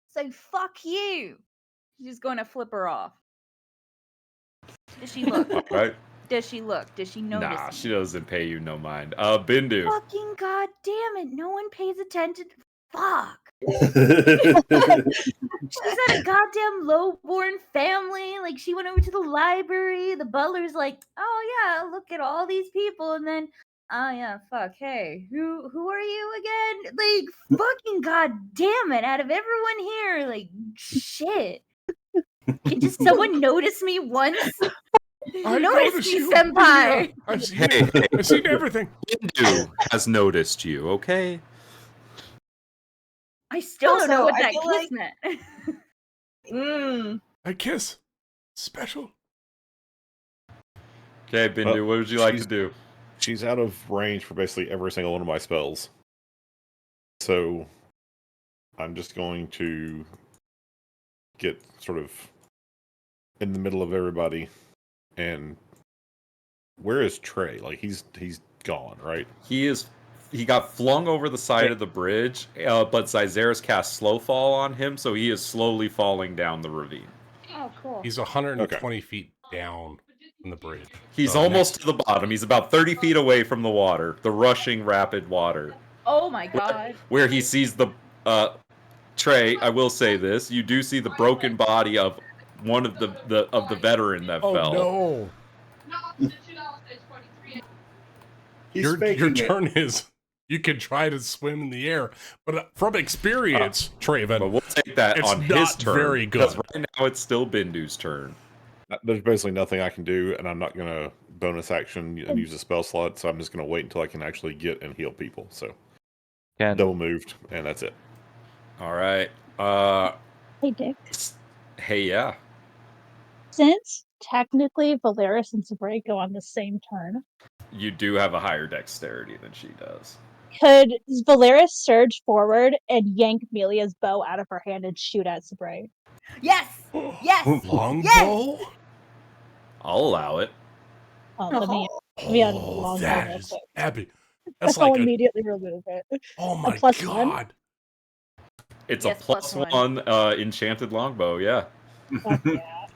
So fuck you. She's going to flip her off. Does she look? Right? Does she look? Does she notice? Nah, she doesn't pay you no mind. Bindu. Fucking goddamn it. No one pays attention. Fuck. She's at a goddamn low-born family. Like, she went over to the library. The butler's like, oh yeah, look at all these people. And then, oh yeah, fuck, hey, who are you again? Like, fucking goddamn it. Out of everyone here, like, shit. Can just someone notice me once? Notice me, senpai. I've seen everything. Bindu has noticed you, okay? I still don't know what I that feel kiss like- meant. A kiss. Special. Okay, Bindu, what would you like to do? She's out of range for basically every single one of my spells. So I'm just going to get sort of in the middle of everybody. And where is Trey? Like he's gone, right? He got flung over the side of the bridge, but Zyzeris cast Slow Fall on him, so he is slowly falling down the ravine. Oh, cool. He's 120 feet down from the bridge. He's almost to the bottom. He's about 30 feet away from the water, the rushing, rapid water. Oh my god. Where he sees the... Trey, I will say this. You do see the broken body of one of the veteran that fell. Oh, no. Your turn is... You can try to swim in the air, but from experience, Traven, but we'll take that it's on not his turn. very good. Right now, it's still Bindu's turn. There's basically nothing I can do, and I'm not going to bonus action and use a spell slot, so I'm just going to wait until I can actually get and heal people. So, double moved, and that's it. All right. Hey, Dick. Hey, yeah. Since technically Valeris and Sabre go on the same turn, You do have a higher dexterity than she does. could Valeris surge forward and yank Melia's bow out of her hand and shoot at Sabre? Yes. Yes. Longbow? I'll allow it. Oh, let me add a Oh, longbow that real is quick. epic. That's I'll like a, immediately remove it. oh A my +1? god. It's Yes, a plus +1. one enchanted longbow. Yeah, Fuck yeah.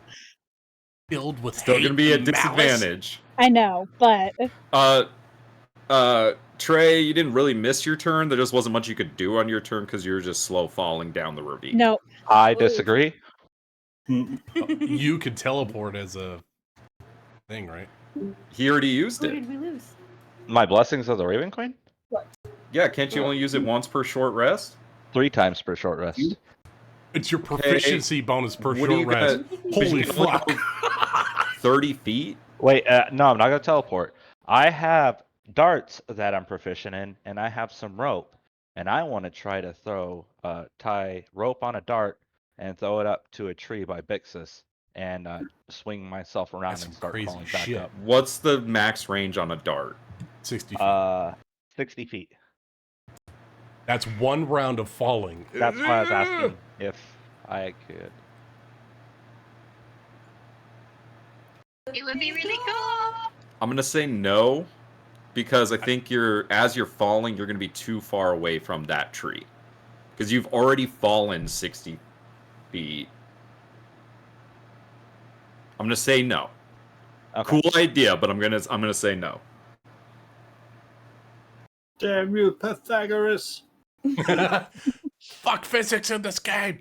Filled with still hate gonna be a and malice. disadvantage. I know, but Trey, you didn't really miss your turn. There just wasn't much you could do on your turn because you were just slow falling down the ravine. no. I disagree. You could teleport as a thing, right? He already used Who it. did we lose? My blessings of the Raven Queen? Yeah, can't you only use it once per short rest? 3 times per short rest. It's your proficiency bonus per what are you short rest. gonna- Holy you can only fuck. go 30 feet? Wait, no, I'm not gonna teleport. I have darts that I'm proficient in, and I have some rope, and I want to try to tie rope on a dart and throw it up to a tree by Bixus, and swing myself around That's and some start crazy crawling back shit. up. What's the max range on a dart? 60 feet. 60 feet. That's one round of falling. That's why I was asking if I could. It would be really cool. I'm gonna say no, because I think as you're falling, you're gonna be too far away from that tree, because you've already fallen 60 feet. I'm gonna say no. Okay. Cool idea, but I'm gonna say no. Damn you, Pythagoras! Fuck physics in this game.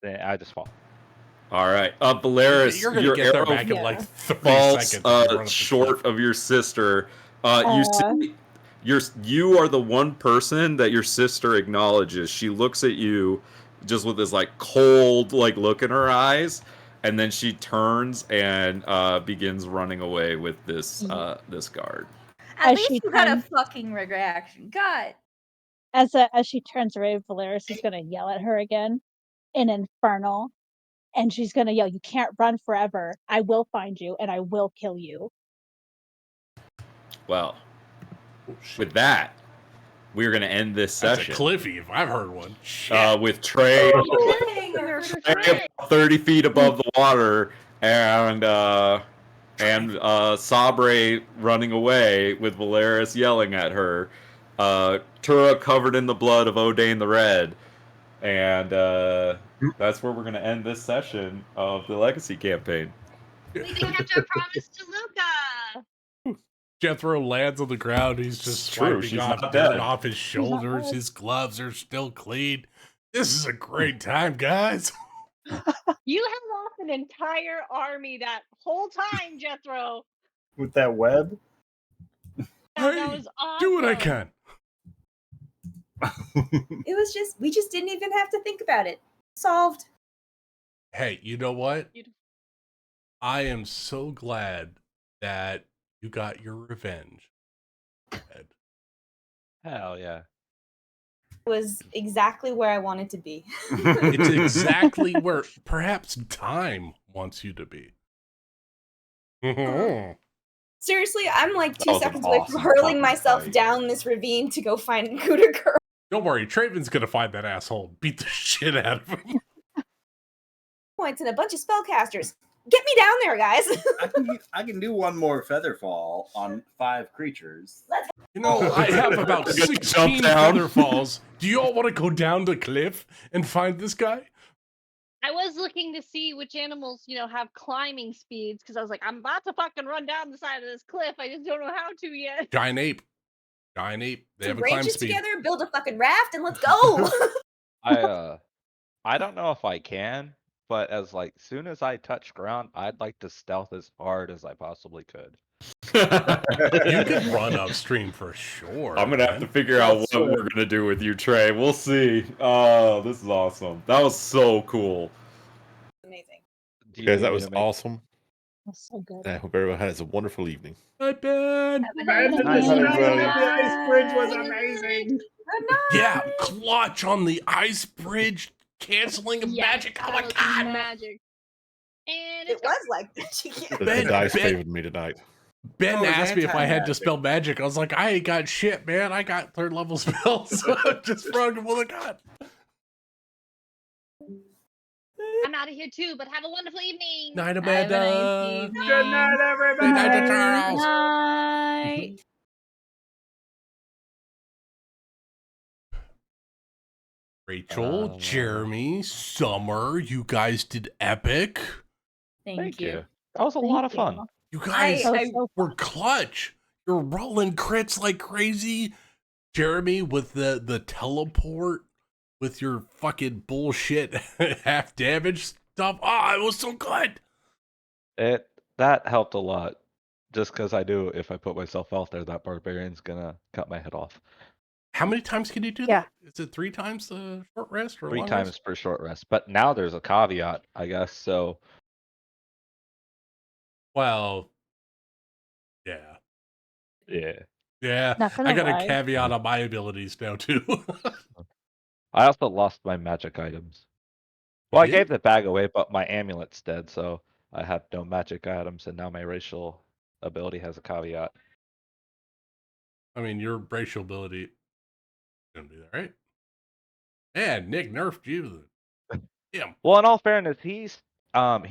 Then I just fall. All right, Valeris, You're gonna your get there arrow back in like 30 falls seconds. if you run up the short cliff. of your sister. You see, you are the one person that your sister acknowledges. She looks at you just with this like cold like look in her eyes, and then she turns and begins running away with this this guard. At As least she you got a turns- fucking reaction. God. As she turns away, Valeris is gonna yell at her again in Infernal, and she's gonna yell, "You can't run forever. I will find you, and I will kill you." Well, with that, we're gonna end this That's session. a Cliffy, if I've heard one. Shit. With Trey, Trey 30 feet above the water, and Sabre running away with Valeris yelling at her. Tura covered in the blood of O'Dane the Red. And that's where we're going to end this session of the Legacy campaign. We kept our promise to Luca. Jethro lands on the ground. He's just It's true, swiping she's off not dirt dead. off his shoulders. dead. His gloves are still clean. This is a great time, guys. You held off an entire army that whole time, Jethro. With that web? That Hey, was awesome. do what I can. It was we just didn't even have to think about it. Solved. Hey, you know what? I am so glad that you got your revenge. Hell yeah. It was exactly where I wanted to be. It's exactly where perhaps time wants you to be. Seriously, I'm like That 2 was an seconds away awesome from hurling fucking myself fight. down this ravine to go find Cooter Girl. Don't worry, Traven's gonna find that asshole and beat the shit out of him. Points and a bunch of spellcasters. Get me down there, guys. I can do one more feather fall on 5 creatures. You know, I have about You're gonna 16 jump down? feather falls. Do you all want to go down the cliff and find this guy? I was looking to see which animals, have climbing speeds because I was like, I'm about to fucking run down the side of this cliff. I just don't know how to yet. Giant ape. Giant ape. They have a climb Branches speed. together, build a fucking raft, and let's go. I don't know if I can, but soon as I touch ground, I'd like to stealth as hard as I possibly could. You could run upstream for sure. I'm gonna have to figure out what we're gonna do with you, Trey. We'll see. Oh, this is awesome. That was so cool. Amazing. Guys, that was awesome. That's so good. I hope everyone has a wonderful evening. Hi, Ben. Nice The ice bridge was amazing. Yeah, clutch on the ice bridge, canceling of magic. Oh my god. Magic. And It was like that. Yeah. The dice favored me tonight. Ben Oh, it's asked me if I had to anti-magic. spell magic. I was like, I ain't got shit, man. I got 3rd level spells. Just throwing them with a gun. I'm out of here too, but have a wonderful evening. Night, Have a nice Amanda. evening. Good night, everybody. Good night, Good Charles. night. Rachel, Jeremy, Summer, you guys did epic. Thank you. That was a lot of fun. You guys That was I so were fun. clutch. You're rolling crits like crazy. Jeremy with the teleport with your fucking bullshit half damage stuff. Oh, it was so good. That helped a lot. Just because I knew if I put myself out there, that barbarian's gonna cut my head off. How many times can you do Yeah. that? Is it 3 times the short rest or 3 long times rest? per short rest. But now there's a caveat, I guess. So Well, yeah. yeah. Yeah. Not I gonna got a lie. caveat on my abilities now too. I also lost my magic items. Well, I did? gave the bag away, but my amulet's dead, so I have no magic items, and now my racial ability has a caveat. I mean, your racial ability is gonna be there, right? And Nick nerfed you. Yeah. Well, in all fairness, he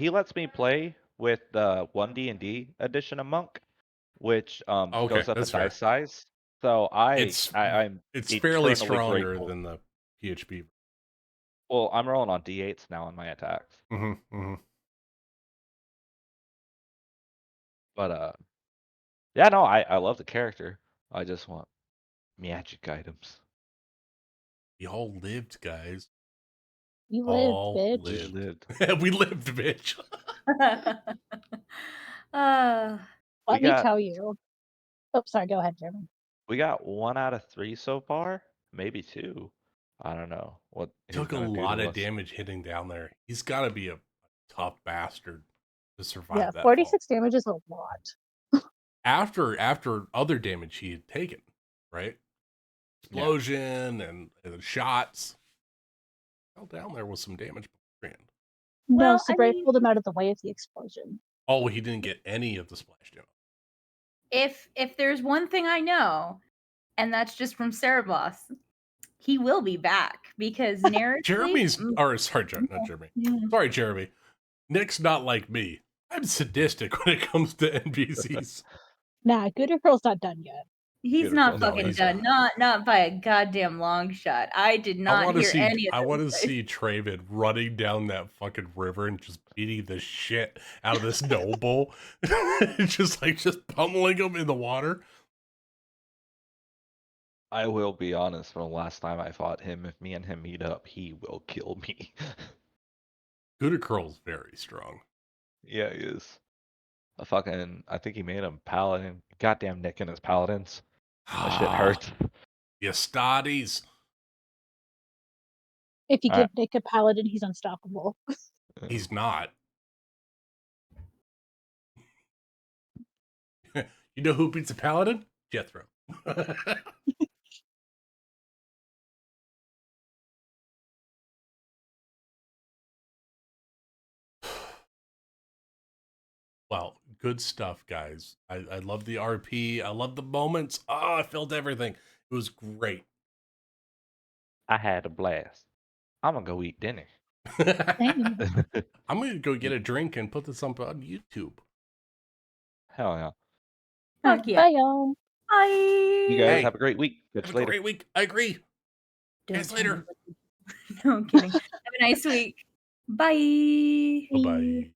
lets me play with the 1D&D edition of Monk, which Okay, goes up in that's fair. dice size. So I'm It's fairly eternally stronger grateful. than the PHP. Well, I'm rolling on D8s now on my attacks. But yeah, no, I love the character. I just want magic items. We all lived, guys. You lived, All bitch. We lived. lived. We lived, bitch. Uh, Let We me got tell you. Oh, sorry. Go ahead, Jeremy. we got 1 out of 3 so far, maybe 2. I don't know what he's Took a gonna do lot to of us. damage hitting down there. He's got to be a tough bastard to survive Yeah, that 46 damage is a lot. After other damage he had taken, right? Explosion and the shots. Fell down there with some damage beforehand. No, Well, I Sabre mean- pulled him out of the way of the explosion. Oh, he didn't get any of the splash damage. if there's one thing I know, and that's just from Cerebos, he will be back because narratively. Jeremy's, or sorry, not Jeremy. Mm. Sorry, Jeremy. Nick's not like me. I'm sadistic when it comes to NPCs. Nah, Gooder Girl's not done yet. He's Beautiful. not No, fucking he's done. Not by a goddamn long shot. I did I not want to hear see. any of I those want to guys. see Traven running down that fucking river and just beating the shit out of this noble, just pummeling him in the water. I will be honest, from the last time I fought him, if me and him meet up, he will kill me. Gouda Curl's very strong. Yeah, he is. I think he made him paladin. Goddamn Nick and his paladins. That shit hurts. You studies. If you All give Nick a paladin, he's unstoppable. He's not. You know who beats a paladin? Jethro. Well, good stuff, guys. I love the RP. I love the moments. Oh, I felt everything. It was great. I had a blast. I'm gonna go eat dinner. Same. I'm gonna go get a drink and put this up on YouTube. Hell yeah. Fuck yeah. Bye, y'all. Bye. You guys Hey, have a great week. Catch Have you a later. great week. I agree. Don't Guys, tell later. me what to do. No, I'm kidding. Have a nice week. Bye. Bye bye.